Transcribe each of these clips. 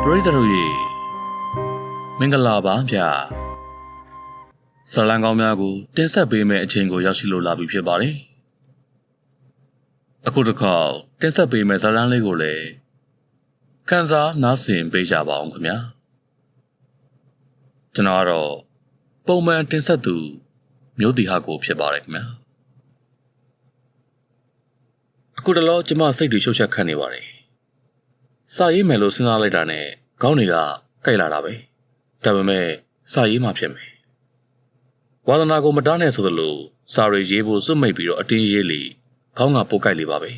ပရိသတ်တို့ရေမင်္ဂလာပါဗျာဇလံကောင်းများကိုတင်ဆက်ပေးမယ့်အချိန်ကိုရောက်ရှိလို့လာပြီဖြစ်ပါတယ်အခုတစ်ခါတင်ဆက်ပေးမယ့်ဇလံလေးကိုလည်းခန်းစားနားဆင်ပေးကြပါအောင်ခင်ဗျာကျွန်တော်ကတော့ပုံမှန်တင်ဆက်သူမျိုးတီဟာကိုဖြစ်ပါတယ်ခင်ဗျာအခုတလောကျွန်မစိတ်တွေရှုပ်ရှက်ခတ်နေပါတယ်စာရေးမယ်လို့စဉ်းစားလိုက်တာနဲ့ခေါင်းတွေကကြိုက်လာတာပဲဒါပေမဲ့စာရေးမှဖြစ်မယ်ဝါသနာကိုမတားနဲ့ဆိုသလိုစာရေးရေးဖို့စွတ်မိတ်ပြီးတော့အတင်းရေးလေခေါင်းကပုတ်ကြိုက်လေပါပဲ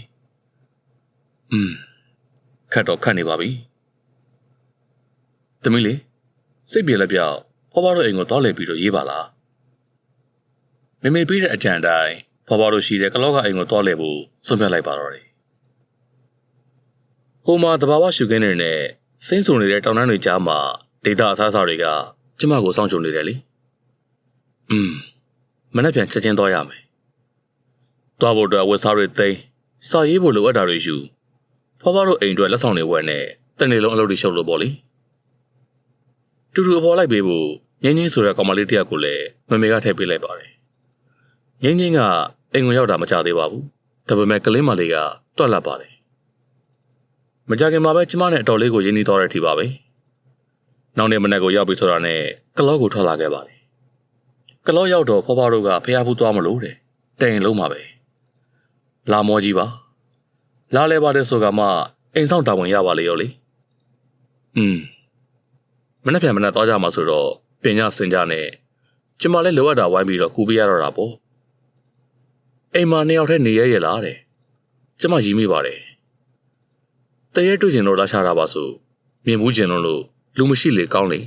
ခတ်တော့ခတ်နေပါပြီသမီးလေးစိတ်ပြေလက်ပြောက်ဖွားဖွားတို့အိမ်ကိုတောက်လေပြီးတော့ရေးပါလားမေမေပြီးတဲ့အကြံတိုင်းဖွားဖွားတို့ရှိတဲ့ကလောကအိမ်ကိုတောက်လေဖို့ဆုံးဖြတ်လိုက်ပါတော့တယ်ဟိုမှာတဘာဝရှုခင်းနေနဲ့စိမ့်ဆုံနေတဲ့တောင်တန်းတွေကြားမှာဒေတာအစားအစာတွေကကျမကိုစောင့်ကြိုနေတယ်လေမနေ့ပြန်ချက်ချင်းသွားရမယ်သွားဖို့အတွက်ဝက်စားတွေသိမ်းစာရေးဖို့လိုအပ်တာတွေယူဖွားဖွားတို့အိမ်အတွက်လက်ဆောင်တွေဝယ်နဲ့တနေ့လုံးအလုပ်တွေရှုပ်လို့ပေါ့လေတူတူအဖော်လိုက်ပေးဖို့ငင်းငင်းဆိုတဲ့ကောင်မလေးတယောက်ကိုလည်းမမေကထည့်ပေးလိုက်ပါတယ်ငင်းငင်းကအိမ်ကိုရောက်တာမကြသေးပါဘူးဒါပေမဲ့ကလေးမလေးကတွက်လာပါတယ်မကြခင်မှာပဲကျမနဲ့အတော်လေးကိုရင်းနှီးသွားတဲ့အထိပါပဲနောက်နေ့မနေ့ကိုရောက်ပြီဆိုတာနဲ့ကလောကိုထွက်လာခဲ့ပါတယ်ကလောရောက်တော့ဖွားဖွားတို့ကဖះဖူးသွားမလို့တဲ့တိုင်လုံးမှာပဲလာမောကြီးပါလာလဲပါတယ်ဆိုကမှအိမ်ဆောင်တာဝန်ရပါလေရောလေမနေ့ပြန်မနေ့သွားကြမှာဆိုတော့ပညာစင်ကြနဲ့ကျမလည်းလိုအပ်တာဝိုင်းပြီးတော့ကူပေးရတော့တာပေါ့အိမ်မှာနှစ်ယောက်တည်းနေရလားတဲ့ကျမရီးမိပါတယ်တရဲတွေ့ကျင်တော့လာချတာပါဆိုမြင်မှုကျင်တော့လို့လူမရှိလေကောင်းလေ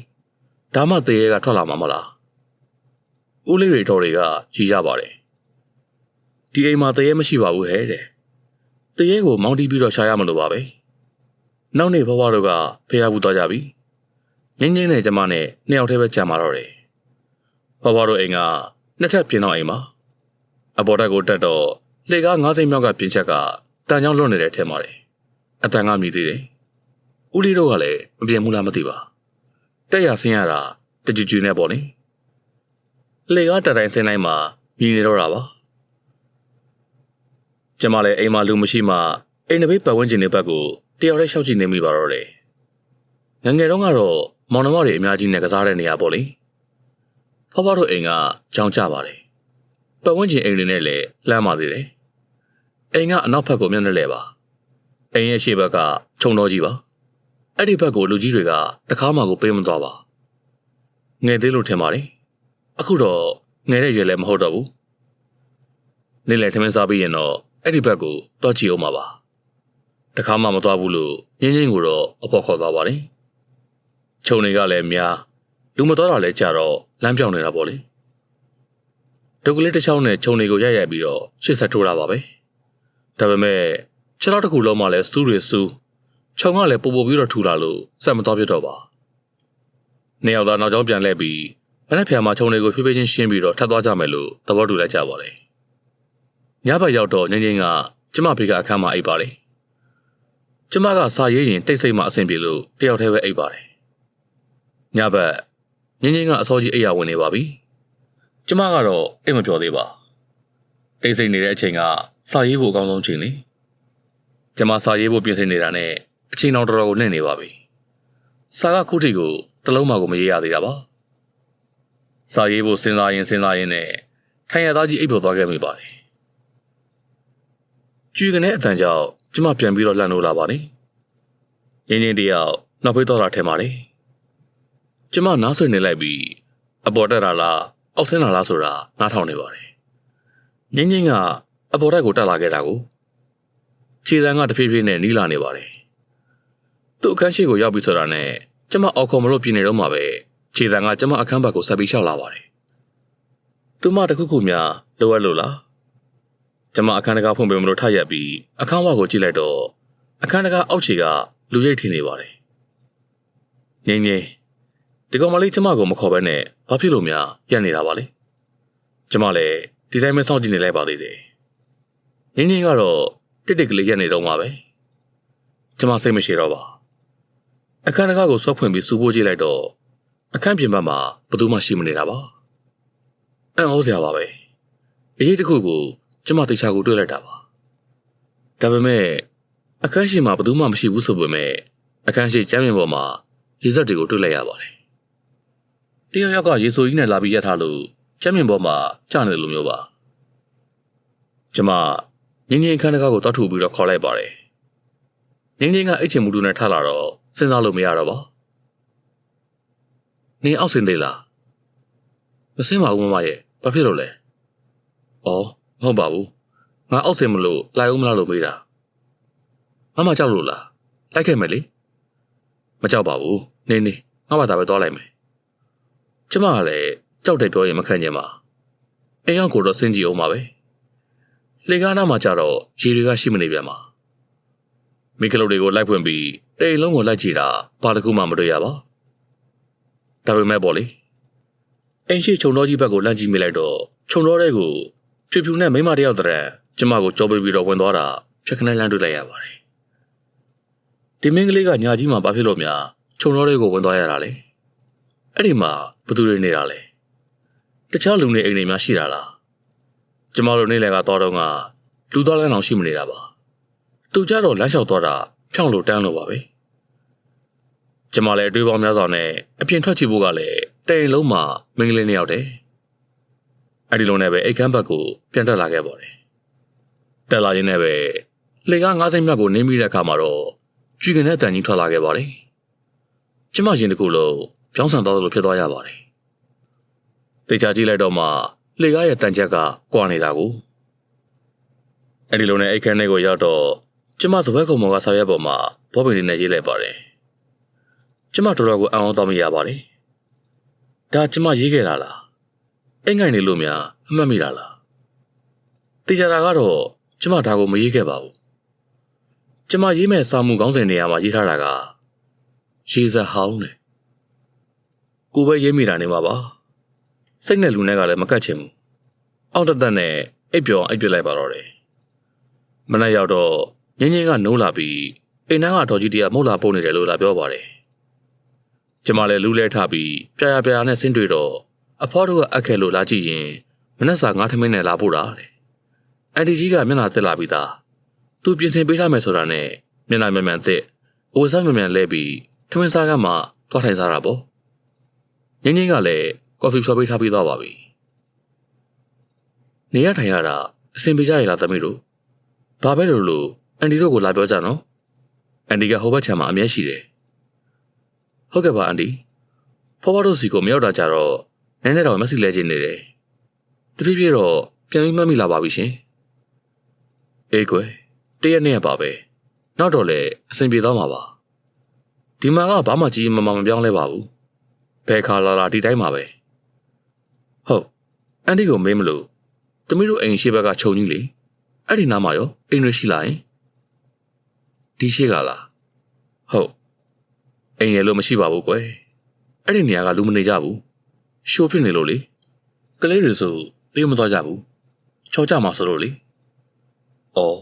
ဒါမှတရဲကထွက်လာမှာမလားဦးလေးတွေတော်တွေကကြီးကြပါတယ်ဒီအိမ်မှာတရဲမရှိပါဘူးဟဲ့တဲ့တရဲကိုမောင်းတီးပြီးတော့ရှာရမလို့ပါပဲနောက်နေ့ဘဝတို့ကဖះဘူးသွားကြပြီငင်းငင်းနဲ့ကျမနဲ့နှစ်ယောက်တည်းပဲကြံมาတော့တယ်ဘဝတို့အိမ်ကနှစ်ထပ်ပြင်တော့အိမ်မှာအပေါ်တက်ကိုတက်တော့လေကား9စိမ့်မြောက်ကပြင်ချက်ကတန်ချောင်းလွတ်နေတယ်ထင်ပါတယ်အတန်ကမြည်သေးတယ်ဦးလေးတို့ကလည်းမပြေဘူးလားမသိပါတက်ရဆင်းရတာတကြွကြွနဲ့ပေါ့လေလေကားတတိုင်းဆင်းတိုင်းမှာမြည်နေတော့တာပါကျမလည်းအိမ်မှာလူမရှိမှအိမ်နဘေးပတ်ဝန်းကျင်တွေဘက်ကိုတယောက်တည်းရှောက်ကြည့်နေမိပါတော့တယ်ငငယ်တုန်းကတော့မောင်နှမတွေအများကြီးနဲ့ကစားတဲ့နေရာပေါ့လေဖွားဖွားတို့အိမ်ကကြောင်ကြပါတယ်ပတ်ဝန်းကျင်အိမ်တွေနဲ့လည်းလှမ်းပါသေးတယ်အိမ်ကအနောက်ဘက်ကိုမျက်နှာလဲပါအိမ်ရဲ့ရှေ့ဘက်ကခြုံတော်ကြီးပါအဲ့ဒီဘက်ကိုလူကြီးတွေကတခါမှကိုပေးမသွားပါငယ်သေးလို့ထင်ပါတယ်အခုတော့ငယ်တဲ့ရွယ်လည်းမဟုတ်တော့ဘူးနေ့လည်ထမင်းစားပြီးရင်တော့အဲ့ဒီဘက်ကိုတွားကြည့်အောင်ပါတခါမှမသွားဘူးလို့ငင်းငင်းကိုတော့အဖို့ခေါ်သွားပါတယ်ခြုံတွေကလည်းများလူမတော်တာလည်းကြတော့လမ်းပြောင်းနေတာပေါ့လေဒုက္ကလေးတစ်ချောင်းနဲ့ခြုံတွေကိုရိုက်ပြီးတော့ရှစ်ဆက်ထိုးတာပါပဲဒါပေမဲ့ခြေထောက်တစ်ခုလုံးမှလည်းစူးတွေစူးခြုံကလည်းပို့ပြီးတော့ထူလာလို့စက်မတော်ပြတော့ပါနေရောက်သားနောက်ကျောင်းပြန်လှည့်ပြီးမနေ့ဖြာမှာခြုံတွေကိုဖြည်းဖြည်းချင်းရှင်းပြီးတော့ထပ်သွားကြမယ်လို့သဘောတူလိုက်ကြပါတယ်ညဘက်ရောက်တော့ငင်းငင်းကကျမဖေကအခန်းမှာအိပ်ပါတယ်ကျမကစာရေးရင်တိတ်ဆိတ်မှအဆင်ပြေလို့တယောက်တည်းပဲအိပ်ပါတယ်ညဘက်ငင်းငင်းကအစောကြီးအိပ်ရဝင်နေပါပြီကျမကတော့အိမ်မပြောသေးပါတိတ်ဆိတ်နေတဲ့အချိန်ကစာရေးဖို့အကောင်းဆုံးချိန်လေကျမစာရေးဖို့ပြင်ဆင်နေတာနဲ့အချိန်တော်တော်ကိုနှင့်နေပါပြီစာကခုထိကိုတလုံးမှကိုမရေးရသေးတာပါစာရေးဖို့စဉ်းစားရင်နဲ့ထိုင်ရသားကြီးအိပ်ပေါ်သွားခဲ့မိပါတယ်ကျွေကနေအတန်ကြောင့်ကျမပြန်ပြီးတော့လှန်လို့လာပါတယ်ရင်းတယောက်နောက်ဖေးတော့တာထဲပါတယ်ကျမနားဆွေနေလိုက်ပြီးအပေါ်တက်တာလားအောက်ဆင်းလာလားဆိုတာနားထောင်နေပါတယ်ငင်းကအပေါ်တက်ကိုတက်လာခဲ့တာကိုခြေစမ်းကတဖြည်းဖြည်းနဲ့နီးလာနေပါတယ်သူ့အခန်းရှိကိုရောက်ပြီဆိုတာနဲ့ကျမအော်ခေါ်မလို့ပြင်နေတော့မှပဲခြေစမ်းကကျမအခန်းဘက်ကိုဆက်ပြီးလျှောက်လာပါတယ်သူမတခုခုများလိုအပ်လို့လားကျမအခန်းတကားဖွင့်ပေးမလို့ထရက်ပြီးအခန်းဝကိုကြည့်လိုက်တော့အခန်းတကားအောက်ခြေကလူရိတ်ထင်နေပါတယ်ငင်းဒီကောင်မလေးကျမကိုမခေါ်ဘဲနဲ့ဘာဖြစ်လို့များရက်နေတာပါလဲကျမလည်းဒီတိုင်းပဲစောင့်ကြည့်နေလိုက်ပါသေးတယ်ငင်းကတော့တ တစ်ကလေးရက်နေတော့မှာပဲကျမစိတ်မရှိတော့ပါအခန်းတကားကိုစော့ဖွင့်ပြီးစူဖို့ကြည့်လိုက်တော့အခန်းပြင်ဘက်မှာဘသူမှရှိမနေတာပါအံ့ဩစရာပါပဲအရေးတစ်ခုကိုကျမတိတ်ချကိုတွေ့လိုက်တာပါဒါပေမဲ့အခန်းရှိမှာဘသူမှမရှိဘူးဆိုပေမဲ့အခန်းရှိကျမ်းပြင်ပေါ်မှာရေစက်တွေကိုတွေ့လိုက်ရပါတယ်တယောက်ကရေဆိုကြီးနဲ့လာပြီးရက်ထားလို့ကျမ်းပြင်ပေါ်မှာကျနေတယ်လို့မျိုးပါကျမငင်းငင်းအခန်းတကားကိုတောက်ထူပြီးတော့ခေါ်လိုက်ပါတယ်ငင်းငင်းကအိတ်ချင်မှုတူနဲ့ထလာတော့စဉ်းစားလို့မရတော့ပါနင်းအောက်ဆင်းသေးလားမဆင်းပါဘူးမမရဲ့ဘာဖြစ်လို့လဲအော်မဟုတ်ပါဘူးငါအောက်ဆင်းမလို့လိုက်အောင်မလားလို့မေးတာမကြောက်လို့လားလိုက်ခဲ့မယ်လေမကြောက်ပါဘူးနေငါဘာသာပဲသွားလိုက်မယ်ကျမကလည်းကြောက်တယ်ပြောရင်မခံချင်ပါအိမ်ရောက်ကိုတော့ဆင်းကြည့်အောင်ပါပဲလေကားနားမှာကြတော့ရေတွေကရှိမနေပြန်ပါမိကလုတ်တွေကိုလိုက်ဖွင့်ပြီးတိမ်လုံးကိုလိုက်ကြည့်တာဘာတစ်ခုမှမတွေ့ရပါဒါပေမဲ့ပေါ့လေအိမ်ရှိခြုံတော်ကြီးဘက်ကိုလန့်ကြည့်မိလိုက်တော့ခြုံတော်တဲ့ကိုဖြူဖြူနဲ့မိမတယောက်တည်းကျမကိုကြောပေးပြီးတော့ဝင်သွားတာဖြက်ခနဲ့လန့်တွေ့လိုက်ရပါတယ်ဒီမင်းကလေးကညာကြီးမှာဘာဖြစ်လို့များခြုံတော်တဲ့ကိုဝင်သွားရတာလဲအဲ့ဒီမှာဘသူတွေနေတာလဲတခြားလူတွေအိမ်တွေများရှိတာလားကျမတို့နေ့လည်ကသွားတော့ကလူသွားလမ်းအောင်ရှိမနေတာပါသူကြတော့လမ်းလျှောက်သွားတာဖြောင်းလို့တန်းလို့ပါပဲကျမလည်းအတွေးပေါင်းများစွာနဲ့အပြင်ထွက်ချဖို့ကလည်းတိမ်လုံးမှာမင်းကလေးနှစ်ယောက်တည်းအဲ့ဒီလုံးနဲ့ပဲအိတ်ခမ်းဘက်ကိုပြန်တက်လာခဲ့ပါတယ်တက်လာရင်းနဲ့ပဲလေကားငါးစိမ့်မြတ်ကိုနင်းပြီးတဲ့အခါမှာတော့ကြွေကနေတန်ကြီးထွက်လာခဲ့ပါတယ်ကျမရင်တကူလုံးပြောင်းဆန်သွားသလိုဖြစ်သွားရပါတယ်တေချာကြည့်လိုက်တော့မှလေကားရဲ့တန်ချက်ကကွာနေတာကိုအဲ့ဒီလုံးနဲ့အိတ်ခမ်းထဲကိုရောက်တော့ကျမစပွဲခုံပေါ်ကဆောက်ရက်ပေါ်မှာဘောပင်လေးနဲ့ရေးလိုက်ပါတယ်ကျမတော်တော်ကိုအံ့ဩသွားမိရပါတယ်ဒါကျမရေးခဲ့တာလားအိမ်ငိုင်နေလို့များအမှတ်မိတာလားတေချာတာကတော့ကျမဒါကိုမရေးခဲ့ပါဘူးကျမရေးမဲ့စာမှုခေါင်းစဉ်နေရာမှာရေးထားတာကရေစဟောင်းနဲ့ကိုပဲရေးမိတာနေမှာပါစိတ်နဲ့လူနဲ့ကလည်းမကတ်ချင်ဘူးအောက်တက်နဲ့အိပ်ပျော်အိပ်ပြစ်လိုက်ပါတော့တယ်မနေ့ရောက်တော့ငင်းငင်းကနိုးလာပြီးအိမ်နားကတော်ကြီးတရားမဟုတ်လာပို့နေတယ်လို့လာပြောပါတယ်ကျမလည်းလူးလဲထပြီးပြာပြာနဲ့ဆင်းတွေ့တော့အဖေါ်တို့ကအပ်ခဲ့လို့လာကြည့်ရင်မနှက်စာငါးထမင်းနဲ့လာပို့တာတဲ့အန်တီကြီးကမျက်နှာတက်လာပြီးသားသူပြင်ဆင်ပေးထားမယ်ဆိုတာနဲ့မျက်နှာမြန်မြန်သက်အိုးစားမြန်မြန်လဲပြီးထမင်းစားကမှသွားထိုင်စားတာပေါ့ငင်းငင်းကလည်းကော်ဖီဖြော်ပေးထားပြီးသွားပါပြီနေရထိုင်ရတာအဆင်ပြေကြရလားသမီးတို့ဘာပဲလို့အန်တီတို့ကိုလာပြောကြနော်အန်တီကဟိုဘက်ခြမ်းမှာအမြဲရှိတယ်ဟုတ်ကဲ့ပါအန်တီဖော်ဖော်တို့စီကိုမရောက်တာကြတော့နည်းနည်းတော့မစီလဲခြင်းနေတယ်တဖြည်းဖြည်းတော့ပြန်ပြီးမှတ်မိလာပါပြီရှင်အေးကွယ်တရက်နဲ့ပါပဲနောက်တော့လည်းအဆင်ပြေသွားမှာပါဒီမှာကဘာမှကြီးမပြောင်းလဲပါဘူးဘယ်ခါလာဒီတိုင်းမှာပဲဟုတ်အန်တီကိုမေးမလို့သမီးတို့အိမ်ရှိဘက်ကခြုံကြီးလေအဲ့ဒီနားမှာရောအိမ်ရရှိလာရင်ဒီရှိကလားဟုတ်အိမ်ရလို့မရှိပါဘူးကွယ်အဲ့ဒီနေရာကလူမနေကြဘူးရှိုးဖြစ်နေလို့လေကလေးတွေဆိုပေးမသွားကြဘူးချော်ကြမှာဆိုလို့လေအော်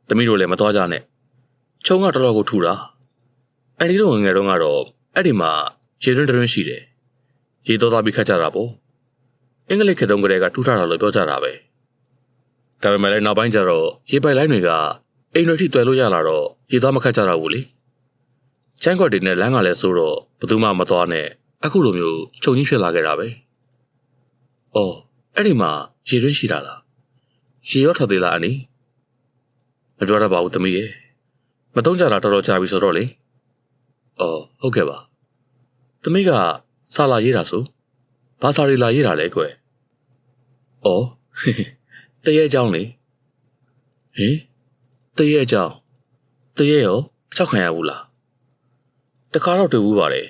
သမီးတို့လည်းမသွားကြနဲ့ချုံကတော်တော်ကိုထူတာအန်တီတို့ငယ်တုန်းကတော့အဲ့ဒီမှာရေတွင်းတွင်းရှိတယ်ရေတော်သွားပြီးခတ်ကြတာပေါ့အင်္ဂလိပ်ခေတ်တုန်းကတည်းကထူထားတာလို့ပြောကြတာပဲဒါပေမဲ့လည်းနောက်ပိုင်းကျတော့ရေပိုက်လိုင်းတွေကအိမ်တွေထိတွယ်လို့ရလာတော့ရေသွားမခတ်ကြတော့ဘူးလေချမ်းခွက်တွေနဲ့လမ်းကလည်းဆိုတော့ဘယ်သူမှမသွားနဲ့အခုလိုမျိုးခြုံကြီးဖြစ်လာခဲ့တာပဲအော်အဲ့ဒီမှာရေတွင်းရှိတာလားရေရောထွက်သေးလားအနီမပြောတတ်ပါဘူးသမီးရဲ့မတုံးကြတာတော်တော်ကြာပြီဆိုတော့လေအော်ဟုတ်ကဲ့ပါသမီးကစာလာရေးတာဆိုဘာစာတွေလာရေးတာလဲကွယ်အော်တရေအကြောင်းလေဟင်တရေအကြောင်းတရေရော၆ခံရဘူးလားတခါတော့တွေ့ဘူးပါတယ်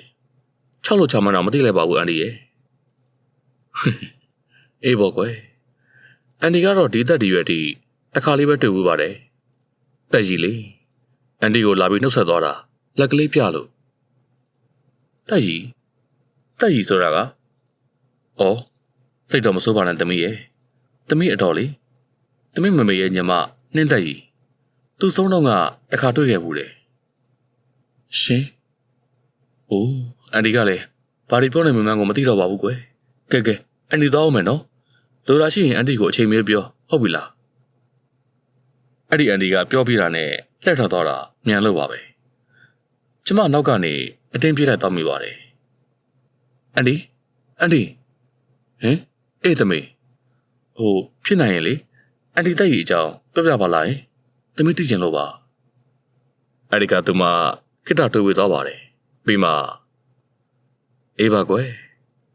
၆လို့ချမှန်းတော့မသိလိုက်ပါဘူးအန်ဒီရဲ့အေးပေါ့ကွယ်အန်ဒီကတော့ဒီသက်ဒီရွယ်ထိတခါလေးပဲတွေ့ဘူးပါတယ်တက်ကြီးလေအန်ဒီကိုလာပြီးနှုတ်ဆက်သွားတာလက်ကလေးပြလို့တက်ကြီးဆိုတာကအော်စိတ်တော့မဆိုးပါနဲ့သမီးရဲ့သမီးအတော်လေးသမီးမမေရဲ့ညီမ နှင်းတက်ကြီးသူ့ဆုံးတော့ကတခါတွေ့ခဲ့ဘူးလေရှင်အိုးအန်ဒီကလည်းဘာတွေပြောနေမှန်းကိုမသိတော့ပါဘူးကွယ်ကဲအန်ဒီသွားအောင်မယ်နော်လိုလာရှိရင်အန်ဒီကိုအချိန်မေးပြောဟုတ်ပြီလားအဲ့ဒီအန်ဒီကပြောပြတာနဲ့လှည့်ထွက်သွားတာမြန်လို့ပါပဲကျမနောက်ကနေအတင်းပြေးလိုက်တော့မိပါတယ်အန်ဒီဟင်အေးသမီးဟိုဖြစ်နိုင်ရင်လေအန်တီတိုက်ရီအကြောင်းပြောပြပါလားယင်သမီးသိချင်လို့ပါအဲ့ဒီကသူမခိတ္တတွေ့ဝေသွားပါတယ်ပြီးမှအေးပါကွယ်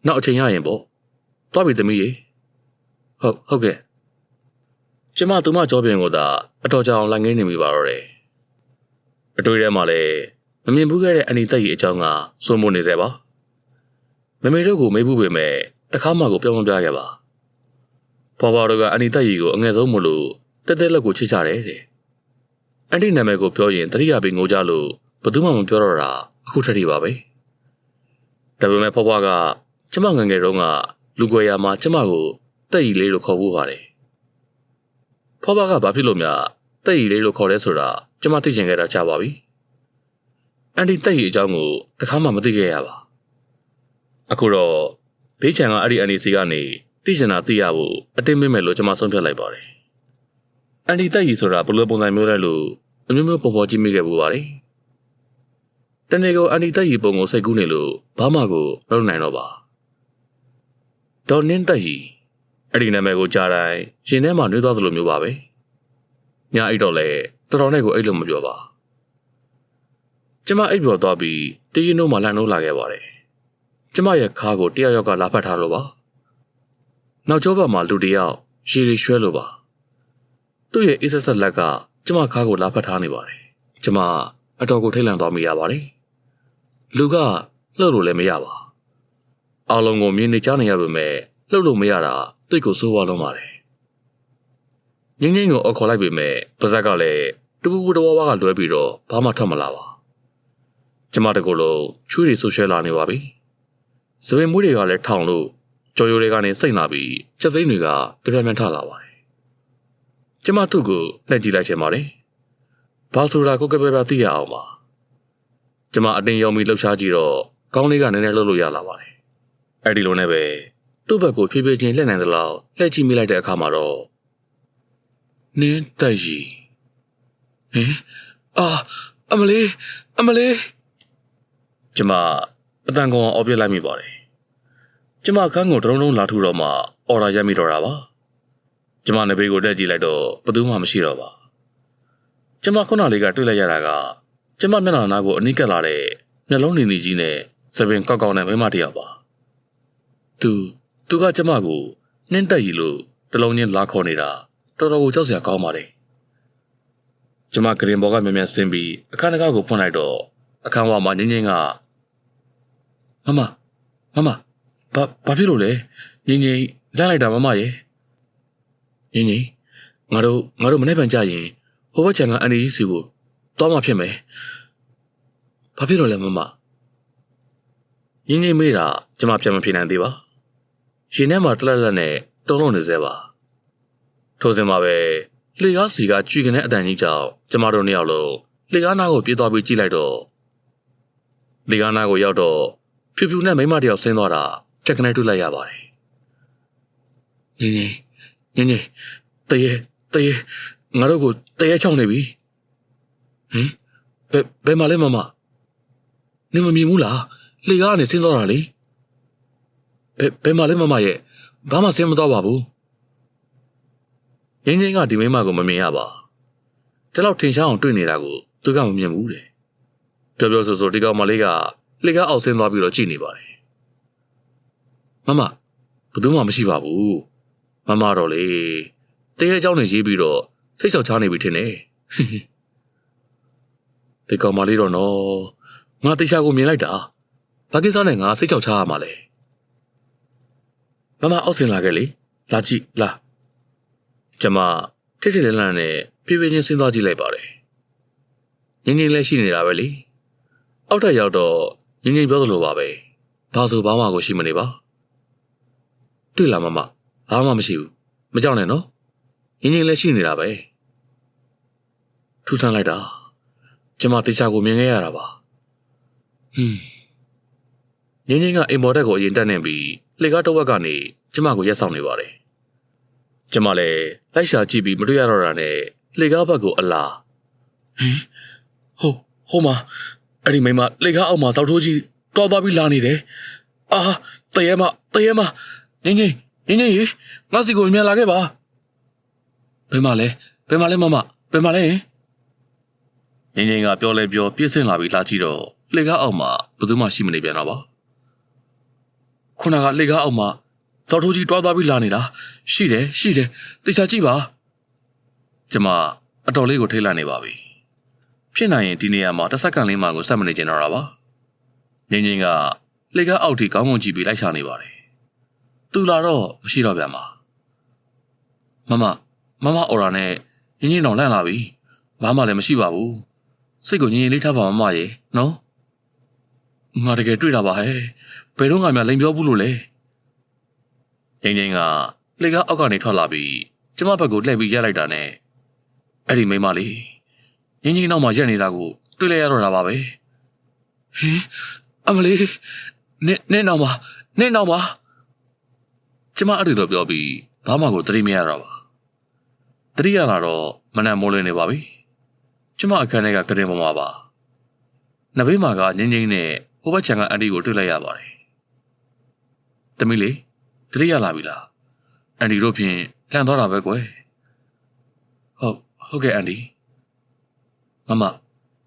နောက်အချိန်ရရင်ပေါ့တွားပြီသမီးရေဟုတ်ကဲ့ကျမသူမကြောပြင်ကိုသာအတော်ကြာအောင်လိုက်ငင်းနေမိပါတော့တယ်အတွေ့ထဲမှာလည်းမမြင်ဘူးခဲ့တဲ့အန်တီတိုက်ရီအကြောင်းကစိုးမိုးနေသေးပါမမေတို့ကိုမေးဘူးပေမဲ့တခါမှကိုပြောမပြခဲ့ပါဖွာဖွာတို့ကအန်တီတိုက်ရီကိုအငယ်ဆုံးမလို့တက်တက်လက်ကိုချစ်ကြတယ်တဲ့အန်တီနာမည်ကိုပြောရင်တတိယပင်ငိုကြလို့ဘယ်သူမှမပြောတော့တာအခုထက်ထိပါပဲဒါပေမဲ့ဖွာဖွာကကျမငယ်ငယ်တုန်းကလူကွယ်ရာမှာကျမကိုတက်ရီလေးလို့ခေါ်ဖို့ပါတယ်ဖွာဖွာကဘာဖြစ်လို့များတက်ရီလေးလို့ခေါ်လဲဆိုတာကျမသိချင်ခဲ့တာကြာပါပြီအန်တီတက်ရီအကြောင်းကိုတခါမှမသိခဲ့ရပါအခုတော့ဘေးချန်ကအဲ့ဒီအန်တီစီကနေသိချင်တာသိရဖို့အတင်းမေးမယ်လို့ကျွန်မဆုံးဖြတ်လိုက်ပါတယ်။အန်တီတက်ကြီးဆိုတာဘယ်လိုပုံစံမျိုးလဲလို့အမျိုးမျိုးပေါ်ကြည့်မိခဲ့ပူပါတယ်။တနေ့ကအန်တီတက်ကြီးပုံကိုစိတ်ကူးနေလို့ဘာမှကိုမလုပ်နိုင်တော့ပါ။ဒေါ်နင်းတက်ကြီးအဲ့ဒီနာမည်ကိုကြားတိုင်းရင်ထဲမှာနှွေးသွားသလိုမျိုးပါပဲ။ညအိတ်တော့လဲတော်တော်နဲ့ကိုအိတ်လို့မပြောပါ။ကျွန်မအိတ်ပြော်သွားပြီးတည်ရင်တို့မှလန့်လို့လာခဲ့ပါတယ်။ကျမရဲ့ခါးကိုတယောက်ကလာဖတ်ထားလို့ပါနောက်ကျောဘက်မှာလူတယောက်ရေရီရွှဲလို့ပါသူ့ရဲ့အေးဆက်ဆက်လက်ကကျမခါးကိုလာဖတ်ထားနေပါတယ်ကျမအတော်ကိုထိတ်လန့်သွားမိရပါတယ်လူကလှုပ်လို့လည်းမရပါအားလုံးကိုမြင်နေကြနေရပေမဲ့လှုပ်လို့မရတာတိတ်ကိုစိုးဝါလုံးပါတယ်ငင်းငင်းကိုအခေါ်လိုက်ပေမဲ့ပါဇက်ကလည်းတပူပူတဝါဝါကလွဲပြီးတော့ဘာမှထွက်မလာပါကျမတကူလုံးချွေးတွေဆူရှဲလာနေပါပြီစပင်မွေးတွေကလည်းထောင်လို့ကြော်ရိုးတွေကနေစိတ်လာပြီးချက်သိန်းတွေကတပြက်ပြက်ထလာပါတယ်။ကျမသူ့ကိုလှည့်ကြည့်လိုက်ချင်ပါတယ်။ဘာဆိုတာကိုကပဲပဲသိရအောင်ပါ။ကျမအတင်းယုံပြီးလှုပ်ရှားကြည့်တော့ခေါင်းလေးကနည်းနည်းလှုပ်လို့ရလာပါတယ်။အဲ့ဒီလိုနဲ့ပဲသူ့ဘက်ကိုဖြည်းဖြည်းချင်းလှည့်နိုင်သလောက်လှည့်ကြည့်မိလိုက်တဲ့အခါမှာတော့နင်းတိုက်ရီအမလေးကျမအတန်ကောင်အော်ပြစ်လိုက်မိပါတယ်ကျမခန်းကိုတလုံးလုံးလာထူတော့မှအော်ဒါရက်မိတော့တာပါကျမနဘေးကိုတက်ကြည့်လိုက်တော့ဘသူမှမရှိတော့ပါကျမခုနလေးကတွေ့လိုက်ရတာကကျမမျက်နှာနာကိုအနိကက်လာတဲ့မျက်လုံးနေနေကြီးနဲ့သပင်ကောက်ကောက်နဲ့မိမတယောက်ပါသူကကျမကိုနှင်းတက်ရီလို့တလုံးချင်းလာခေါ်နေတာတော်တော်ကိုကြောက်စရာကောင်းပါတယ်ကျမဂရင်ဘော်ကမြင်မြန်ဆင်းပြီးအခန်းတကားကိုဖွင့်လိုက်တော့အခန်းဝမှာငင်းငင်းကမမဘာဖြစ်လို့လဲငင်းငင်းလန့်လိုက်တာမမရဲ့ငင်းငင်းငါတို့မနေ့ကကြရင်ဟိုဘက်ချန်ကအန်ဒီကြီးစီကိုတောင်းမှဖြစ်မယ်ဘာဖြစ်လို့လဲမမငင်းငင်းမေးတာကျမပြန်မဖြေနိုင်သေးပါရင်ထဲမှာတလက်လက်နဲ့တုံးလုံးနေသေးပါထိုစဉ်မှာပဲလေကားစီကကြွေကနေအတန်ကြီးကြောင့်ကျမတို့နှစ်ယောက်လုံးလေကားနားကိုပြေးသွားပြီးကြည့်လိုက်တော့လေကားနားကိုရောက်တော့ဖြူဖြူနဲ့မိမတယောက်ဆင်းသွားတာချက်ကနေတွေ့လိုက်ရပါတယ်။ငင်းတရေငါတို့ကိုတရေချောင်းနေပြီ။ဘယ်မှာလဲမမ။နင်မမြင်ဘူးလား။လေကားကနေဆင်းသွားတာလေ။ဘယ်မှာလဲမမရဲ့ဘာမှဆင်းမသွားပါဘူး။ငင်းကဒီမိမကိုမမြင်ရပါ။တလောက်ထင်ရှားအောင်တွေ့နေတာကိုသူကမမြင်ဘူးတဲ့။ပြောဆိုဒီကောင်မလေးကလေကားအောက်ဆင်းသွားပြီးတော့ကြည့်နေပါတယ်မမဘယ်သူမှမရှိပါဘူးမမတော့လေတရေเจ้าနဲ့ရေးပြီးတော့စိတ်ချောက်ချနေပြီထင်တယ်ဒီကောင်မလေးတော့နော်ငါတေချာကိုမြင်လိုက်တာဘာကိစ္စနဲ့ငါစိတ်ချောက်ချရမှာလဲမမအောက်ဆင်းလာခဲ့လေလာကြည့်လာကျမထိထိလန်းလန်းနဲ့ပြေးပြေးချင်းစဉ်းစားကြည့်လိုက်ပါတယ်ငင်းလည်းရှိနေတာပဲလေအောက်ထပ်ရောက်တော့ငင်းပြောသလိုပါပဲဘာဆိုဘာမှကိုရှိမနေပါတွေ့လားမမဘာမှမရှိဘူးမကြောက်နဲ့နော်ငင်းလည်းရှိနေတာပဲ ထူဆန်းလိုက်တာကျမတေချာကိုမြင်ခဲ့ရတာပါငင်းငင်းကအိမ်ပေါ်တက်ကိုအရင်တက်နေပြီးလေကားတစ်ဝက်ကနေကျမကိုရက်ဆောင်နေပါတယ်ကျမလည်းလိုက်ရှာကြည့်ပြီးမတွေ့ရတော့တာနဲ့လေကားဘက်ကိုအလားဟိုမှာအဲ့ဒီမိမလေကားအောက်မှာသောက်ထိုးကြီးတွားသွားပြီးလာနေတယ်အာတရေမငင်းငင်းရေငါစီကိုမြန်လာခဲ့ပါဘယ်မှာလဲမမဘယ်မှာလဲငင်းငင်းကပြောလဲပြောပြည့်စင်လာပြီးလာကြည့်တော့လေကားအောက်မှာဘယ်သူမှရှိမနေပြန်တော့ပါခုနကလေကားအောက်မှာသောက်ထိုးကြီးတွားသွားပြီးလာနေတာရှိတယ်တေချာကြည့်ပါကျမအတော်လေးကိုထိတ်လန့်နေပါပြီဖြစ်နိုင်ရင်ဒီနေရာမှာတစ်စက္ကန့်လေးမှကိုစက်မနေကျင်တော့တာပါငင်းငင်းကလေကားအောက်ထိကောင်းကောင်းကြည့်ပြီးလိုက်ရှာနေပါတယ်သူလာတော့မရှိတော့ပြန်ပါမမအော်ရာနဲ့ငင်းငင်းတော့လန့်လာပြီဘာမှလည်းမရှိပါဘူးစိတ်ကိုငြင်းလေးထားပါမမရေနော်ငါတကယ်တွေ့တာပါဟဲ့ဘယ်တော့မှလိန်ပြောဘူးလို့လဲငင်းငင်းကလေကားအောက်ကနေထွက်လာပြီးကျမဘက်ကိုလှည့်ပြီးရက်လိုက်တာနဲ့အဲ့ဒီမိမလေးငင်းငင်းနောက်မှာရက်နေတာကိုတွေ့လိုက်ရတော့တာပါပဲဟင်အမလေးနင်းနောက်မှာကျမအဲ့ဒီလိုပြောပြီးဘာမှကိုသတိမရတော့ပါသတိရလာတော့မနက်မိုးလင်းနေပါပြီကျမအခန်းထဲကကတင်ပေါ်မှာပါနဘေးမှာကငင်းငင်းနဲ့ဟိုဘက်ခြံကအန်တီကိုတွေ့လိုက်ရပါတယ်သမီးလေးသတိရလာပြီလားအန်တီတို့ဖြင့်လှန်သွားတာပဲကွယ်ဟုတ်ကဲ့အန်တီမမ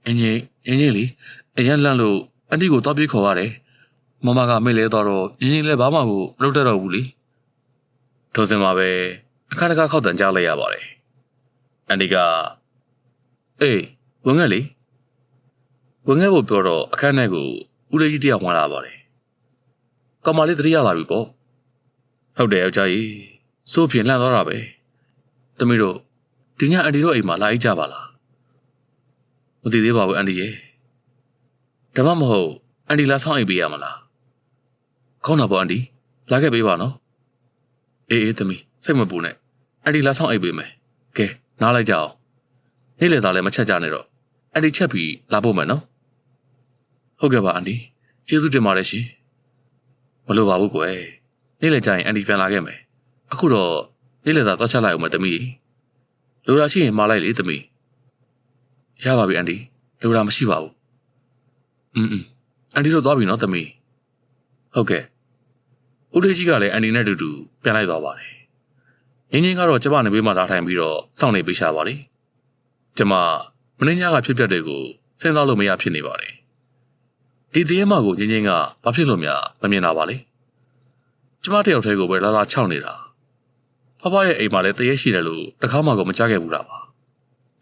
အင်းကြီးလေးအရင်လန့်လို့အန်တီကိုတော့ပြေးခေါ်ရတယ်မမကမေ့လဲတော့အင်းကြီးလည်းဘာမှကိုမလုပ်တတ်တော့ဘူးလေထို့စင်မှာပဲအခန်းတကားခောက်တန်ကြားလိုက်ရပါတယ်အန်တီကအေးဝင်ခဲ့ဖို့ပြောတော့အခန်းထဲကိုဦးလေးကြီးတယောက်ဝင်လာပါတယ်ကောင်မလေးသတိရလာပြီပေါ့ဟုတ်တယ်ယောက်ျားကြီးစိုးဖြင့်လှန့်သွားတာပဲသမီးတို့ဒီညအန်တီတို့အိမ်မှာလာအိတ်ကြပါလားမသိသေးပါဘူးအန်တီရဲ့ဒါမှမဟုတ်အန်တီလာဆောင်အိတ်ပေးရမလားခေါင်းနာပေါ့အန်တီလာခဲ့ပေးပါနော်အေးသမီးစိတ်မပူနဲ့အန်တီလာဆောင်အိတ်ပေးမယ်ကဲနားလိုက်ကြအောင်နေ့လေသားလည်းမချက်ကြနဲ့တော့အန်တီချက်ပြီးလာဖို့မယ်နော်ဟုတ်ကဲ့ပါအန်တီကျေးဇူးတင်ပါတယ်ရှင်မလိုပါဘူးကွယ်နေ့လေကြရင်အန်တီပြန်လာခဲ့မယ်အခုတော့နေ့လေသားသွားချက်လိုက်အောင်မယ်သမီးလိုရာရှိရင်မှားလိုက်လေသမီးရပါပြီအန်တီလိုရာမရှိပါဘူးအန်တီတို့သွားပြီနော်သမီးဟုတ်ကဲ့ဦးလေးကြီးကလည်းအန်တီနဲ့တူတူပြန်လိုက်သွားပါတယ်ငင်းငင်းကတော့ကျမနေပေးမှလာထိုင်ပြီးတော့စောင့်နေပေးရှာပါလေကျမမင်းညကဖြစ်ပျက်တွေကိုစဉ်းစားလို့မရဖြစ်နေပါတယ်ဒီတရေမကိုငင်းငင်းကဘာဖြစ်လို့များမမြင်တာပါလဲကျမတယောက်တည်းကိုပဲလာချောက်နေတာဖဖရဲ့အိမ်မှာလည်းတရေရှိတယ်လို့တခါမှကိုမကြားခဲ့ဘူးတာပါ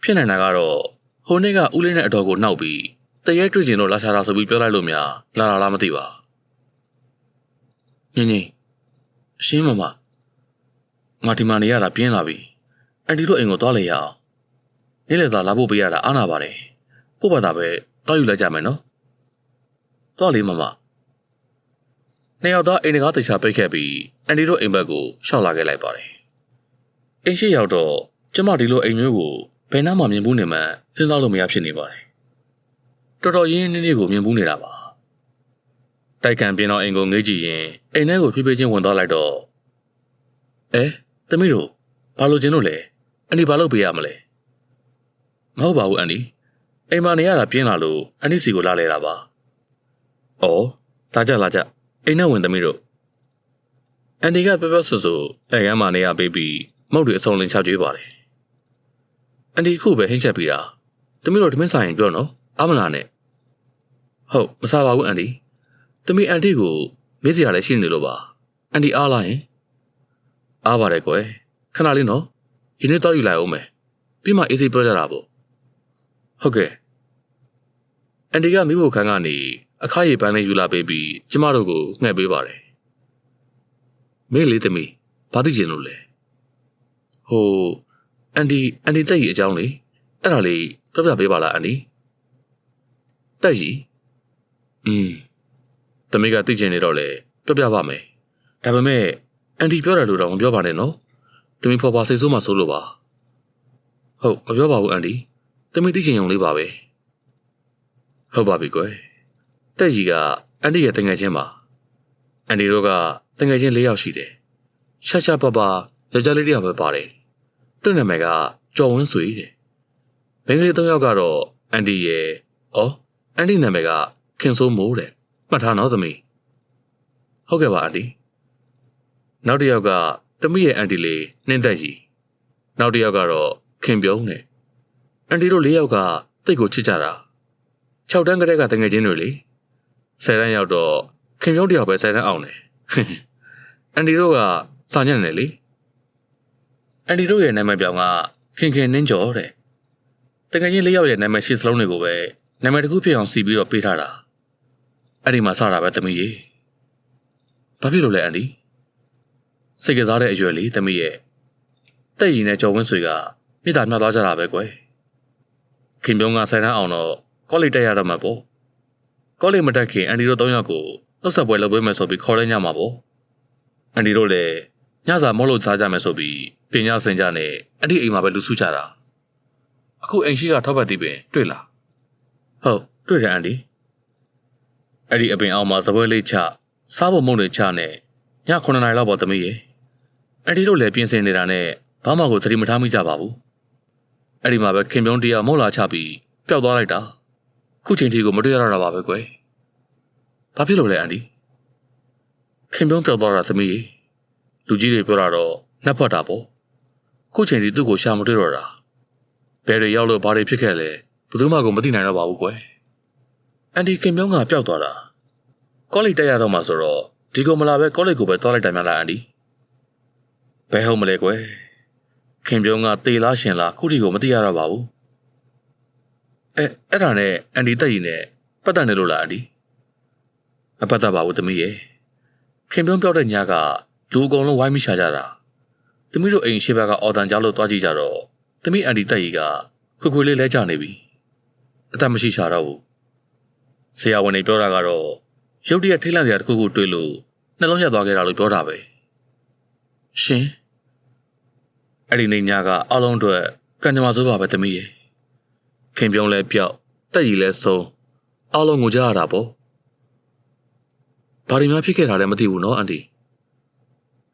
ဖြစ်နိုင်တာကတော့ဟိုနေ့ကဦးလေးနဲ့အတော်ကိုနှောက်ပြီးတရေတွေ့ကျင်လို့လာရှာတာဆိုပြီးပြောလိုက်လို့များလာတာလားမသိပါငင်းငင်းအရှင်းမငါဒီမှာနေရတာပြင်းလာပြီအန်တီတို့အိမ်ကိုသွားလေရအောင်နေ့လေသာလာဖို့ပေးရတာအားနာပါတယ်ကို့ဘာသာပဲတောက်ယူလိုက်ကြမယ်နော်သွားလေမနှစ်ယောက်သားအိမ်တကားတခြားပိတ်ခဲ့ပြီးအန်တီတို့အိမ်ဘက်ကိုရှောက်လာခဲ့လိုက်ပါတယ်အိမ်ရှိရောက်တော့ကျမဒီလိုအိမ်မျိုးကိုဘယ်နှမှမြင်ဘူးနေမှစဉ်းစားလို့မရဖြစ်နေပါတယ်တော်တော်ရင်းနှီးနှီးကိုမြင်ဘူးနေတာပါတိုက်ခံပြင်းတော့အိမ်ကိုငေးကြည့်ရင်အိမ်ထဲကိုဖြည်းဖြည်းချင်းဝင်သွားလိုက်တော့သမီးတို့ဘာလို့ကျင်းလို့လဲအန်တီဘာလုပ်ပေးရမလဲမဟုတ်ပါဘူးအန်တီအိမ်မှာနေရတာပြင်းလာလို့အန်တီစီကိုလာလဲတာပါလာကြအိမ်နဲ့ဝင်သမီးတို့အန်တီကပြောဆူအဲကမ်းမှာနေရပေးပြီးမုတ်တွေအစုံလင်ချကြွေးပါတယ်အန်တီခုပဲဟိမ့်ချက်ပြီးတာသမီးတို့ဓမင်းဆိုင်ရင်ပြောနော်အားမလားနဲ့ဟုတ်မစားပါဘူးအန်တီသမီးအန်တီကိုမေးစရာလည်းရှိနေလို့ပါအန်တီအားလားရင်အားပါတယ်ကွယ်ခဏလေးနော်ဒီနေ့တော့ယူလိုက်အောင်မယ်ပြီးမှအေးစိပြောကြတာပေါ့ဟုတ်ကဲ့အန်တီကမိဖို့ခန်းကနေအခါရည်ပန်းလေးယူလာပေးပြီးကျမတို့ကိုငှက်ပေးပါတယ်မေးလေးသမီးဘာသိချင်လို့လဲအန်တီတက်ရီအကြောင်းလေအဲ့ဒါလေးပြောပြပေးပါလားအန်တီတက်ရီသမီးကသိချင်နေတော့လေပြောပြပါမယ်ဒါပေမဲ့အန်တီပြောတယ်လို့တော့မပြောပါနဲ့နော်သမီးဖော်ပါစိတ်ဆိုးမှဆိုးလို့ပါဟုတ်မပြောပါဘူးအန်တီတ သမီးသိချင်ုံလေးပါပဲဟုတ်ပါပြီကွယ်တက်ကြီးကအန်ဒီရဲ့တငယ်ချင်းပါအန်ဒီတို့ကတငယ်ချင်း၄ယောက်ရှိတယ်ရှာရှာပါပါယောက်ျားလေးတစ်ယောက်ပဲပါတယ်သူ့နာမည်ကကျော်ဝင်းဆွေတဲ့မိန်းကလေး၃ယောက်ကတော့အန်ဒီရဲ့အန်ဒီနာမည်ကခင်စိုးမိုးတဲ့မှတ်ထားနော်သမီးဟုတ်ကဲ့ပါအန်ဒီနောက်တစ်ယောက်ကသမီးရဲ့အန်တီလေးနှင်းသက်ကြီးနောက်တစ်ယောက်ကတော့ခင်ပြုံးနဲ့အန်တီတို့၄ယောက်ကတိတ်ကိုချစ်ကြတာ6တန်းကလေးကတငယ်ချင်းတွေလေ10တန်းရောက်တော့ခင်ပြုံးတစ်ယောက်ပဲ10တန်းအောင်တယ်အန်တီတို့ကစာညံ့နေလေအန်တီတို့ရဲ့နာမည်ပြောင်ကခင်ခင်နှင်းကျော်တဲ့တငယ်ချင်း၄ယောက်ရဲ့နာမည်ရှစ်စလုံးတွေကိုပဲနာမည်တစ်ခုဖြစ်အောင်စီပြီးတော့ပေးထားတာအဲ့ဒီမှာစတာပဲသမီးရေဘာဖြစ်လို့လဲအန်တီစိတ်ကစားတဲ့အရွယ်လေးသမီးရဲ့တက်ရည်နဲ့ကြော်ဝင်းဆွေကမိသားများသွားကြတာပဲကွယ်ခင်ပြုံးက10တန်းအောင်တော့ကောလိပ်တက်ရတော့မှာပေါ့ကောလိပ်မတက်ခင်အန်တီတို့၃ယောက်ကိုနှုတ်ဆက်ပွဲလုပ်ပေးမယ်ဆိုပြီးခေါ်ရညမှာပေါ့အန်တီတို့လည်းညစာမောလို့စားကြမယ်ဆိုပြီးပညာစင်ကြနဲ့အဲ့ဒီအိမ်မှာပဲလူစုကြတာအခုအိမ်ရှိကထောက်ပတ်တီးပင်တွေ့လားဟုတ်တွေ့တယ်အန်တီအဲ့ဒီအပင်အောင်မှာစပွဲလေးချစားဖို့မုန့်တွေချနဲ့ည9နာရီလောက်ပေါ့သမီးရေအန်တီတို့လည်းပြင်ဆင်နေတာနဲ့ဘာမှကိုသတိမထားမိကြပါဘူးအဲ့ဒီမှာပဲခင်ပြုံးတရားမုတ်လာချပြီးပျောက်သွားလိုက်တာခုချိန်ထိကိုမတွေ့ရတော့ပါပဲကွယ်ဘာဖြစ်လို့လဲအန်တီခင်ပြုံးပျောက်သွားတာသမီးရေလူကြီးတွေပြောတာတော့နှက်ဖက်တာပေါ့ခုချိန်ထိသူ့ကိုရှာမတွေ့တော့တာဘယ်တွေရောက်လို့ဘာတွေဖြစ်ခဲ့လဲဘယ်သူမှကိုမသိနိုင်တော့ပါဘူးကွယ်အန်တီခင်ပြုံးကပျောက်သွားတာကောလိပ်တက်ရတော့မှဆိုတော့ဒီကိုမလာပဲကောလိပ်ကိုပဲသွားလိုက်တယ်များလားအန်တီဘယ်ဟုတ်မလဲကွယ်ခင်ပြုံးကတေလားရှင်လားခုထိကိုမသိရတော့ပါဘူးအဲ့ဒါနဲ့အန်တီတက်ရည်နဲ့ပတ်သက်နေလို့လားအန်တီမပတ်သက်ပါဘူးသမီးရဲ့ခင်ပြုံးပြောတဲ့ညကလူအကုန်လုံးဝိုင်းမိရှာကြတာသမီးတို့အိမ်ရှိဘက်ကအော်တန်ကြားလို့တွားကြည့်ကြတော့သမီးအန်တီတက်ရည်ကခွေခွေလေးလဲကျနေပြီအသက်မရှိရှာတော့ဘူးဆရာဝန်တွေပြောတာကတော့ရုတ်တရက်ထိတ်လန့်စရာတစ်ခုခုတွေ့လို့နှလုံးရက်သွားခဲ့တာလို့ပြောတာပဲရှင်အဲ့ဒီနေ့ညကအားလုံးအတွက်ကံကြမ္မာဆိုးပါပဲသမီးရဲ့ခင်ပြုံးလဲပြောက်တက်ရည်လဲဆုံးအားလုံးငိုကြရတာပေါ့ဘာတွေများဖြစ်ခဲ့တာလဲမသိဘူးနော်အန်တီ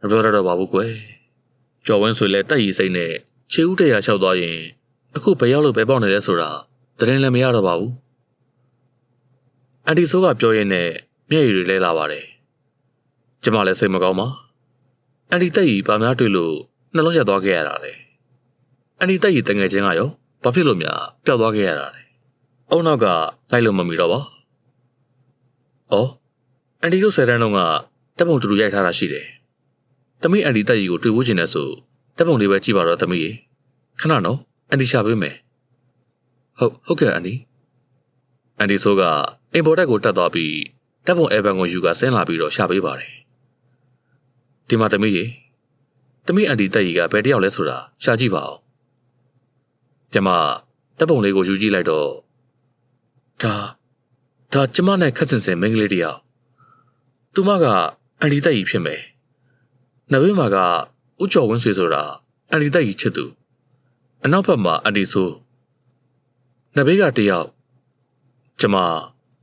မပြောရတော့ပါဘူးကွယ်ကျော်ဝင်းဆွေလဲတက်ရည်စိတ်နဲ့ခြေဦးတရာလျှောက်သွားရင်အခုဘယ်ရောက်လို့ပဲပေါက်နေလဲဆိုတာသတင်းလည်းမရတော့ပါဘူးအန်တီဆိုးကပြောရင်းနဲ့မျက်ရည်တွေလဲလာပါတယ်ကျမလည်းစိတ်မကောင်းပါအန်တီတက်ရည်ဘာများတွေ့လို့နှလုံးရက်သွားခဲ့ရတာလဲအန်တီတက်ရည်တငယ်ချင်းကရောဘာဖြစ်လို့များပျောက်သွားခဲ့ရတာလဲအုံနောက်ကလိုက်လို့မမီတော့ပါအန်တီတို့10တန်းလုံးကတပ်ပုံတူတူရိုက်ထားတာရှိတယ်သမီးအန်တီတက်ရည်ကိုတွေ့ဖို့ချင်တယ်ဆိုတပ်ပုံလေးပဲကြည့်ပါတော့သမီးရေခဏနော်အန်တီရှာပေးမယ်ဟုတ်ကဲ့အန်တီဆိုကအင်ပေါ်တက်ကိုတက်သွားပြီးတပ်ပုံအဲဘန်ကိုယူကဆင်းလာပြီးတော့ရှာပေးပါတယ်ဒီမှာသမီးရေသမီးအန်တီတက်ရည်ကဘယ်တယောက်လဲဆိုတာရှာကြည့်ပါဦးကျမတပ်ပုံလေးကိုယူကြည့်လိုက်တော့ဒါကျမနဲ့ခက်စင်စင်မိန်းကလေးတယောက်သူမကအန်တီတက်ရည်ဖြစ်မယ်နဘေးမှာကဦးကျော်ဝင်းဆွေဆိုတာအန်တီတက်ရည်ချစ်သူအနောက်ဘက်မှာအန်တီဆိုနဘေးကတယောက်ကျမ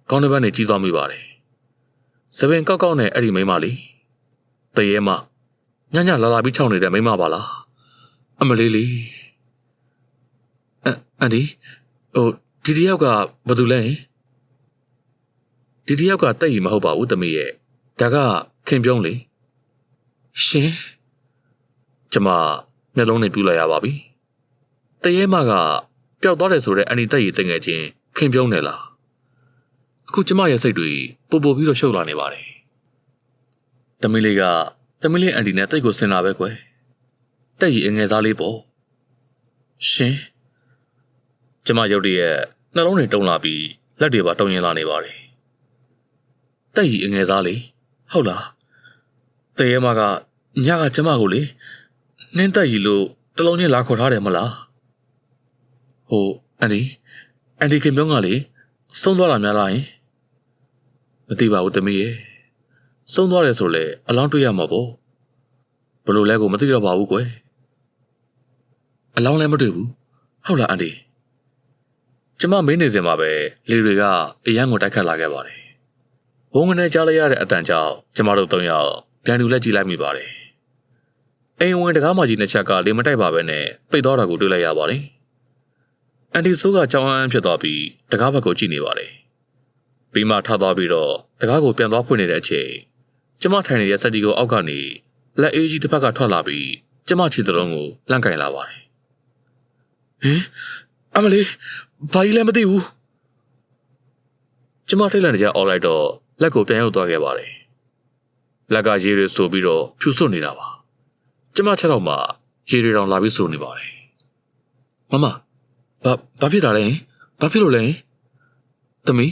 ကောင်းတဲ့ဘက်နဲ့ကြီးသွားမိပါတယ်စပင်ကောက်ကောက်နဲ့အဲ့ဒီမိန်းမလေးတရေမညလာပြီးခြောက်နေတဲ့မိန်းမပါလားအမလေးလေးအန်တီဒီတယောက်ကဘာတူလဲဒီတယောက်ကတက်ရည်မဟုတ်ပါဘူးသမီးရဲ့ဒါကခင်ပြုံးလေရှင်ကျမမျက်လုံးနဲ့ပြူလိုက်ရပါပြီတရေမကပျောက်သွားတယ်ဆိုတဲ့အန်တီတက်ရည်တငယ်ချင်းခင်ပြုံးနေလားအခုကျမရဲ့စိတ်တွေပိုပြီးတော့ရှုပ်လာနေပါတယ်သမီးလေးအန်တီနဲ့တိတ်ကိုဆင်လာပဲကွယ်တက်ရည်အငယ်စားလေးပေါ့ရှင်ကျမရုပ်တရက်နှလုံးတွေတုံလာပြီးလက်တွေပါတုံရင်လာနေပါတယ်တက်ရည်အငယ်စားလေးဟုတ်လားတရေမကညကကျမကိုလေနှင်းတက်ရည်လို့တလုံးချင်းလာခေါ်ထားတယ်မလားအန်တီခင်ပြုံးကလေဆုံးသွားတာများလားယင်မသိပါဘူးသမီးရဲ့ဆုံးသွားတယ်ဆိုလေအလောင်းတွေ့ရမှာပေါ့ဘယ်လိုလဲကိုမသိတော့ပါဘူးကွယ်အလောင်းလည်းမတွေ့ဘူးဟုတ်လားအန်တီ ကျမမင်းနေစင်မှာပဲလေတွေကအရန်ကိုတိုက်ခတ်လာခဲ့ပါတယ်။ဘုံငနဲ့ကြားလိုက်ရတဲ့အတန်ကြောင့်ကျမတို့၃ယောက်ပြန်လူလက်ကြည့်လိုက်မိပါတယ်။အိမ်ဝင်တကားမကြီးနှစ်ချက်ကလေမတိုက်ပါပဲနဲ့ပိတ်သွားတာကိုတွေ့လိုက်ရပါတယ်။အန်တီဆိုးကကြောင်အန်းဖြစ်သွားပြီးတကားဘက်ကိုကြည့်နေပါတယ်။ပြီးမှထသွားပြီးတော့တကားကိုပြန်သွားဖွင့်နေတဲ့အချိန်ကျမထိုင်နေတဲ့စက်တီကိုအောက်ကနေလက်အေးကြီးတစ်ဖက်ကထွက်လာပြီးကျမခြေသလုံးကိုလှမ်းကင်လာပါတယ်။ဟင်အမလေးဘာကြီးလဲမသိဘူးကျမထိတ်လန့်နေကြအော်လိုက်တော့လက်ကိုပြန်ရောက်သွားခဲ့ပါတယ်လက်ကရေတွေဆိုပြီးတော့ဖြူစွတ်နေတာပါကျမချက်တော့မှရေတွေတောင်လာပြီးဆိုနေပါတယ်မမဘာဖြစ်တာလဲဘာဖြစ်လို့လဲသမီး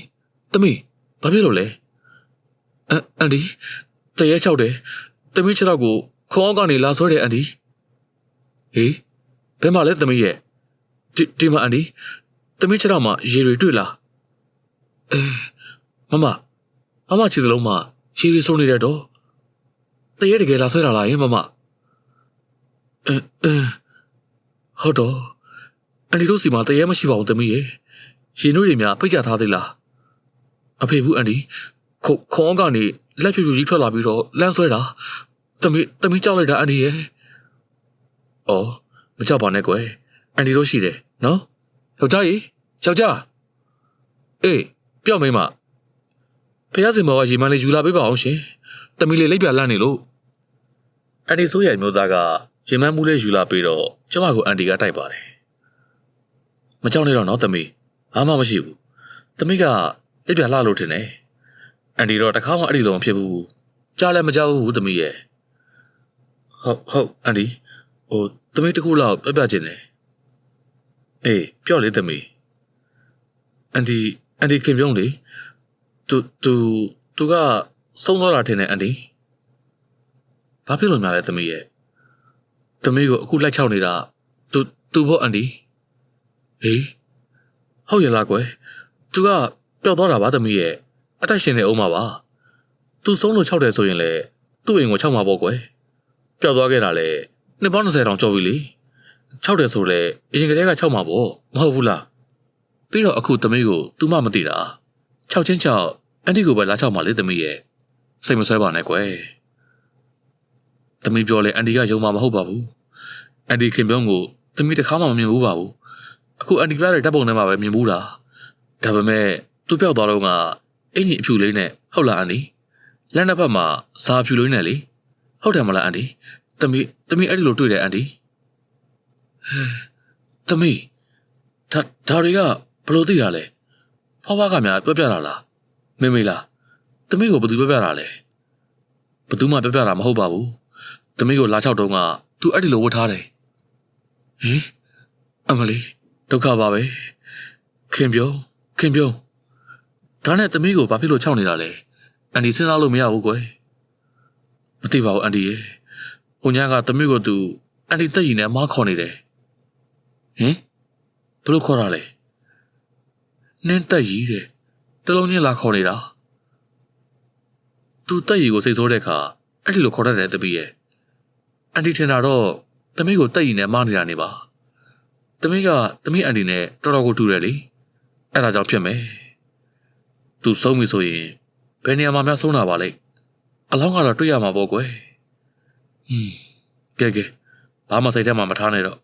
ဘာဖြစ်လို့လဲအန်ဒီတရေချောက်တယ်သမီးချက်တော့ကိုခေါင်းကနေလာဆွဲတယ်အန်ဒီဟေးဘယ်မှာလဲသမီးရဲ့ဒီမှာအန်ဒီသမီးချက်တော့မှရေတွေတွေ့လားမမချီသလုံးမှရေတွေဆုံးနေတဲ့တော့တရေတကယ်လာဆွဲတာလားယင်မမဟုတ်တော့အန်ဒီတို့စီမှာတရေမရှိပါဘူးသမီးရဲ့ရေနွေးတွေများပိတ်ကြထားသေးလားအဖေဘူးအန်ဒီခေါင်းကနေလက်ဖြူဖြူကြီးထွက်လာပြီးတော့လမ်းဆွဲတာသမီးကြောက်လိုက်တာအန်ဒီရဲ့အော်မကြောက်ပါနဲ့ကွယ်အန်ဒီတို့ရှိတယ်နော်ယောက်ျားအေးပြော့မိမဖះစင်မောကရေမန်းလေးယူလာပေးပါအောင်ရှင်သမီးလေးလိပ်ပြလန့်နေလို့အန်ဒီဆိုးရဲ့မျိုးသားကရေမန်းမှုလေးယူလာပေးတော့ကျမကိုအန်ဒီကတိုက်ပါတယ်မကြောက်နဲ့တော့နော်သမီးဘာမှမရှိဘူးသမီးကလိပ်ပြလှလို့ထင်တယ်အန်ဒီတော့တခါမှအဲ့ဒီလိုမဖြစ်ဘူးကြားလည်းမကြောက်ဘူးသမီးရဲ့ဟုတ်အန်ဒီသမီးတခုလောက်ပြခြင်းတယ်အေးပြော့လေသမီးအန်ဒီခင်ပြုံးလေသူကဆုံးသွားတာထင်တယ်အန်ဒီဘာဖြစ်လို့များလဲသမီးရဲ့သမီးကိုအခုလိုက်ချောက်နေတာသူဘောအန်ဒီဟေးဟုတ်ရလားကွယ်သူကပျောက်သွားတာပါသမီးရဲ့အတိုက်ရှင်နေအောင်ပါသူဆုံးလို့ချောက်တယ်ဆိုရင်လေသူ့အိမ်ကိုချောက်မှာပေါ့ကွယ်ပျောက်သွားခဲ့တာလေနှစ်ပေါင်း20တောင်ကျော်ပြီလေချောက်တယ်ဆိုလေအရင်ကတည်းကချောက်မှာပေါ့မဟုတ်ဘူးလားပြီးတော့အခုသမီးကိုသူမှမသိတာ6ချင်း6အန်တီကိုပဲလာချောက်မှာလေသမီးရဲ့စိတ်မဆွဲပါနဲ့ကွယ်သမီးပြောလေအန်တီကယုံမှာမဟုတ်ပါဘူးအန်တီခင်ပြုံးကိုသမီးတခါမှမမြင်ဘူးပါဘူးအခုအန်တီပြတဲ့ဓာတ်ပုံထဲမှာပဲမြင်ဘူးတာဒါပေမဲ့သူ့ပြောက်သွားတော့ကအင်ကြီးအဖြူလေးနဲ့ဟုတ်လားအန်တီလက်နှစ်ဖက်မှာစားဖြူလေးနဲ့လေဟုတ်တယ်မလားအန်တီသမီးအဲ့ဒီလိုတွေ့တယ်အန်တီသမီးဒါတွေကဘလို့သိတာလဲဖွားဖွားကများပြောပြတာလားမေလားသမီးကိုဘယ်သူပြောပြတာလဲဘယ်သူမှပြောပြတာမဟုတ်ပါဘူးသမီးကိုလာချောက်တုန်းကသူအဲ့ဒီလိုဝတ်ထားတယ်ဟင်အမလီဒုက္ခပါပဲခင်ပြုံးဒါနဲ့သမီးကိုဘာဖြစ်လို့ချောက်နေတာလဲအန်ဒီစဉ်းစားလို့မရဘူးကွယ်မသိပါဘူးအန်ဒီရဲ့ဟိုညကသမီးကိုသူအန်ဒီတက်ရင်နဲ့မားခေါ်နေတယ်ဟင်ဘလို့ခေါ်တာလဲနင်းတက်ရီတဲ့တလုံးချင်းလာခေါ်နေတာသူတက်ရီကိုစိတ်ဆိုးတဲ့အခါအဲ့ဒီလိုခေါ်တတ်တယ်သမီးရဲ့အန်တီထင်တာတော့သမီးကိုတက်ရီနဲ့မားနေတာနေပါသမီးအန်တီနဲ့တော်တော်ကိုတူတယ်လေအဲ့ဒါကြောင့်ဖြစ်မယ်သူဆုံးပြီဆိုရင်ဘယ်နေရာမှာများဆုံးတာပါလဲအလောင်းကတော့တွေ့ရမှာပေါ့ကွယ်ကဲဘာမှစိတ်ထဲမှာမထားနဲ့တော့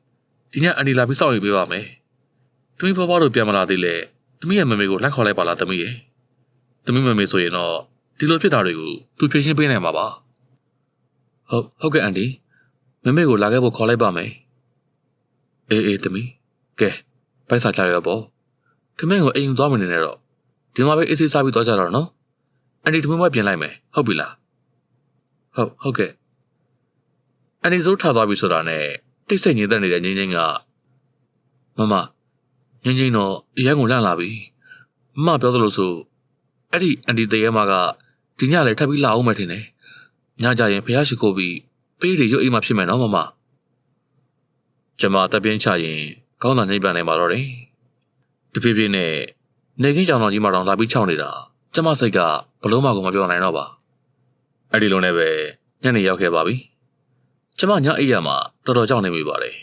ဒီညအန်တီလာပြီးစောင့်ယူပေးပါမယ်သမီးဖွားဖွားတို့ပြန်မလာသေးလေသမီးရဲ့မမေကိုလိုက်ခေါ်လိုက်ပါလားသမီးရဲ့သမီးမမေဆိုရင်တော့ဒီလိုဖြစ်တာတွေကိုသူဖြေရှင်းပေးနိုင်မှာပါဟုတ်ကဲ့အန်တီမမေကိုလာခဲ့ဖို့ခေါ်လိုက်ပါမယ်အေးသမီးကဲပိုက်စာချရတော့ထမင်းကိုအိမ်ယူသွားမနေနဲ့တော့ဒီမှာပဲအေးဆေးစားပြီးသွားကြတော့နော်အန်တီထမင်းမပြင်လိုက်မယ်ဟုတ်ပြီလားဟုတ်ကဲ့အန်တီစိုးထားသွားပြီဆိုတာနဲ့တိတ်ဆိတ်နေတဲ့နေတဲ့ငင်းကမမငင်းတော့အရန်ကိုလန့်လာပြီမပြောသလိုဆိုအဲ့ဒီအန်တီတရေမကဒီညလည်းထပ်ပြီးလာအောင်မယ်ထင်တယ်ညကြရင်ဖះရှိခိုးပြီးပေးတွေရုပ်အိမ်မှာဖြစ်မယ်နော်မမကျမတပြင်းချရင်ခေါင်းသာနှိပ်ပြန်နေမှာတော့တယ်တဖြည်းဖြည်းနဲ့နေကင်းကြောင်တော်ကြီးမှတောင်လာပြီးခြောက်နေတာကျမစိတ်ကဘလုံးမကိုမပြောနိုင်တော့ပါအဲ့ဒီလိုနဲ့ပဲညနေရောက်ခဲ့ပါပြီကျမညအိပ်ရမှာတော်တော်ကြောက်နေမိပါတယ်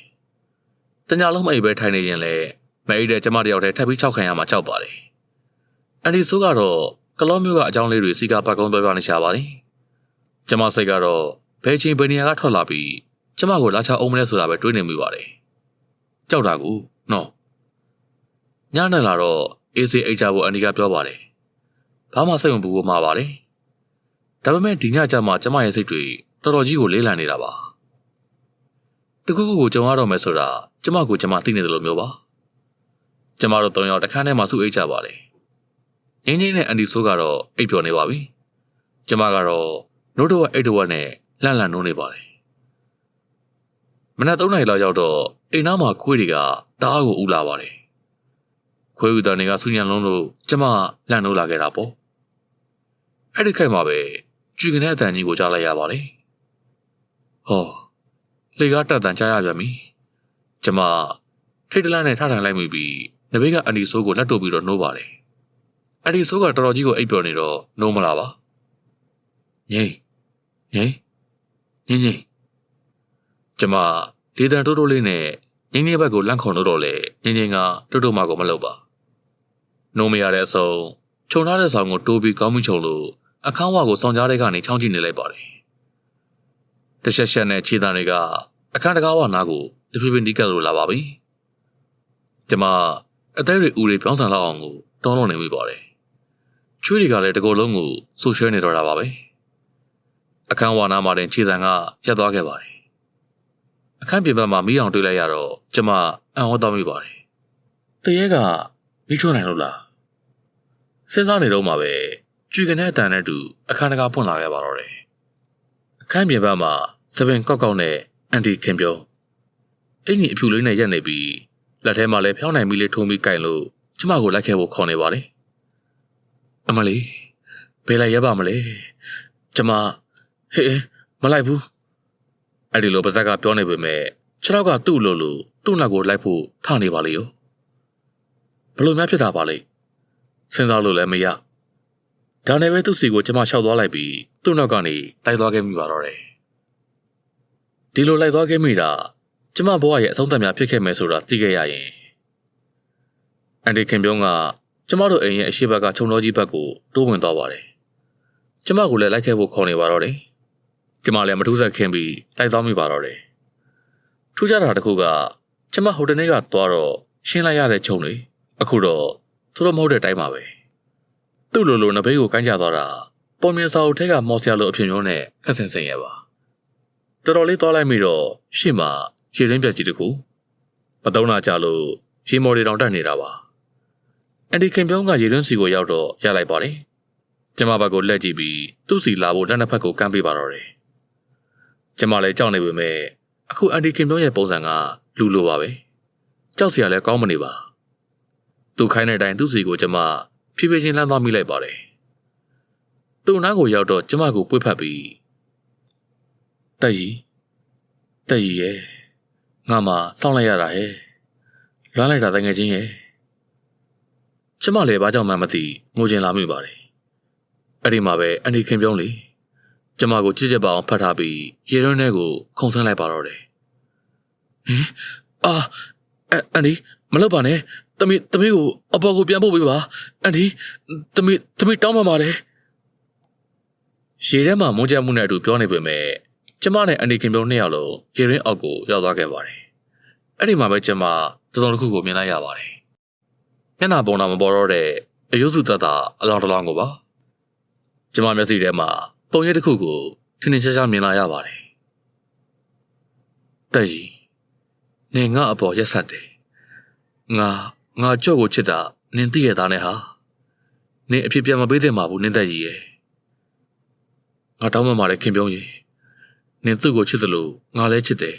တညလုံးမအိပ်ပဲထိုင်နေရင်လည်းမ မအိတ်တဲ့ကျမတယောက်တည်းထပ်ပြီး6ခံရမှာကြောက်ပါတယ်အန်ဒီဆိုးကတော့ကလောမျိုးကအကြောင်းလေးတွေစီကပတ်ကုန်းပြောနေရှာပါတယ်ကျမစိတ်ကတော့ဘယ်ချိန်ဘယ်နေရာကထွက်လာပြီးကျမကိုလာချအောင်မလဲဆိုတာပဲတွေးနေမိပါတယ်ကြောက်တာကူနော်ညနေလာတော့အေးစေးအိတ်ချဖို့အန်ဒီကပြောပါတယ်ဘာမှစိတ်ဝင်ပူဖို့မှာပါတယ်ဒါပေမဲ့ဒီညကျမှကျမရဲ့စိတ်တွေတော်တော်ကြီးကိုလေးလံနေတာပါတခုခုကိုကြုံရတော့မယ်ဆိုတာကျမကိုကျမသိနေတယ်လို့မျိုးပါကျမတို့ 3 ယောက်တစ်ခါနဲ့မှစုအိတ်ကြပါတယ်ငင်းငင်းနဲ့အန်ဒီဆိုးကတော့အိတ်ပျော်နေပါပြီကျမကတော့နို့တော့အိတ်တော်နဲ့လန့်လန့်နိုးနေပါတယ်မနက်3 နာရီလောက်ရောက်တော့အိမ်နားမှာခွေးတွေကတအားကိုဥလာပါတယ်ခွေးဥသားတွေကဆူညံလုံးလို့ကျမလန့်နိုးလာခဲ့တာပေါ့အဲ့ဒီခိုက်မှာပဲကြွေကနေအတန်ကြီးကိုကြားလိုက်ရပါတယ်ဟောလေကားတက်တန်ကြားရပြန်ပြီကျမထိတ်တလန့်နဲ့ထထိုင်လိုက်မိပြီးနဘေးကအန်ဒီဆိုးကိုလက်တို့ပြီးတော့နှိုးပါတယ်အန်ဒီဆိုးကတော်တော်ကြီးကိုအိပ်ပျော်နေတော့နှိုးမလာပါငိမ့်ကျမဒေသန်တိုးတိုးလေးနဲ့ငင်းငင်းဘက်ကိုလန့်ခုန်တော့လေငင်းငင်းကတိုးတိုးမကိုမလုပ်ပါနှိုးမရတဲ့အစုံခြုံထားတဲ့ဆောင်ကိုတိုးပြီးကောင်းမှုခြုံလို့အခန်းဝါကိုစောင်းကြားတဲ့ကနေချောင်းကြည့်နေလိုက်ပါတယ်တရှက်ရှက်နဲ့ခြေတံတွေကအခန်းတကားဝါနားကိုတဖြည်းဖြည်းနီးကပ်လို့လာပါပြီကျမအသေးတွေဦးတွေပြောင်းဆန်လောက်အောင်ကိုတောင်းလုံးနေမိပါတယ်ချွေးတွေကလည်းတကောလုံးကိုဆူဆွဲနေတော့တာပါပဲအခန်းဝါနားမှာတင်ခြေတံကရက်သွားခဲ့ပါတယ်အခန်းပြင်ပမှာမီးအောင်တွေ့လိုက်ရတော့ကျမအံ့ဩသွားမိပါတယ်တရေကမီးထွန်းနိုင်လို့လားစဉ်းစားနေတော့မှပဲကြွေကနေအတန်နဲ့တူအခန်းတကားဖွင့်လာခဲ့ပါတော့တယ်အခန်းပြင်ပမှာသပင်ကောက်ကောက်နဲ့အန်တီခင်ပြုံးအင်ကြီးအဖြူလေးနဲ့ရက်နေပြီးလက်ထဲမှာလည်းဖျောင်းနိုင်မီလေးထုံးပြီးကြိုင်လို့ကျမကိုလိုက်ခဲ့ဖို့ခေါ်နေပါတယ်အမလီဘယ်လိုက်ရပါမလဲကျမဟေးမလိုက်ဘူးအဲ့ဒီလိုပါဇက်ကပြောနေပေမဲ့ခြေထောက်ကသူ့လိုလိုသူ့နောက်ကိုလိုက်ဖို့ထနေပါလေရောဘလို့များဖြစ်တာပါလေစဉ်းစားလို့လည်းမရဒါနဲ့ပဲသူ့စီကိုကျမလျှောက်သွားလိုက်ပြီးသူ့နောက်ကနေတိုက်သွားခဲ့မိပါတော့တယ်ဒီလိုလိုက်သွားခဲ့မိတာကျမဘဝရဲ့အဆုံးသတ်များဖြစ်ခဲ့မယ်ဆိုတာသိခဲ့ရရင်အန်ဒီခင်ပြုံးကကျမတို့အိမ်ရဲ့အရှိဘက်ကခြုံတော်ကြီးဘက်ကိုတိုးဝင်သွားပါတယ်ကျမကိုလည်းလိုက်ခဲ့ဖို့ခေါ်နေပါတော့တယ်ကျမလည်းမထူးဆက်ခင်းပြီးလိုက်သွားမိပါတော့တယ်ထူးခြားတာတစ်ခုကကျမဟိုတနေ့ကသွားတော့ရှင်းလိုက်ရတဲ့ခြုံတွေအခုတော့သူတို့မဟုတ်တဲ့အတိုင်းပါပဲသူ့လိုလိုနဘေးကိုကိုင်းကြသွားတာပေါ်မြင်စာအုပ်ထဲကမော်ဆရာလိုအဖြစ်မျိုးနဲ့ခက်ဆင်ဆင်ရပါတော်တော်လေးသွားလိုက်မိတော့ရှေ့မှာရေရင်းပြက်ကြီးတစ်ခုမသုံးနာကြလို့ရေမော်တွေတောင်တက်နေတာပါအန်ဒီခင်ပြုံးကရေရင်းစီကိုရောက်တော့ရလိုက်ပါတယ်ကျမဘက်ကိုလက်ကြည့်ပြီးသူ့စီလာဖို့လက်နှစ်ဖက်ကိုကမ်းပေးပါတော့တယ်ကျမလည်းကြောက်နေပေမဲ့အခုအန်ဒီခင်ပြုံးရဲ့ပုံစံကလူလိုပါပဲကြောက်စရာလည်းကောင်းမနေပါသူခိုင်းတဲ့အတိုင်းသူ့စီကိုကျမဖြည်းဖြည်းချင်းလှမ်းသွားမိလိုက်ပါတယ်သူ့နားကိုရောက်တော့ကျမကိုပွေ့ဖက်ပြီးတက်ကြီးရဲ့ငါမှစောင့်လိုက်ရတာဟဲ့လွမ်းလိုက်တာတကယ်ချင်းရဲ့ကျမလည်းဘာကြောင့်မှမသိငိုချင်လာမိပါတယ်အဲ့ဒီမှာပဲအန်ဒီခင်ပြုံးလေကျမကိုကြည့်ကြပါအောင်ဖတ်ထားပြီးရေရွန်းထဲကိုခုန်ဆင်းလိုက်ပါတော့တယ်ဟင်အန်ဒီမလုပ်ပါနဲ့သမီးကိုအပေါ်ကိုပြန်ပို့ပေးပါအန်ဒီသမီးတောင်းပန်ပါတယ်ရေထဲမှာမုန်းကြမှုနဲ့အတူပြောနေပေမဲ့ကျမနဲ့အန်ဒီခင်ပြုံး2 ယောက်လုံးရေရင်းအောက်ကိုရောက်သွားခဲ့ပါတယ်အဲ့ဒီမှာပဲကျမတစုံတစ်ခုကိုမြင်လိုက်ရပါတယ်မျက်နှာပုံတော်မပေါ်တော့တဲ့အယုစုတတအလောင်းတစ်လောင်းကိုပါကျမမျက်စိထဲမှာပုံရိပ်တစ်ခုကိုထင်ထင်ရှားရှားမြင်လာရပါတယ်တက်ကြီးနေငါအပေါ်ရက်ဆက်တယ်ငါကြော့ကိုချစ်တာနင်သိရတာနဲ့ဟာနင်အဖြစ်ပြန်မပေးသင့်ပါဘူးနင်တက်ကြီးရဲ့ငါတောင်းပန်ပါတယ်ခင်ပြုံးကြီးနင်သူ့ကိုချစ်တယ်လို့ငါလည်းချစ်တယ်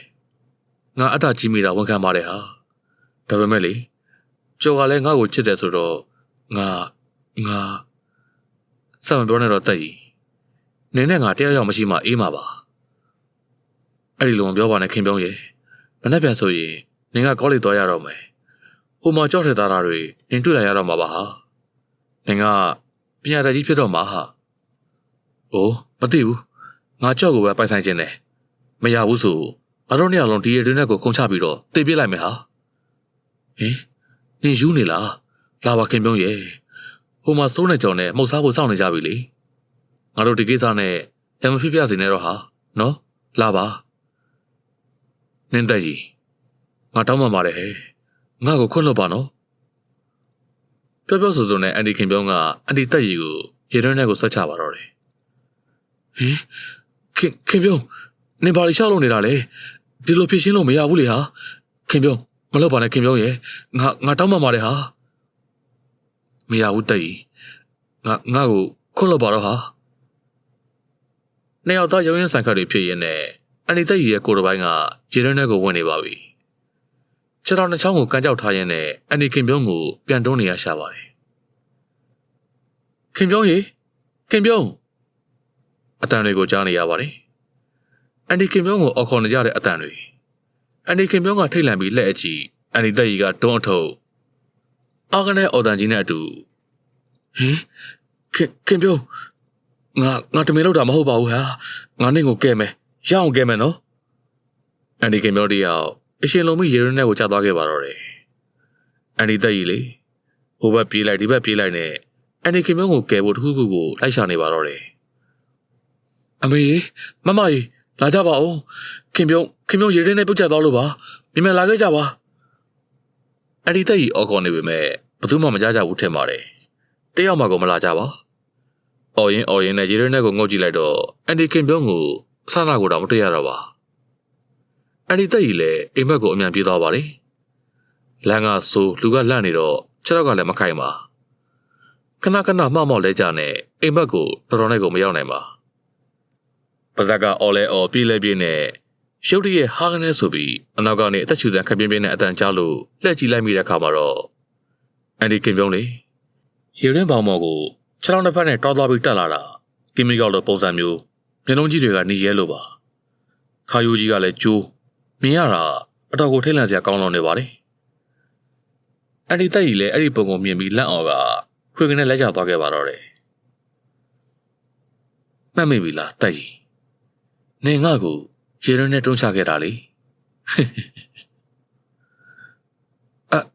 ငါအတ္တကြီးမိတာဝန်ခံပါတယ်ဟာဒါပေမဲ့လေကျော်ကလည်းငါ့ကိုချစ်တယ်ဆိုတော့ငါစမပြောနဲ့တော့တက်ကြီးနင်နဲ့ငါတရားရောက်မရှိမှအေးမှာပါအဲ့ဒီလိုမပြောပါနဲ့ခင်ပြုံးကြီးမနေ့ပြန်ဆိုရင်နင်ကကောလိပ်သွားရတော့မယ်ဟိုမှာကြောက်ထက်သားတာတွေနင်တွေ့လာရတော့မှာပါဟာနင်ကပညာတတ်ကြီးဖြစ်တော့မှာဟာအိုးမသိဘူးငါကြောက်ကိုပဲပိုက်ဆိုင်ခြင်းတယ်မရဘူးဆိုငါတို့2 ယောက်လုံးဒီရတွင်းထဲကိုခုန်ချပြီးတော့တိတ်ပြစ်လိုက်မယ်ဟာဟင် နင်ယူနေလားလာပါခင်ဗျုံရဲ့ဟိုမှာစိုးနေကြောင်နဲ့မှုတ်စားဖို့စောင့်နေကြပြီလေငါတို့ဒီကိစ္စနဲ့ရမဖြစ်ပြစေနဲ့တော့ဟာနော်လာပါနင်းတက်ကြီးငါတောင်းပန်ပါတယ်ဟဲ့ငါ့ကိုခွင့်လွှတ်ပါနော်ပြောပြောဆိုဆိုနဲ့အန်ဒီခင်ဗျုံကအန်ဒီတက်ကြီးကိုရေတွင်းထဲကိုဆွတ်ချပါတော့တယ်ဟင်ခင်ဗျုံနင်ဘာလို့ရှောက်လို့နေတာလဲဒီလိုဖြစ်ရှင်းလို့မရဘူးလေဟာခင်ဗျုံမလုပ်ပါနဲ့ခင်ဗျုံရဲ့ငါတောင်းပန်ပါတယ်ဟာမရဘူးတက်ကြီးငါ့ကိုခွင့်လွှတ်ပါတော့ဟာနှစ်ယောက်သားရုံရင်ဆိုင်ခတ်တွေဖြစ်ရင်းနဲ့အန်ဒီတက်ကြီးရဲ့ကိုယ်တစ်ပိုင်းကရေတွင်းထဲကိုဝင်နေပါပြီခြေတော်နှစ်ချောင်းကိုကန်ကြောက်ထားရင်းနဲ့အန်ဒီခင်ဗျုံကိုပြန်တွန်းနေရရှာပါတယ်ခင်ဗျုံရေခင်ဗျုံအတန်တွေကိုကြားနေရပါတယ်အန်ဒီခင်ဗျုံကိုအော်ခေါ်နေကြတဲ့အတန်တွေအန်ဒီခင်ဗျုံကထိတ်လန့်ပြီးလက်အကြည့်အန်ဒီတက်ကြီးကတွန်းအထုတ်အာကနေအော်တန်ကြီးနဲ့အတူဟင်ခင်ဗျုံငါတမင်လောက်တာမဟုတ်ပါဘူးဟာငါနင့်ကိုကဲမယ်ရအောင်ကဲမယ်နော်အန်ဒီခင်ဗျုံတယောက်အရှင်လုံးမရေရင်းထဲကိုကျသွားခဲ့ပါတော့တယ်အန်ဒီတက်ကြီးလေဟိုဘက်ပြေးလိုက်ဒီဘက်ပြေးလိုက်နဲ့အန်ဒီခင်ဗျုံကိုကဲဖို့တခုခုကိုလိုက်ရှာနေပါတော့တယ်အမေမမကြီးလာကြပါဦးခင်ဗျုံရေရင်းထဲပြုတ်ကျသွားလို့ပါမြင်လာခဲ့ကြပါအန်ဒီတက်ကြီးအော်ခေါ်နေပေမဲ့ဘယ်သူမှမကြားကြဘူးထင်ပါတယ်တယောက်မှကိုမလာကြပါအော်ရင်နဲ့ရေရင်းထဲကိုငုတ်ကြည့်လိုက်တော့အန်ဒီခင်ဗျုံကိုအဆနာကိုတော့မတွေ့ရတော့ပါအန်ဒီတက်ကြီးလည်းအိမ်ဘက်ကိုအမြန်ပြေးသွားပါတယ်လမ်းကဆိုလူကလန့်နေတော့ခြေတော့ကလည်းမခိုင်ပါခဏမှောက်လဲကြနဲ့အိမ်ဘက်ကိုတော်တော်နဲ့ကိုမရောက်နိုင်ပါပါဇက်ကအော်လဲအော်ပြေးလဲပြေးနဲ့ရုတ်တရက်ဟာကနေဆိုပြီးအနောက်ကနေအသက်ချူတဲ့ခပ်ပြင်းပြင်းနဲ့အတန်ကြားလို့လှည့်ကြည့်လိုက်မိတဲ့အခါမှာတော့အန်ဒီခင်ဗျုံလေရေရင်းပေါင်မော်ကိုခြေထောက်တစ်ဖက်နဲ့တောသွားပြီးတက်လာတာကီမီကောက်လိုပုံစံမျိုးမျက်လုံးကြီးတွေကနီရဲလို့ပါခါယိုကြီးကလည်းကျိုးမြင်ရတာအတော်ကိုထိတ်လန့်စရာကောင်းလွန်နေပါတယ်အန်ဒီတက်ကြီးလည်းအဲ့ဒီပုံကိုမြင်ပြီးလန့်အော်ကခွေကနေလက်ကျသွားခဲ့ပါတော့တယ်မှတ်မိပြီလားတက်ကြီးနေငါ့ကိုရေရင်းနဲ့တွန်းချခဲ့တာလေ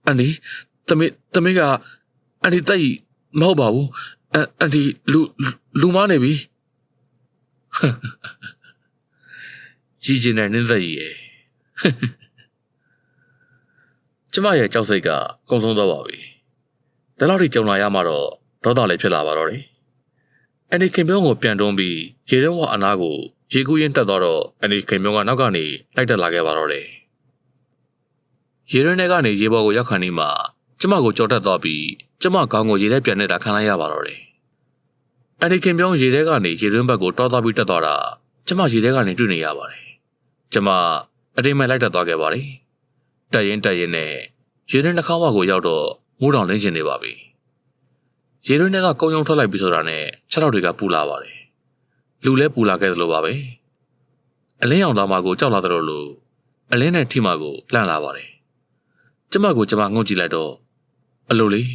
အန်ဒီတမီးကအန်ဒီတက်ကြီးမဟုတ်ပါဘူးအန်ဒီလူမနေပြီကြီးကျင်တဲ့နင်းသက်ကြီးရဲ့ကျမရဲ့ကြောက်စိတ်ကကုံဆုံးသွားပါပြီဒါလောက်ထိကြုံလာရမှတော့ဒေါသလည်းဖြစ်လာပါတော့တယ်အန်ဒီခင်ဗျုံကိုပြန်တွန်းပြီးရေရဲဝအနားကိုရေကူးရင်တက်သွားတော့အန်ဒီခင်ဗျုံကနောက်ကနေလိုက်တက်လာခဲ့ပါတော့တယ်ရေရင်းထဲကနေရေပေါ်ကိုရောက်ခါနေမှကျမကိုကြော်တက်သွားပြီးကျမခေါင်းကိုရေထဲပြန်နေတာခံလိုက်ရပါတော့တယ်အန်ဒီခင်ဗျုံရေထဲကနေရေရင်းဘက်ကိုတောသွားပြီးတက်သွားတာကျမရေထဲကနေတွေ့နေရပါတယ်ကျမအတိမ်မဲ့လိုက်တက်သွားခဲ့ပါတယ်တက်ရင်နဲ့ရေရင်းနှာခေါင်းဝကိုရောက်တော့မိုးတောင်လင်းကျင်နေပါပြီရေရင်းထဲကကုန်းယုံထွက်လိုက်ပြီးဆိုတာနဲ့ခြေထောက်တွေကပူလာပါတယ်လူလည်းပူလာခဲ့သလိုပါပဲအလင်းရောင်သားမကိုကြောက်လာတယ်လို့အလင်းနဲ့ထိမကိုလှန့်လာပါတယ်ကျမကိုငုံကြည့်လိုက်တော့အလိုလေး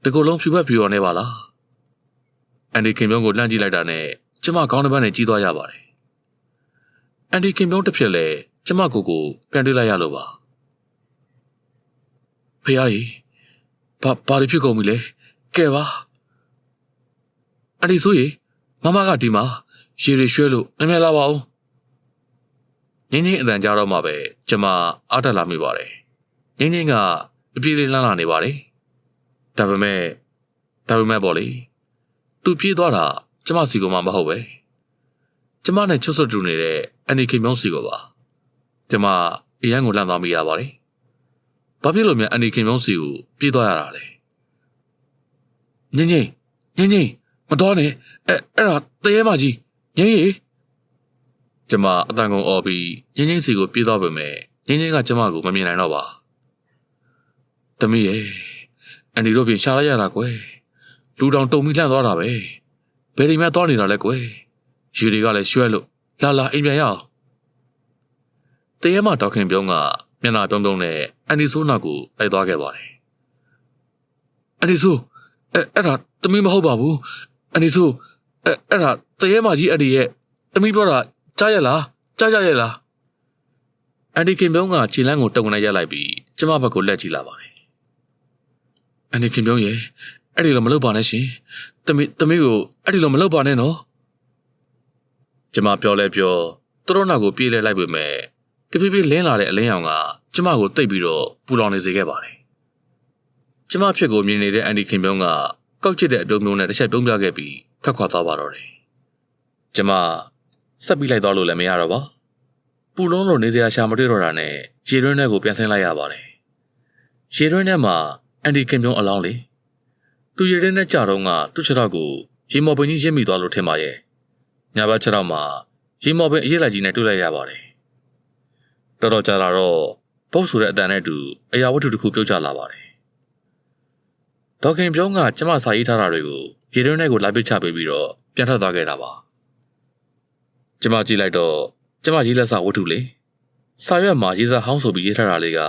ဒီကိုယ်လုံးဖြူဘက်ဖြူရောနေပါလားအန်ဒီခင်ဗျုံကိုလှမ်းကြည့်လိုက်တာနဲ့ကျမခေါင်းတစ်ပတ်နဲ့ကြီးသွားရပါတယ်အန်ဒီခင်ဗျုံတစ်ဖြစ်လဲကျမကိုပြန်တွေ့လိုက်ရလို့ပါဖေကြီးဘာတွေဖြစ်ကုန်ပြီလဲကဲပါအန်ဒီဆိုရေမမကဒီမှာရေတွေရွှဲလို့မြင်လာပါဦးငင်းအတန်ကြားတော့မှပဲကျမအားတက်လာမိပါတယ်ငင်းကအပြေးလေးလှမ်းလာနေပါတယ်ဒါပေမဲ့ပေါ့လေသူပြေးသွားတာကျမစီကမှမဟုတ်ပဲကျမနဲ့ချွတ်ဆွတ်တူနေတဲ့အန်ဒီခင်ဗျုံစီကပါကျမအရန်ကိုလန့်သွားမိရပါတယ်ဘာဖြစ်လို့များအန်ဒီခင်ဗျုံစီကိုပြေးသွားရတာလဲငင်းမတော်နဲ့အဲ့ဒါတရေမကြီးငင်းရေကျမအတန်ကုန်အော်ပြီးငင်းစီကိုပြေးသွားပေမဲ့ငင်းကကျမကိုမမြင်နိုင်တော့ပါတမီးရဲ့အန်ဒီတို့ပြင်ရှာလိုက်ရတာကွယ်လူတောင်တုံပြီးလှန့်သွားတာပဲဘယ်ဒီမှသွားနေတာလဲကွယ်ရေတွေကလည်းရွှဲလို့လာအိမ်ပြန်ရအောင်တရေမတော်ခင်ပြုံးကမျက်နှာတုံးနဲ့အန်ဒီဆိုးနောက်ကိုလိုက်သွားခဲ့ပါတယ်အန်ဒီဆိုးအဲ့ဒါတမီးမဟုတ်ပါဘူးအန်ဒီဆိုးအဲ့ဒါတရေမကြီးအန်ဒီရဲ့တမီးပြောတာကြားရလားအန်ဒီခင်ပြုံးကခြေလမ်းကိုတုံနေရလိုက်ပြီးကျမဘက်ကိုလက်ကြည့်လာပါတယ် အနေခင်ပြုံးရဲ့အဲ့ဒီလိုမလုပ်ပါနဲ့ရှင်သမီးကိုအဲ့ဒီလိုမလုပ်ပါနဲ့နော်ကျမပြောလဲပြောသူတို့နောက်ကိုပြေးလဲလိုက်ပေမဲ့တဖြည်းဖြည်းလင်းလာတဲ့အလင်းရောင်ကကျမကိုတိတ်ပြီးတော့ပူလောင်နေစေခဲ့ပါတယ်ကျမဖြစ်ကိုမြင်နေတဲ့အန်ဒီခင်ပြုံးကကောက်ချစ်တဲ့အပြုံးမျိုးနဲ့တစ်ချက်ပြုံးပြခဲ့ပြီးထွက်ခွာသွားပါတော့တယ်ကျမဆက်ပြီးလိုက်သွားလို့လည်းမရတော့ပါပူလုံးလို့နေစရာရှာမတွေ့တော့တာနဲ့ရေတွင်းထဲကိုပြန်ဆင်းလိုက်ရပါတယ်ရေတွင်းထဲမှာအန်ဒီခင်ပြုံးအလောင်းလေးသူရေတွင်းထဲကြတော့ကသူ့ခြေထောက်ကိုရေမော်ပင်ကြီးရစ်မိသွားလို့ထင်ပါရဲ့ညဘက်ခြေထောက်မှာရေမော်ပင်အရေးလိုက်ကြီးနဲ့တွေ့လိုက်ရပါတယ်တော်တော်ကြာလာတော့ပုတ်ဆိုတဲ့အတန်နဲ့တူအရာဝတ္ထုတစ်ခုပြုတ်ကျလာပါတယ်ဒေါခင်ပြုံးကကျမစာရေးထားတာတွေကိုရေတွင်းထဲကိုလာပစ်ချပေးပြီးတော့ပြန်ထွက်သွားခဲ့တာပါကျမကြည့်လိုက်တော့ကျမရေးလက်စာဝတ္ထုလေးစာရွက်မှာရေးစာဟောင်းဆိုပြီးရေးထားတာလေးက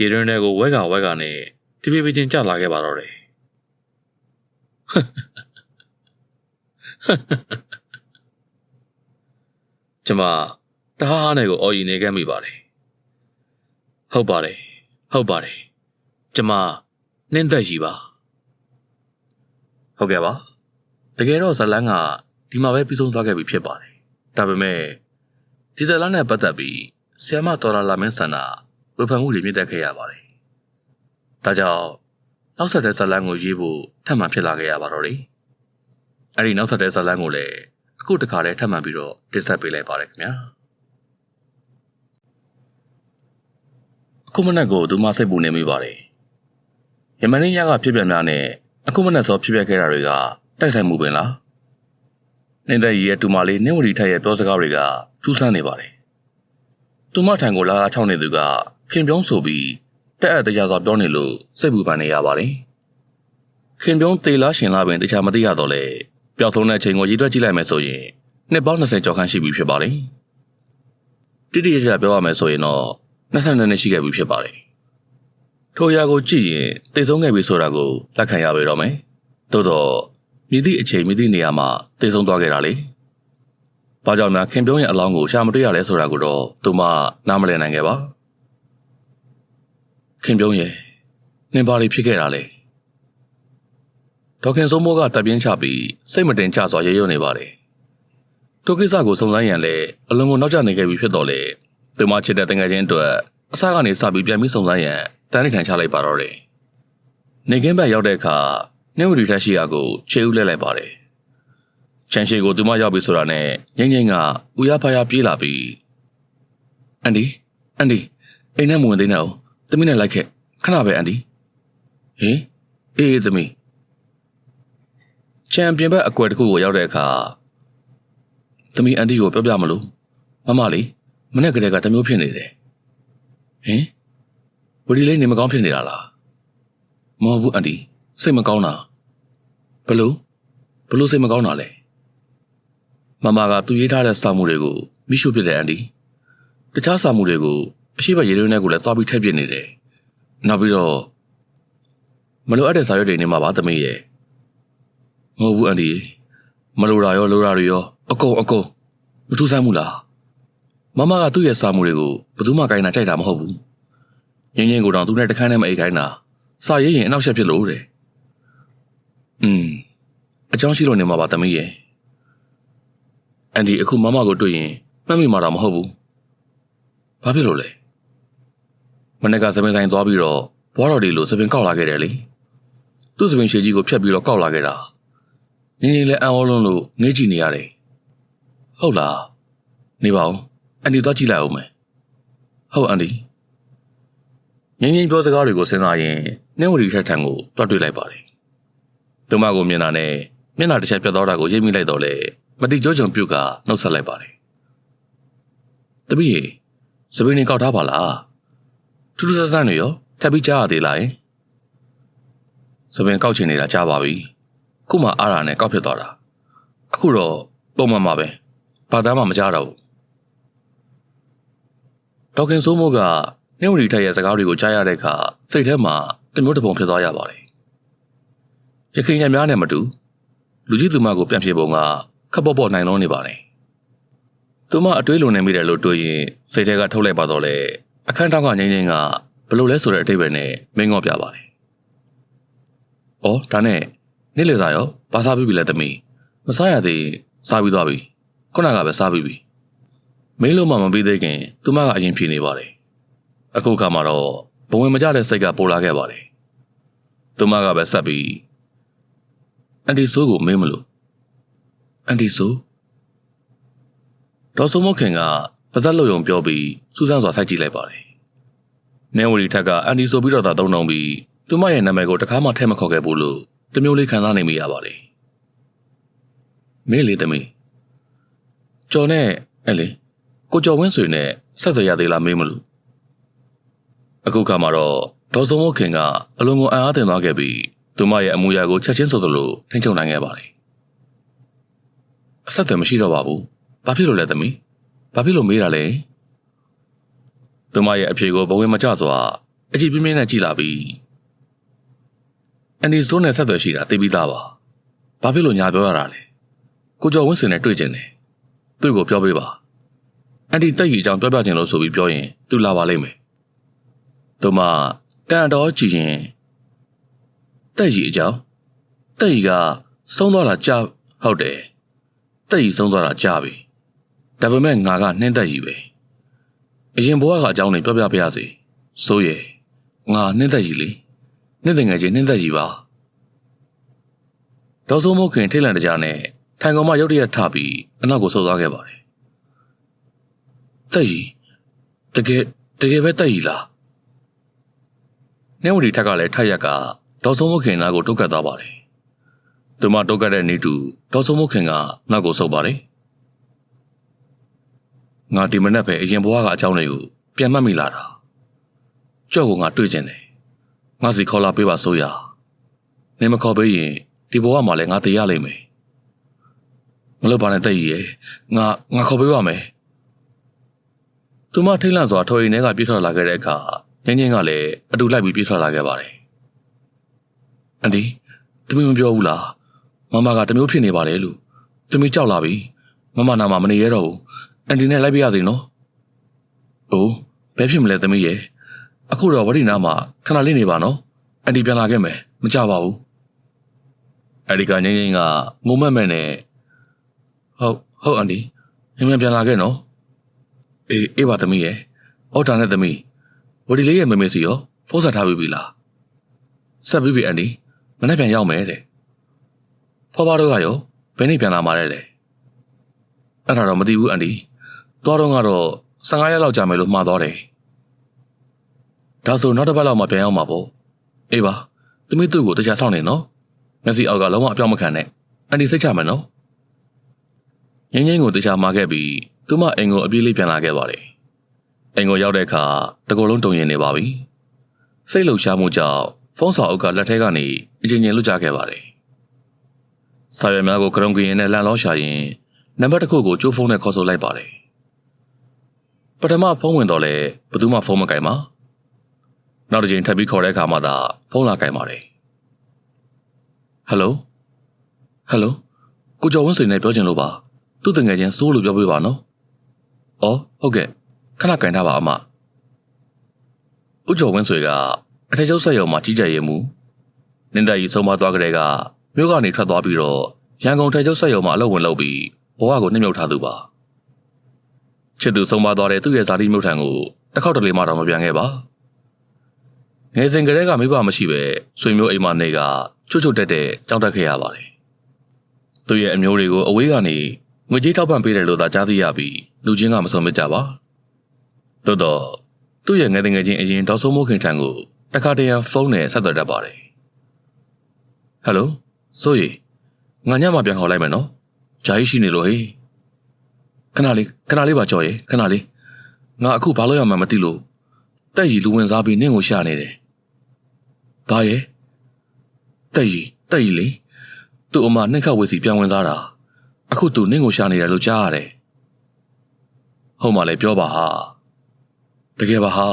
ရေတွင်းထဲကိုဝဲကနဲ့တပြေးပြေးချင်းကျလာခဲ့ပါတော့တယ်ကျမတဟားနဲ့ကိုအော်ရီနေခဲ့မိပါတယ်ဟုတ်ပါတယ်ကျမနှင်းသက်ရှိပါဟုတ်ကဲ့ပါတကယ်တော့ဇလန်းကဒီမှာပဲပြီးဆုံးသွားခဲ့ပြီဖြစ်ပါတယ်ဒါပေမဲ့ဒီဇလန်းနဲ့ပတ်သက်ပြီးဆရာမတော်လာမင်းစန္ဒာဝေဖန်မှုတွေမြင့်တက်ခဲ့ရပါတယ်ဒါကြောင့်နောက်ဆက်တဲ့ဇလန်းကိုရေးဖို့ထပ်မံဖြစ်လာခဲ့ရပါတော့တယ်အဲ့ဒီနောက်ဆက်တဲ့ဇလန်းကိုလည်းအခုတခါတည်းထပ်မံပြီးတော့တင်ဆက်ပေးလိုက်ပါတယ်ခင်ဗျာအခုမနက်ကိုသူမစိတ်ပူနေမိပါတယ်ယမန်နေ့ညကဖြစ်ပြန်များနဲ့အခုမနက်စောဖြစ်ပြခဲ့တာတွေကတိုက်ဆိုင်မှုပင်လားနေတဲ့ကြီးရဲ့တူမလေးနင်းဝတီထက်ရဲ့ပြောစကားတွေကထူးဆန်းနေပါတယ်သူမထံကိုလာချောင်းနေသူကခင်ပြုံးဆိုပြီးတက်အပ်တရားစွာပြောနေလို့စိတ်ပူပန်နေရပါတယ်ခင်ပြုံးသေလားရှင်လားပင်တခြားမသိရတော့လေပျောက်ဆုံးတဲ့အချိန်ကိုရည်တွက်ကြည့်လိုက်မယ်ဆိုရင်နှစ်ပေါင်း20ကျော်ခန့်ရှိပြီဖြစ်ပါတယ်တိတိကျကျပြောရမယ်ဆိုရင်တော့22နှစ်ရှိခဲ့ပြီဖြစ်ပါတယ်ထိုအရာကိုကြည့်ရင်သေဆုံးခဲ့ပြီဆိုတာကိုလက်ခံရပေတော့မယ်သို့တော့မြည်သည့်အချိန်မြည်သည့်နေရာမှာသေဆုံးသွားခဲ့တာလေဘာကြောင့်များခင်ပြုံးရဲ့အလောင်းကိုရှာမတွေ့ရလဲဆိုတာကိုတော့သူမနားမလည်နိုင်ခဲ့ပါခင်ပြုံးရဲ့နင်ဘာတွေဖြစ်ခဲ့တာလဲဒေါခင်စိုးမိုးကတပ်ပြင်းချပြီးစိတ်မတင်ကြစွာရေရွနေပါတယ်ထိုကိစ္စကိုစုံစမ်းရန်လဲအလုံးကိုနောက်ကျနေခဲ့ပြီဖြစ်တော့လေသူမချစ်တဲ့တငယ်ချင်းအတွက်အစကနေစပြီးပြန်ပြီးစုံစမ်းရန်တန်းထိုင်ချလိုက်ပါတော့တယ်နေကင်းဘက်ရောက်တဲ့အခါနှင်းဝတီထက်ရှိရာကိုခြေဦးလဲလိုက်ပါတယ်ချန်ရှိကိုသူမရောက်ပြီဆိုတာနဲ့ငိမ့်ငိမ့်ကဦးရဖားရပြေးလာပြီးအန်ဒီအိမ်နဲ့မဝင်သေးနဲ့အောင်သမီးနဲ့လိုက်ခဲ့ခဏပဲအန်ဒီဟင်အေးသမီးချန်ပြင်ဘက်အကွယ်တစ်ခုကိုရောက်တဲ့အခါသမီးအန်ဒီကိုပြောပြမလို့မမလေးမနေ့ကတည်းကတမျိုးဖြစ်နေတယ်ဟင်ဝတီလေးနေမကောင်းဖြစ်နေတာလားမဟုတ်ဘူးအန်ဒီစိတ်မကောင်းတာဘလို့စိတ်မကောင်းတာလဲမမကသူရေးထားတဲ့စာမှုတွေကိုမိရှုဖြစ်တဲ့အန်ဒီတခြားစာမှုတွေကိုအရှိဘရေတွင်းထဲကိုလည်းတွားပြီးထည့်ပြနေတယ်နောက်ပြီးတော့မလိုအပ်တဲ့စာရွက်တွေနေမှာပါသမီးရဲ့မဟုတ်ဘူးအန်ဒီမလိုတာရောလိုတာတွေရောအကုန်မထူးဆန်းဘူးလားမမကသူ့ရဲ့စာမှုတွေကိုဘယ်သူမှကိုင်းတာကြိုက်တာမဟုတ်ဘူးငင်းငင်းကိုတောင်သူနဲ့တခန်းနဲ့မအိတ်ခိုင်းတာစာရေးရင်အနောက်ရှက်ဖြစ်လို့တဲ့အကြောင်းရှိလို့နေမှာပါသမီးရဲ့အန်ဒီအခုမမကိုတွေ့ရင်မှတ်မိမှာတော့မဟုတ်ဘူးဘာဖြစ်လို့လဲမနေ့ကစပင်ဆိုင်သွားပြီးတော့ဘွားတော်ဒီလိုစပင်ကောက်လာခဲ့တယ်လေသူ့စပင်ရှည်ကြီးကိုဖြတ်ပြီးတော့ကောက်လာခဲ့တာငင်းငင်းလည်းအံ့ဩလွန်းလို့ငေးကြည့်နေရတယ်ဟုတ်လားနေပါဦးအန်ဒီသွားကြည့်လိုက်အောင်မယ်ဟုတ်အန်ဒီငင်းငင်းပြောစကားတွေကိုစဉ်းစားရင်နှင်းဝတီထက်ထံကိုတွားတွေ့လိုက်ပါတယ်သူမကိုမြင်တာနဲ့မျက်နှာတစ်ချက်ပြတ်သွားတာကိုရိပ်မိလိုက်တော့လေမတိကြောကြုံပြုတ်ကနှုတ်ဆက်လိုက်ပါတယ်တပည့်ရေစပင်းနေကောက်ထားပါလားထူးထူးဆန်းဆန်းတွေရောထပ်ပြီးကြားရသေးလားစပင်းကောက်ချင်နေတာကြားပါပြီခုမှအားရနဲ့ကောက်ဖြစ်သွားတာအခုတော့ပုံမှန်ပါပဲဘာသားမှမကြားတော့ဘူးဒေါခင်စိုးမိုးကနှင်းဝတီထက်ရဲ့စကားတွေကိုကြားရတဲ့အခါစိတ်ထဲမှာတမျိုးတစ်ပုံဖြစ်သွားရပါတယ်ရခိုင်ရများနဲ့မတူလူကြီးသူမကိုပြန်ပြေပုံကခပ်ပေါ့နိုင်လုံးနေပါတယ်သူမအတွေးလုံနေမိတယ်လို့တွေးရင်စိတ်ထဲကထုတ်လိုက်ပါတော့လေအခန်းထောက်ကငိမ့်ငိမ့်ကဘလို့လဲဆိုတဲ့အတိတ်ပဲနဲ့မင်းငေါ့ပြပါတယ် အော်ဒါနဲ့နေ့လေစားရောဘာစားပြီးပြီလဲသမီးမစားရသေးစားပြီးသွားပြီခုနကပဲစားပြီးပြီမင်းလုံးမပြီးသေးခင်သူမကအရင်ဖြေနေပါတယ်အခုခါမှာတော့ဘဝင်မကြတဲ့စိတ်ကပိုလာခဲ့ပါတယ်သူမကပဲဆက်ပြီးအန်တီဆိုးကိုမေးမလို့အန်တီဆိုးဒေါ်စုံမခင်ကပါဇက်လုံုံပြောပြီးစူးစမ်းစွာစိုက်ကြည့်လိုက်ပါတယ်နေဝရီထက်ကအန်တီဆိုပြီးတော့သာသုံးနှုံပြီးသူမရဲ့နာမည်ကိုတခါမှထဲမခေါ်ခဲ့ဘူးလို့တမျိုးလေးခံစားနေမိရပါတယ်မင်းလေသမီးကျော်နဲ့အဲ့လေကိုကျော်ဝင်းဆွေနဲ့ဆက်သွယ်ရသေးလားမေးမလို့အခုခါမှာတော့ဒေါ်စုံမခင်ကအလုံးကိုအံ့အားသင့်သွားခဲ့ပြီးသူမရဲ့အမူအရာကိုချက်ချင်းဆိုသလိုထိန်းချုပ်နိုင်ခဲ့ပါတယ်အဆက်အသွယ်မရှိတော့ပါဘူးဘာဖြစ်လို့လဲသမီးဘာဖြစ်လို့မေးတာလဲသူမရဲ့အဖြေကိုဘဝင်မကျစွာအကြည့်ပြင်းပြင်းနဲ့ကြည့်လာပြီးအန်ဒီဇိုးနဲ့ဆက်သွယ်ရှိတာသိပြီးသားပါဘာဖြစ်လို့ညာပြောရတာလဲကိုကျော်ဝင်းစင်နဲ့တွေ့ကျင်တယ်သူ့ကိုပြောပေးပါအန်ဒီတက်ကြီးအကြောင်းပြောပြချင်လို့ဆိုပြီးပြောရင်သူလာပါလိမ့်မယ်သူမတန်တော်ကြည့်ရင်တက်ကြီးအကြောင်းတက်ကြီးကဆုံးသွားတာကြာဟုတ်တယ်တက်ကြီးဆုံးသွားတာကြာပြီဒါပေမဲ့ငါကနှင်းတက်ကြီးပဲအရင်ဘဝကအကြောင်းတွေပြောပြရစေဆိုရယ်ငါနှင်းတက်ကြီးလေနှင်းတင်ငယ်ချင်းနှင်းသက်ကြီးပါဒေါ်စိုးမိုးခင်ထိတ်လန့်တကြားနဲ့ထိုင်ကောင်မှရုတ်တရက်ထပြီးအနောက်ကိုဆုတ်သွားခဲ့ပါတယ်သက်ကြီးတကယ်ပဲသက်ကြီးလားနေဝတီထက်ကလည်းထိုက်ရက်ကဒေါ်စိုးမိုးခင်နားကိုတုတ်ကတ်သွားပါတယ်သူမတုတ်ကတ်တဲ့နေတူဒေါ်စိုးမိုးခင်ကနောက်ကိုဆုတ်ပါတယ်ငါဒီမနက်ပဲအရင်ဘဝကအကြောင်းတွေကိုပြန်မှတ်မိလာတာကြော့ကိုငါတွေ့ကျင်တယ်ငါစီခေါ်လာပေးပါဆိုရနေမခေါ်ပေးရင်ဒီဘဝမှာလည်းငါတည်ရလိမ့်မယ်မလုပ်ပါနဲ့တက်ကြီးရဲ့ငါခေါ်ပေးပါမယ်သူမထိတ်လန့်စွာထော်ရင်ထဲကပြေးထွက်လာခဲ့တဲ့အခါငင်းငင်းကလည်းအတူလိုက်ပြီးပြေးထွက်လာခဲ့ပါတယ်အန်ဒီသမီးမပြောဘူးလားမမကတမျိုးဖြစ်နေပါလေလို့သမီးကြောက်လာပြီမမနာမမနေရတော့ဘူးအန်ဒီနဲ့လိုက်ပြရစီနော်အိုးဘယ်ဖြစ်မလဲသမီးရဲ့အခုတော့ဝရိနာမှာခဏလေးနေပါနော်အန်တီပြန်လာခဲ့မယ်မကြပါဘူးအဲ့ဒီကငိမ့်ငိမ့်ကငုံမက်မဲ့နဲ့ဟုတ်အန်တီမြန်ပြန်လာခဲ့နော်အေးပါသမီးရဲ့အော်တာနဲ့သမီးဝရီလေးရဲ့မေမေစီရောဖုန်းဆက်ထားပြီးပြီလားဆက်ပြီးပြီအန်တီမနေ့ပြန်ရောက်မယ်တဲ့ဖွားဖွားတို့ကရောဘယ်နေ့ပြန်လာမှာလဲအဲ့ဒါတော့မသိဘူးအန်တီသွားတော့ကတော့15ရက်လောက်ကြာမယ်လို့မှားသွားတယ်ဒါဆိုနောက်တစ်ပတ်လောက်မှပြန်ရောက်မှာပေါ့အေးပါသမီးတို့ကိုတရားဆောင်နေနော်မျက်စိအောက်ကလုံးဝအပြောင်းမခံနဲ့အန်တီစိတ်ချမယ်နော်ငင်းငင်းကိုတရားမှာခဲ့ပြီးသူမအိမ်ကိုအပြေးလေးပြန်လာခဲ့ပါတယ်အိမ်ကိုရောက်တဲ့အခါတကူလုံးတုံရင်နေပါပြီစိတ်လှုပ်ရှားမှုကြောင့်ဖုန်းဆောင်အုပ်ကလက်ထဲကနေအချင်းချင်းလွတ်ကျခဲ့ပါတယ်စာရွက်များကိုကရုံကရင်နဲ့လန်လောရှာရင်နံပါတ်တစ်ခုကိုကျိုးဖုန်းနဲ့ခေါ်ဆိုလိုက်ပါတယ်ပထမဖုန်းဝင်တော့လဲဘယ်သူမှဖုန်းမကင်ပါနောက်တစ်ချိန်ထပ်ပြီးခေါ်တဲ့အခါမှသာဖုန်းလာကင်ပါတယ်ဟယ်လိုကိုကျော်ဝင်းဆွေနဲ့ပြောချင်လို့ပါသူ့တငယ်ချင်းစိုးလို့ပြောပြပါနော်အော်ဟုတ်ကဲ့ခဏကင်ထားပါအမဦးကျော်ဝင်းဆွေကအထက်ချုပ်ဆက်ရုံမှာကြီးကြပ်ရေးမှုနင်းတက်ကြီးဆုံးမသွားကြတဲ့ကမြို့ကနေထွက်သွားပြီးတော့ရန်ကုန်ထက်ချုပ်ဆက်ရုံမှာအလုပ်ဝင်လုပ်ပြီးဘဝကိုနှိမ့်မြုပ်ထားသူပါချစ်သူဆုံးမသွားတဲ့သူ့ရဲ့ဇာတိမြို့ထံကိုတစ်ခေါက်တလေမှတော့မပြန်ခဲ့ပါငယ်စဉ်ကတည်းကမိဘမရှိပဲဆွေမျိုးအိမ်မနေကချွတ်ချွတ်တက်တဲ့ကြောက်တက်ခဲ့ရပါတယ်သူ့ရဲ့အမျိုးတွေကိုအဝေးကနေငွေကြေးထောက်ပံ့ပေးတယ်လို့သာကြားသိရပြီးလူချင်းကမစုံမကြပါသို့တော့သူ့ရဲ့ငယ်ငယ်ချင်းအရင်ဒေါ်စိုးမိုးခင်ထံကိုတခါတရံဖုန်းနဲ့ဆက်သွယ်တတ်ပါတယ်ဟယ်လိုစိုးရီငါညမှပြန်ခေါ်လိုက်မယ်နော်ဂျာကြီးရှိနေလို့ဟေးခဏလေးပါကြော်ရေခဏလေးငါအခုဘာလို့ရမှမသိလို့တက်ကြီးလူဝင်စားပြီးနင့်ကိုရှာနေတယ်ဘာရဲ့တက်ကြီးလေသူ့အမနှက်ခတ်ဝေစီပြန်ဝင်စားတာအခုသူနင့်ကိုရှာနေတယ်လို့ကြားရတယ်ဟုတ်မှလည်းပြောပါဟာတကယ်ပါဟာ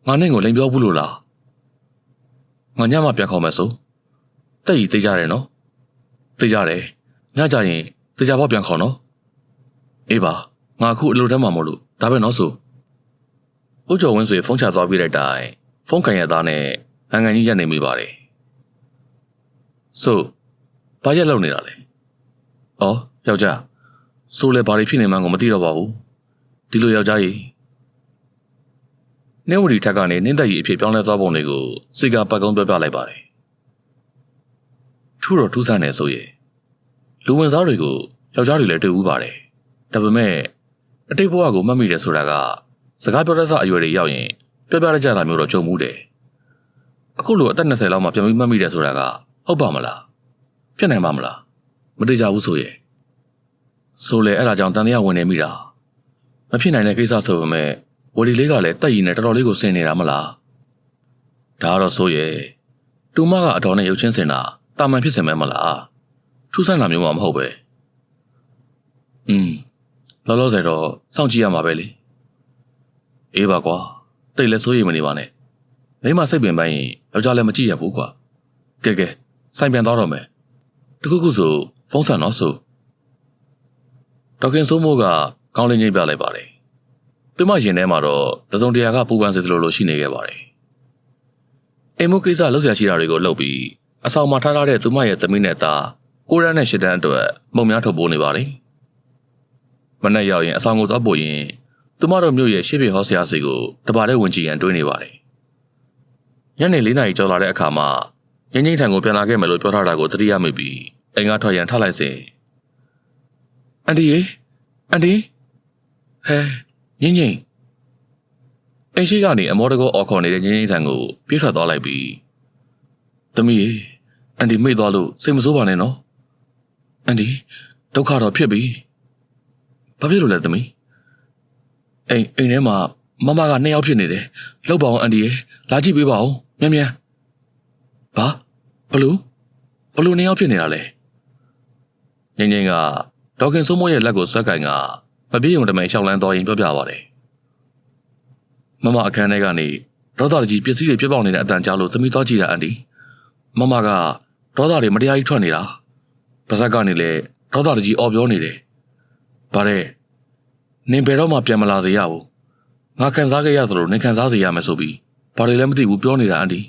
ငါနင့်ကိုလိန်ပြောဘူးလို့လားငါညမှပြန်ခေါ်မယ်ဆိုတက်ကြီးသိကြတယ်နော်သိကြတယ်ညကြရင်သိကြပေါ့ပြန်ခေါ်နော်အေးပါငါအခုအလုပ်တန်းမှာမလို့ဒါပဲနော်ဆိုဦးကျော်ဝင်းဆွေဖုန်းချသွားပြီးတဲ့တိုင်ဖုန်းကန်ရသားနဲ့ဟန်ကန်ကြီးရက်နေမိပါတယ် ဆိုဘာရက်လုံနေတာလဲ။အော်ယောက်ျားဆိုလဲဘာတွေဖြစ်နေမှန်းကိုမသိတော့ပါဘူး။ဒီလိုယောက်ျားကြီးနေဝတီထက်ကနေနင်းသက်ကြီးအဖြစ်ပြောင်းလဲသွားပုံတွေကိုစိတ်ကပတ်ကုန်းပြောပြလိုက်ပါတယ်။ထူတော့ထူးဆန်းနေဆိုရင်လူဝင်စားတွေကိုယောက်ျားတွေလည်းတွေ့ဦးပါတယ်။ဒါပေမဲ့အတိတ်ဘဝကိုမှတ်မိတယ်ဆိုတာကစကားပြောတတ်စအရွယ်တွေရောက်ရင်ပြောပြရကြတာမျိုးတော့ကြုံမှုတယ်။အခုလိုအသက်20လောက်မှပြန်ပြီးမှတ်မိတယ်ဆိုတာကဟုတ်ပါမလား။ဖြစ်နိုင်ပါမလား။မသိကြဘူးဆိုရင်ဆိုလေအဲ့ဒါကြောင့်တန်တရားဝင်နေမိတာမဖြစ်နိုင်တဲ့ကိစ္စဆိုပေမဲ့ဝဒီလေးကလည်းတက်ရည်နဲ့တော်တော်လေးကိုဆင်နေတာမလား။ဒါကတော့ဆိုရင်တူမကအတော်နဲ့ရုပ်ချင်းစင်တာတာမန်ဖြစ်စင်မဲမလား။ထူးဆန်းတာမျိုးမှမဟုတ်ပဲ။လောလောဆယ်တော့စောင့်ကြည့်ရမှာပဲလေ။အေးပါကွာတိတ်လည်းစိုးရိမ်မနေပါနဲ့။မိမစိတ်ပင်ပိုင်းရင်ယောက်ျားလည်းမကြည့်ရဘူးကွာ။ကဲစိုင်ပြန်သွားတော့မယ်။တခုခုဆိုဖုန်းဆန်တော့ဆိုဒေါခင်စိုးမိုးကကောင်းလင်းချင်းပြလိုက်ပါတယ်။သူမရင်ထဲမှာတော့တစုံတရာကပူပန်စေသလိုရှိနေခဲ့ပါတယ်။အိမ်မုကိစ္စလှုပ်ရှားရှိတာတွေကိုလှုပ်ပြီးအဆောင်မှာထားထားတဲ့သူမရဲ့သမီးနဲ့သား9တန်းနဲ့10တန်းအတွက်မုံများထုတ်ပိုးနေပါတယ်။မနေ့ရောက်ရင်အဆောင်ကိုသွားပို့ရင်သူမတို့မြို့ရဲ့ရှေ့ပြေဟောဆရာစီကိုတပါးတဲ့ဝင်ကြည့်ရန်တွေးနေပါတယ်။ညနေ4 နာရီကျော်လာတဲ့အခါမှာငင်းငင်းထံကိုပြန်လာခဲ့မယ်လို့ပြောထားတာကိုသတိရမိပြီးအိမ်ကထွက်ရန်ထလိုက်စဉ်အန်ဒီဟဲငင်းငင်းအိမ်ရှိကနေအမောတကောအော်ခေါ်နေတဲ့ငင်းငင်းထံကိုပြေးထွက်သွားလိုက်ပြီးသမီးအန်ဒီမိတ်သွားလို့စိတ်မဆိုးပါနဲ့နော်အန်ဒီဒုက္ခတော့ဖြစ်ပြီဘာဖြစ်လို့လဲသမီးအိမ်ထဲမှာမမက2 ယောက်ဖြစ်နေတယ်လောက်ပါအောင်အန်ဒီရေလာကြည့်ပေးပါဦးမြန်ဘာဘလို့2 ယောက်ဖြစ်နေတာလဲငင်းငင်းကဒေါခင်စိုးမိုးရဲ့လက်ကိုဆွဲကင်ကမပြေုံတမဲရှောက်လန်းတော်ရင်ပြောပြပါတယ်မမအခန်းထဲကနေဒေါသကြီးပစ္စည်းတွေပြပောက်နေတဲ့အတန်ကြားလို့သမီးသွားကြည့်တာအန်ဒီမမကဒေါသတွေမတရားကြီးထွက်နေတာပါဇက်ကနေလည်းဒေါသကြီးအော်ပြောနေတယ်ဗါတဲ့နင်ဘယ်တော့မှပြန်မလာစေရဘူးငါခံစားခဲ့ရသလိုနင်ခံစားစေရမယ်ဆိုပြီးဘာတွေလည်းမသိဘူးပြောနေတာအန်ဒီ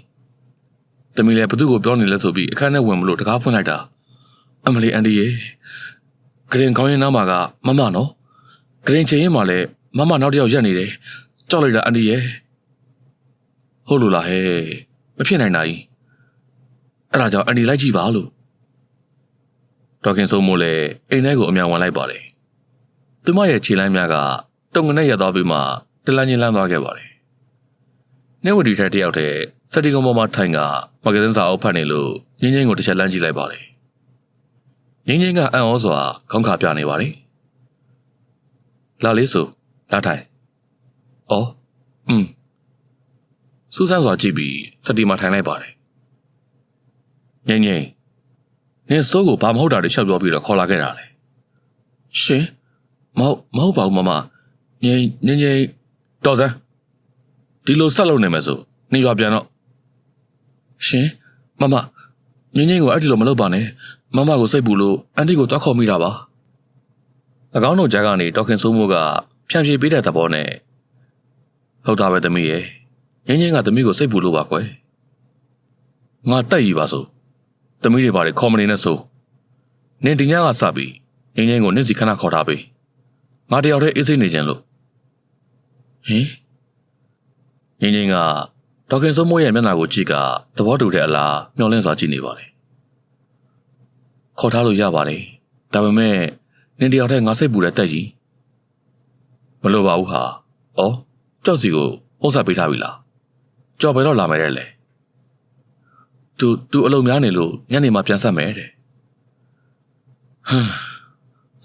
သမီးလည်းဘသူ့ကိုပြောနေလဲဆိုပြီးအခန်းထဲဝင်မလို့တကားဖွင့်လိုက်တာအမလီအန်ဒီရေဂရင်ကောင်းရင်နားမှာကမမနော်ဂရင်ချင်ရင်မှလည်းမမနောက်တစ်ယောက်ရက်နေတယ်ကြောက်လိုက်တာအန်ဒီရေဟုတ်လို့လားဟဲ့မဖြစ်နိုင်တာကြီးအဲ့ဒါကြောင့်အန်ဒီလိုက်ကြည့်ပါလို့ဒေါခင်စိုးမိုးလည်းအိမ်ထဲကိုအမြန်ဝင်လိုက်ပါတယ်သူမရဲ့ခြေလမ်းများကတုံငနဲ့ရက်သွားပြီးမှတလန်းချင်းလမ်းသွားခဲ့ပါတယ်နေဝတီထက်တယောက်တည်းစက်တီကုန်းပေါ်မှာထိုင်ကမဂဇင်းစာအုပ်ဖတ်နေလို့ငင်းငင်းကိုတစ်ချက်လမ်းကြည့်လိုက်ပါတယ်ငင်းငင်းကအံ့ဩစွာခေါင်းခါပြနေပါတယ်လာလေးဆိုလာထိုင်အော်စူးစမ်းစွာကြည့်ပြီးစက်တီမှာထိုင်လိုက်ပါတယ်ငင်းငင်းနင်စိုးကိုဘာမဟုတ်တာတွေရှောက်ပြောပြီးတော့ခေါ်လာခဲ့တာလေရှင်မဟုတ်ပါဘူးမမငင်းတော်စမ်းဒီလိုဆက်လုပ်နေမယ်ဆိုနေရွာပြန်တော့ရှင်မမငင်းကိုအဲ့ဒီလိုမလုပ်ပါနဲ့မမကိုစိတ်ပူလို့အန်တီကိုတွားခေါ်မိတာပါ၎င်းတို့ကြားကနေဒေါခင်စိုးမိုးကဖြန့်ဖြေပေးတဲ့သဘောနဲ့ဟုတ်တာပဲသမီးရဲ့ငင်းကသမီးကိုစိတ်ပူလို့ပါကွယ်ငါတက်ရည်ပါဆိုသမီးတွေပါလေခေါ်မနေနဲ့ဆိုနင်ဒီညကစပြီးငင်းကိုနင့်စီခဏခေါ်ထားပေးငါတယောက်တည်းအေးစိတ်နေကြလို့ဟင်ငင်းကဒေါခင်စိုးမိုးရဲ့မျက်နှာကိုကြည့်ကသဘောတူတဲ့အလားမျောလင့်စွာကြည့်နေပါတယ်ခေါ်ထားလို့ရပါတယ်ဒါပေမဲ့နင်တယောက်တည်းငါစိတ်ပူတဲ့တက်ကြီးမလိုပါဘူးဟာဩကြောက်စီကိုပုံစပ်ပေးထားပြီလားကြော်ဘယ်တော့လာမယ်လဲသူအလုံးများနေလို့ညနေမှပြန်ဆက်မယ်တဲ့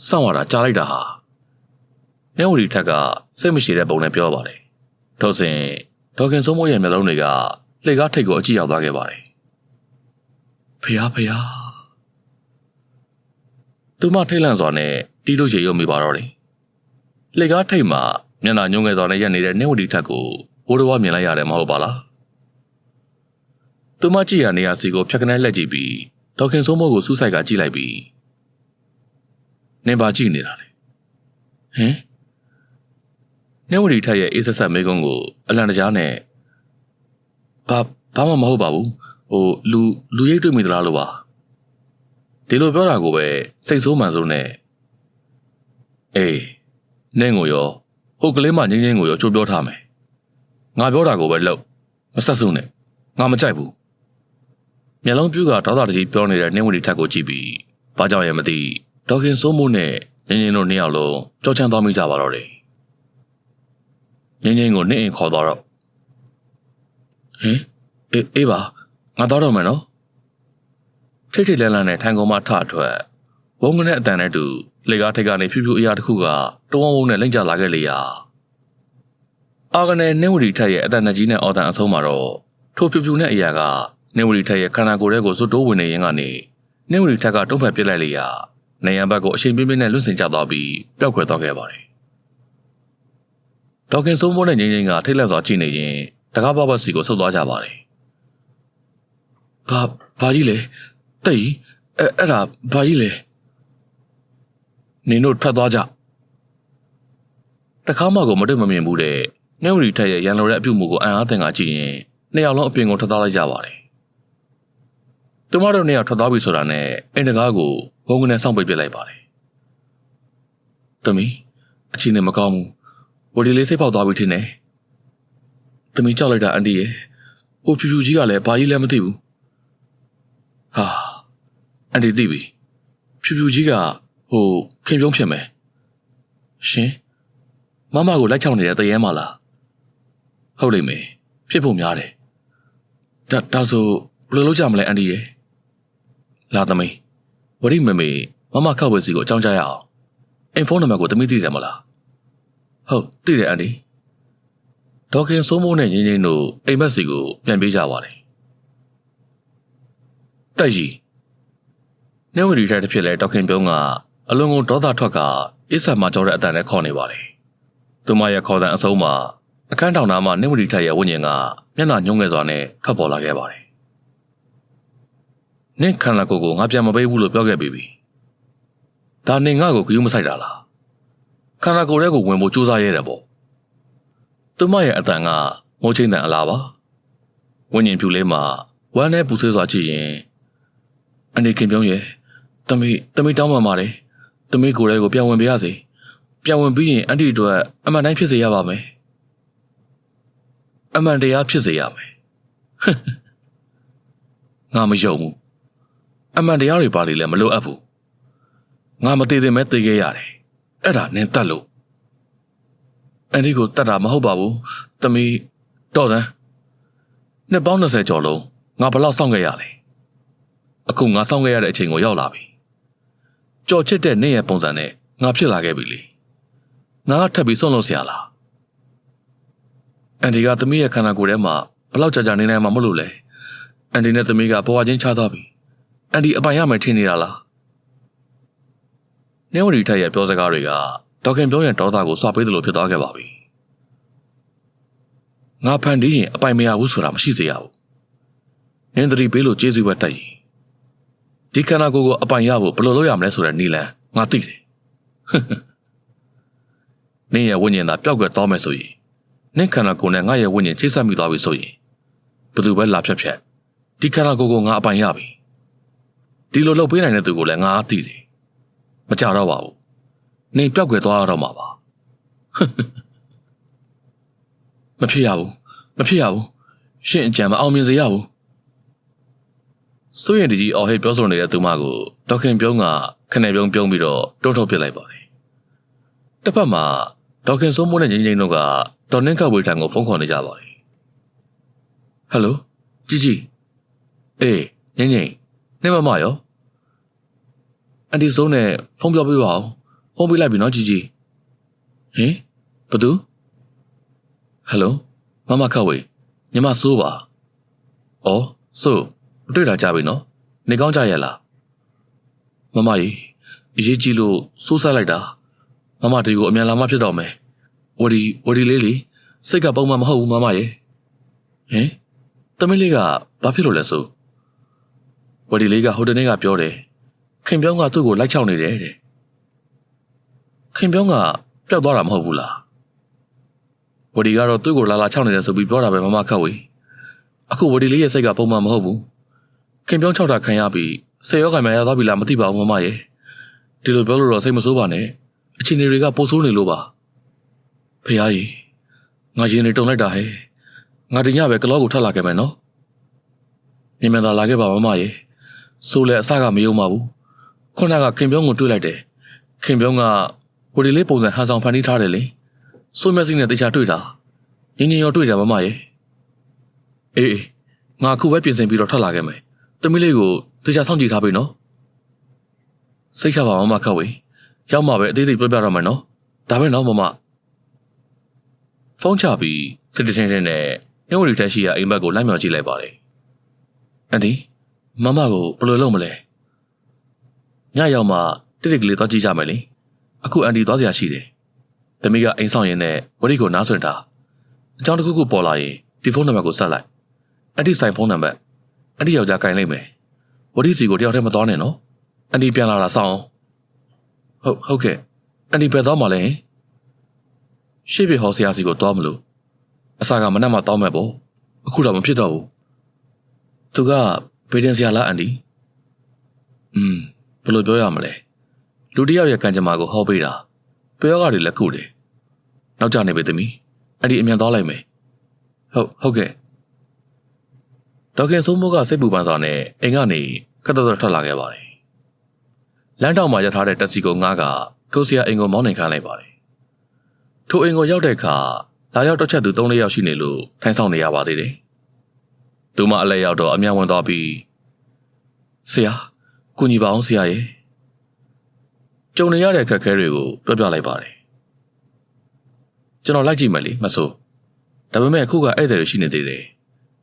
စောင့်ရတာကြားလိုက်တာဟာနေဝတီထက်ကစိတ်မရှိတဲ့ပုံနဲ့ပြောပါတယ်ထို့စဉ်ဒေါခင်စိုးမိုးရဲ့မျက်လုံးတွေကလှေကားထိပ်ကိုအကြည့်ရောက်သွားခဲ့ပါတယ်ဖျားသူမထိတ်လန့်စွာနဲ့တီးလို့ရေရုံမိပါတော့တယ်လှေကားထိပ်မှာမျက်နှာညှိုးငယ်စွာနဲ့ရက်နေတဲ့နေဝတီထက်ကိုဘိုးတော်မြင်လိုက်ရတယ်မဟုတ်ပါလားသူမကြည့်ရနေရစီကိုဖြတ်ကနေလက်ကြည့်ပြီးဒေါခင်စိုးမိုးကိုစူးစိုက်ကကြည့်လိုက်ပြီးနင်ပါကြည့်နေတာလေဟင်နေဝတီထက်ရဲ့အေးဆက်ဆက်မေးခွန်းကိုအလံတကြားနဲ့ဘာမှမဟုတ်ပါဘူးလူရိတ်တွေ့မိသလားလို့ပါ ဒီလိုပြောတာကိုပဲစိတ်ဆိုးမှန်ဆိုးနဲ့အေးနင်းကိုရောဟိုကလေးမငင်းငင်းကိုရောကြိုးပြောထားမယ်ငါပြောတာကိုပဲလုပ်မဆက်စုနဲ့ငါမကြိုက်ဘူးမျက်လုံးပြူကဒေါသတကြီးပြောနေတဲ့နင်းဝတီထက်ကိုကြည့်ပြီးဘာကြောင့်ရဲမသိဒေါခင်စိုးမိုးနဲ့ငင်းငင်းတို့နှစ်ယောက်လုံးကြောက်ချမ်းသွားမိကြပါတော့တယ်ငင်းငင်းကိုနင်းအိမ်ခေါ်သွားတော့ဟင်အေးပါငါသွားတော့မယ်နော်ထိတ်ထိတ်လန့်လန့်နဲ့ထိုင်ကုန်မှထအထွက်ဝုန်းကနေအတန်နဲ့တူလေကားထိတ်ကနေဖြူဖြူအရာတစ်ခုကတဝုံဝုံနဲ့လိမ့်ကျလာခဲ့လေရာအာကနေနင်းဝတီထက်ရဲ့အတန်နဲ့ကြီးနဲ့အော်တန်အဆုံးမှာတော့ထိုဖြူဖြူနဲ့အရာကနင်းဝတီထက်ရဲ့ခန္ဓာကိုယ်ထဲကိုစွတ်တိုးဝင်နေရင်ကနေနင်းဝတီထက်ကတုံးဖက်ပစ်လိုက်လေရာနေရန်ဘက်ကိုအချိန်ပြင်းပြင်းနဲ့လွတ်စင်ကျသွားပြီးပျောက်ကွယ်သွားခဲ့ပါတယ်ဒေါခင်စိုးမိုးနဲ့ငင်းငင်းကထိတ်လန့်စွာကြည့်နေရင်တကားပေါက်စီကိုဆုတ်သွားကြပါတယ်ဘာကြီးလဲတိတ်အဲ့ဒါဘာကြီးလဲနင်တို့ထွက်သွားကြတခါမှကိုမတွေ့မမြင်ဘူးတဲ့နှဲဝရီထက်ရဲ့ရန်လိုတဲ့အပြုတ်မှုကိုအံ့အားသင်ကကြည့်ရင်နှစ်ယောက်လုံးအပြင်ကိုထွက်သွားလိုက်ကြပါတယ်သူမတို့နှစ်ယောက်ထွက်သွားပြီဆိုတာနဲ့အိမ်တကားကိုဘုံကနေစောင့်ပိတ်ပစ်လိုက်ပါတယ်သမီးအချင်းနဲ့မကောင်းဘူးဝဒီလေးစိတ်ပေါက်သွားပြီထင်တယ်သမီးကြောက်လိုက်တာအန်တီရဲ့ဟိုဖြူဖြူကြီးကလည်းဘာကြီးလဲမသိဘူးဟာအန်တီသိပြီဖြူဖြူကြီးကဟိုခင်ပြုံးဖြစ်မယ်ရှင်မမကိုလိုက်ချောင်းနေတဲ့တရဲမလားဟုတ်လိမ့်မယ်ဖြစ်ဖို့များတယ်ဒါဆိုဘယ်လိုလုပ်ကြမလဲအန်တီရဲ့လာသမီးဝရိမေမေမမခောက်ဝဲစီကိုအကြောင်းကြားရအောင်အိမ်ဖုန်းနံပါတ်ကိုသမီးသိတယ်မလားဟုတ်သိတယ်အန်တီဒေါခင်စိုးမိုးနဲ့ငင်းငင်းတို့အိမ်မက်စီကိုပြန်ပေးကြပါတယ်တိုက်ကြီးနှဲဝရီထိုက်တစ်ဖြစ်လဲဒေါခင်ပြုံးကအလွန်ကုန်ဒေါသထွက်ကအစ်ဆာမကြောတဲ့အတန်နဲ့ခေါ်နေပါတယ်သူမရဲ့ခေါ်တဲ့အဆုံးမှာအခန်းတောင်သားမှာနှဲဝရီထိုက်ရဲ့ဝိညာဉ်ကမျက်နှာညှိုးငယ်စွာနဲ့ထွက်ပေါ်လာခဲ့ပါတယ်နင့်ခန္ဓာကိုယ်ကိုငါပြန်မပေးဘူးလို့ပြောခဲ့ပြီဒါနင်ငါ့ကိုဂရုမစိုက်တာလားခန္ဓာကိုယ်ထဲကိုဝင်ဖို့ကြိုးစားရဲတယ်ပေါ့သူမရဲ့အတန်ကမိုးချင်းတန်အလားပါဝိညာဉ်ဖြူလေးမှာဝမ်းနဲ့ပူဆွေးစွာကြည့်ရင်အနေခင်ပြုံးရဲ့သမီးတောင်းပန်ပါတယ်သမီးကိုယ်ထဲကိုပြန်ဝင်ပေးရစေပြန်ဝင်ပြီးရင်အန်တီအတွက်အမှန်တိုင်းဖြစ်စေရပါမယ်အမှန်တရားဖြစ်စေရမယ်ငါမယုံဘူးအမှန်တရားတွေပါလေလည်းမလိုအပ်ဘူးငါမသေးသင့်မဲသိခဲ့ရတယ်အဲ့ဒါနင်တတ်လို့အန်တီကိုတတ်တာမဟုတ်ပါဘူးသမီးတော်စမ်းနှစ်ပေါင်း20ကျော်လုံးငါဘလောက်စောင့်ခဲ့ရလဲအခုငါစောင့်ခဲ့ရတဲ့အချိန်ကိုရောက်လာပြီကြော်ချစ်တဲ့နေ့ရဲ့ပုံစံနဲ့ငါဖြစ်လာခဲ့ပြီလေငါကထပ်ပြီးဆုံးလို့ဆရာလားအန်တီကသမီးရဲ့ခန္ဓာကိုယ်ထဲမှာဘလောက်ကြာနေနိုင်မှာမလို့လဲအန်တီနဲ့သမီးကဘဝချင်းချသွားပြီအန်တီအပိုင်ရမယ်ထင်နေတာလားနှဲဝရီထက်ရဲ့ပြောစကားတွေကဒေါခင်ပြောရင်ဒေါသကိုစွာပေးတယ်လို့ဖြစ်သွားခဲ့ပါပြီငါဖန်တီးရင်အပိုင်မရဘူးဆိုတာမရှိစေရဘူးနင်းသတိပေးလို့ကျေးဇူးပဲတိုက်ရင်ဒီခန္ဓာကိုယ်ကိုအပိုင်ရဖို့ဘယ်လိုလုပ်ရမလဲဆိုတဲ့နည်းလမ်းငါသိတယ်နင်းရဲ့ဝိညာဉ်သာပျောက်ကွယ်သွားမယ်ဆိုရင်နင်းခန္ဓာကိုယ်နဲ့ငါရဲ့ဝိညာဉ်ချိတ်ဆက်မိသွားပြီဆိုရင်ဘယ်သူပဲလာဖြတ်ဒီခန္ဓာကိုယ်ကိုငါအပိုင်ရပြီဒီလိုလုပ်ပေးနိုင်တဲ့သူကိုလည်းငါသိတယ်မကြတော့ပါဘူးနင်းပျောက်ကွယ်သွားရတော့မှာပါမဖြစ်ရဘူးရှင့်အကြံမအောင်မြင်စေရဘူးစိုးရင်တကြီးအော်ဟစ်ပြောဆိုနေတဲ့သူမကိုဒေါခင်ပြုံးကခနဲ့ပြုံးပြီးတော့တွန်းထုတ်ပစ်လိုက်ပါတယ်တစ်ဖက်မှာဒေါခင်စိုးမိုးနဲ့ငင်းငင်းတို့ကဒေါ်နှင်းခဝေထံကိုဖုန်းခေါ်နေကြပါတယ်ဟယ်လိုကြီးအေးငင်းနှင်းမရောအန်တီစိုးနဲ့ဖုန်းပြောပြပါဦးဖုန်းပေးလိုက်ပြီနော်ကြီးဟင်ဘသူဟယ်လိုမခဝေညီမစိုးပါအော်စိုးမတွေ့တာကြပြီနော်နေကောင်းကြရဲ့လားမမကြီးအရေးကြီးလို့စိုးစားလိုက်တာမမဒီကိုအမြန်လာမှဖြစ်တော့မယ်ဝဒီလေးလေစိတ်ကပုံမှန်မဟုတ်ဘူးမမရဲ့ဟင်တမင်းလေးကဘာဖြစ်လို့လဲစိုးဝဒီလေးကဟိုတနေ့ကပြောတယ်ခင်ပြောင်းကသူ့ကိုလိုက်ချောင်းနေတယ်တဲ့ခင်ပြောင်းကပျောက်သွားတာမဟုတ်ဘူးလားဝဒီကတော့သူ့ကိုလာချောင်းနေတယ်ဆိုပြီးပြောတာပဲမမခတ်ဝေအခုဝဒီလေးရဲ့စိတ်ကပုံမှန်မဟုတ်ဘူးခင်ပြောင်းချောက်တာခံရပြီး ဆေးရောခိုင်မှရသွားပြီလားမသိပါဘူးမမရေဒီလိုပြောလို့တော့စိတ်မဆိုးပါနဲ့အချင်းတွေကပိုဆိုးနေလို့ပါဖေကြီးငါရင်နေတုံလိုက်တာဟဲ့ငါဒီညပဲကလောကိုထွက်လာခဲ့မယ်နော်မြင်သာလာခဲ့ပါမမရေဆိုလဲအစကမယုံပါဘူးခုနကခင်ပြုံးကိုတွေ့လိုက်တယ်ခင်ပြုံးကဝီဒီလေးပုံစံဟန်ဆောင်ဖန်တီးထားတယ်လေဆိုးမျက်စိနဲ့တခြားတွေ့တာငင်းရောတွေ့တယ်မမရေအေးငါခုပဲပြင်ဆင်ပြီးတော့ထွက်လာခဲ့မယ်သမီးလေးကိုတခြားစောင့်ကြည့်ထားပြီနော်စိတ်ချပါမမခတ်ဝေရောက်မှပဲအသေးစိတ်ပြောပြရမယ်နော်ဒါပဲနော်မမဖုန်းချပြီးစစ်တထင်းနဲ့ညဝရီတက်ရှိရာအိမ်ဘက်ကိုလိုက်မြော်ကြည့်လိုက်ပါတယ်အန်ဒီမမကိုဘယ်လိုလုပ်မလဲညရောက်မှတိတိကလေးသွားကြည့်ကြမယ်လေအခုအန်ဒီသွားစရာရှိတယ်သမီးကအိမ်ဆောင်ရင်နဲ့ဝရီကိုနားဆွင့်တာအကြောင်းတစ်ခုခုပေါ်လာရင်ဒီဖုန်းနံပါတ်ကိုဆက်လိုက်အန်ဒီဆိုင်ဖုန်းနံပါတ်အန်ဒီယောက်ျားကင်လိုက်မယ်ဝရီစီကိုတယောက်တည်းမသွားနဲ့နော်အန်ဒီပြန်လာတာစောင့်ဟုတ်ကဲ့အန်ဒီပဲသွားမှလဲရှေ့ပြဟောဆရာစီကိုသွားမလို့အစာကမနှက်မှတောင်းမဲ့ပေါ့အခုတော့မဖြစ်တော့ဘူးသူကဗေဒင်ဆရာလားအန်ဒီဘယ်လိုပြောရမလဲလူတစ်ယောက်ရဲ့ကံကြမ္မာကိုဟောပေးတာပြောကတွေလက်ခုတယ်နောက်ကျနေပြီသမီးအန်ဒီအမြန်သွားလိုက်မယ်ဟုတ်ကဲ့ဒေါခင်စိုးမိုးကစိတ်ပူပန်စွာနဲ့အိမ်ကနေခက်တော့ထွက်လာခဲ့ပါတယ်လမ်းတောင်မှာရထားတဲ့တက်စီကိုငားကထိုးဆရာအိမ်ကိုမောင်းနှင်ခိုင်းလိုက်ပါတယ်ထိုအိမ်ကိုရောက်တဲ့အခါလာရောက်တော့ချက်သူ3-4ယောက်ရှိနေလို့ထိုင်ဆောင်နေရပါသေးတယ်သူမအလဲရောက်တော့အမြန်ဝင်သွားပြီးဆရာကိုညီပါအောင်ဆရာရဲ့ကြုံနေရတဲ့အခက်အခဲတွေကိုပြောပြလိုက်ပါတယ်ကျွန်တော်လိုက်ကြည့်မယ်လေမဆိုးဒါပေမဲ့အခုကဧည့်သည်တွေရှိနေသေးတယ်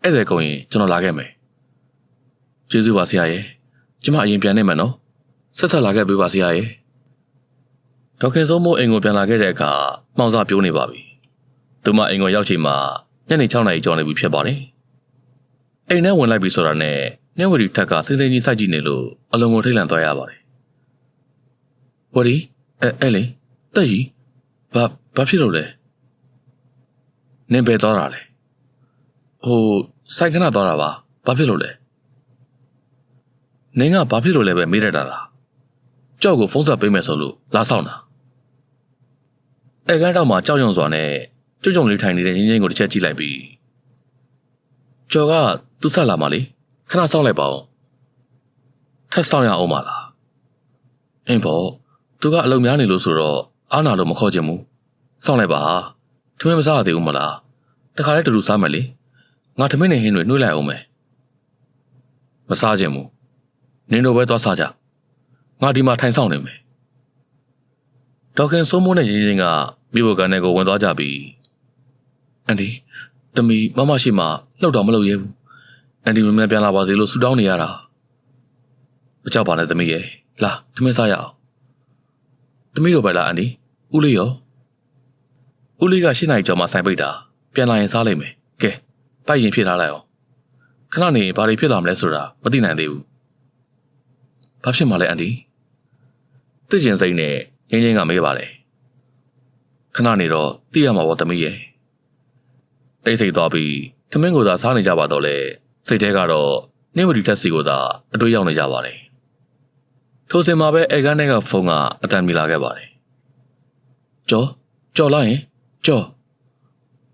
ဧည့်သည်ကုန်ရင်ကျွန်တော်လာခဲ့မယ်ကျေးဇူးပါဆရာရဲ့ကျမအရင်ပြန်နေမယ်နော်ဆက်လာခဲ့ပေးပါဆရာရဲ့ဒေါခင်စိုးမိုးအိမ်ကိုပြန်လာခဲ့တဲ့အခါမှောင်စာပြိုးနေပါပြီသူမအိမ်ကိုရောက်ချိန်မှာညနေ6 နာရီကျော်နေပြီဖြစ်ပါတယ်အိမ်ထဲဝင်လိုက်ပြီဆိုတာနဲ့ညဝရီထက်ကစိမ့်စိမ့်ကြီးစိုက်ကြည့်နေလို့အလုံးကိုထိတ်လန့်သွားရပါတယ်ဝရီအဲ့လေတက်ကြီးဘာဖြစ်လို့လဲနင်ပဲသွားတာလေစိုက်ခဏသွားတာပါဘာဖြစ်လို့လဲနင်ကဘာဖြစ်လို့လဲပဲမေးရတာလားကြောက်ကိုဖုန်းဆက်ပေးမယ်ဆိုလို့လာဆောင်တာအဲကန်းတော့မှကြောက်ရွံ့စွာနဲ့ကြုံလေးထိုင်နေတဲ့ရင်းရင်းကိုတစ်ချက်ကြည့်လိုက်ပြီးကျော်ကသူ့ဆက်လာမှလေခဏစောင့်လိုက်ပါဦးထပ်ဆောင်ရအောင်ပါလားအင်းပေါ့သူကအလုံများနေလို့ဆိုတော့အားနာလို့မခေါ်ချင်ဘူးစောင့်လိုက်ပါထမင်းမစားရသေးဘူးမလားတခါလဲတူတူစားမယ်လေငါထမင်းနဲ့ဟင်းတွေနှွှေးလိုက်အောင်မယ်မစားချင်ဘူးနင်တို့ပဲသွားစားကြငါဒီမှာထိုင်ဆောင်နေမယ်ဒေါခင်စိုးမိုးနဲ့ရင်းရင်းကမိဘကန်ထဲကိုဝင်သွားကြပြီအန်ဒီသမီးမမရှိမှလှုပ်တော့မလှုပ်ရဲဘူးအန်ဒီမမြန်ပြန်လာပါစေလို့ဆူတောင်းနေရတာမကြောက်ပါနဲ့သမီးရဲ့လာထမင်းစားရအောင်သမီးတို့ပဲလားအန်ဒီဦးလေးရောဦးလေးက8 နာရီကျော်မှဆိုင်ပိတ်တာပြန်လာရင်စားလိုက်မယ်ကဲပိုက်ရင်ဖြစ်ထားလိုက်အောင်ခဏနေဘာတွေဖြစ်လာမလဲဆိုတာမသိနိုင်သေးဘူးဘာဖြစ်မှလဲအန်ဒီသိကျင်စိမ့်နဲ့ရင်းရင်းကမေးပါတယ်ခဏနေတော့သိရမှာပေါ့သမီးရဲ့တိတ်ဆိတ်သွားပြီးထမင်းကိုသာစားနေကြပါတော့လေစိတ်ထဲကတော့နှင်းဝတီတက်စီကိုသာအတွေးရောက်နေကြပါတယ်ထိုစဉ်မှာပဲအဲကန်းထဲကဖုန်းကအတန်မီလာခဲ့ပါတယ်ကြော်လိုက်ရင်ကြော်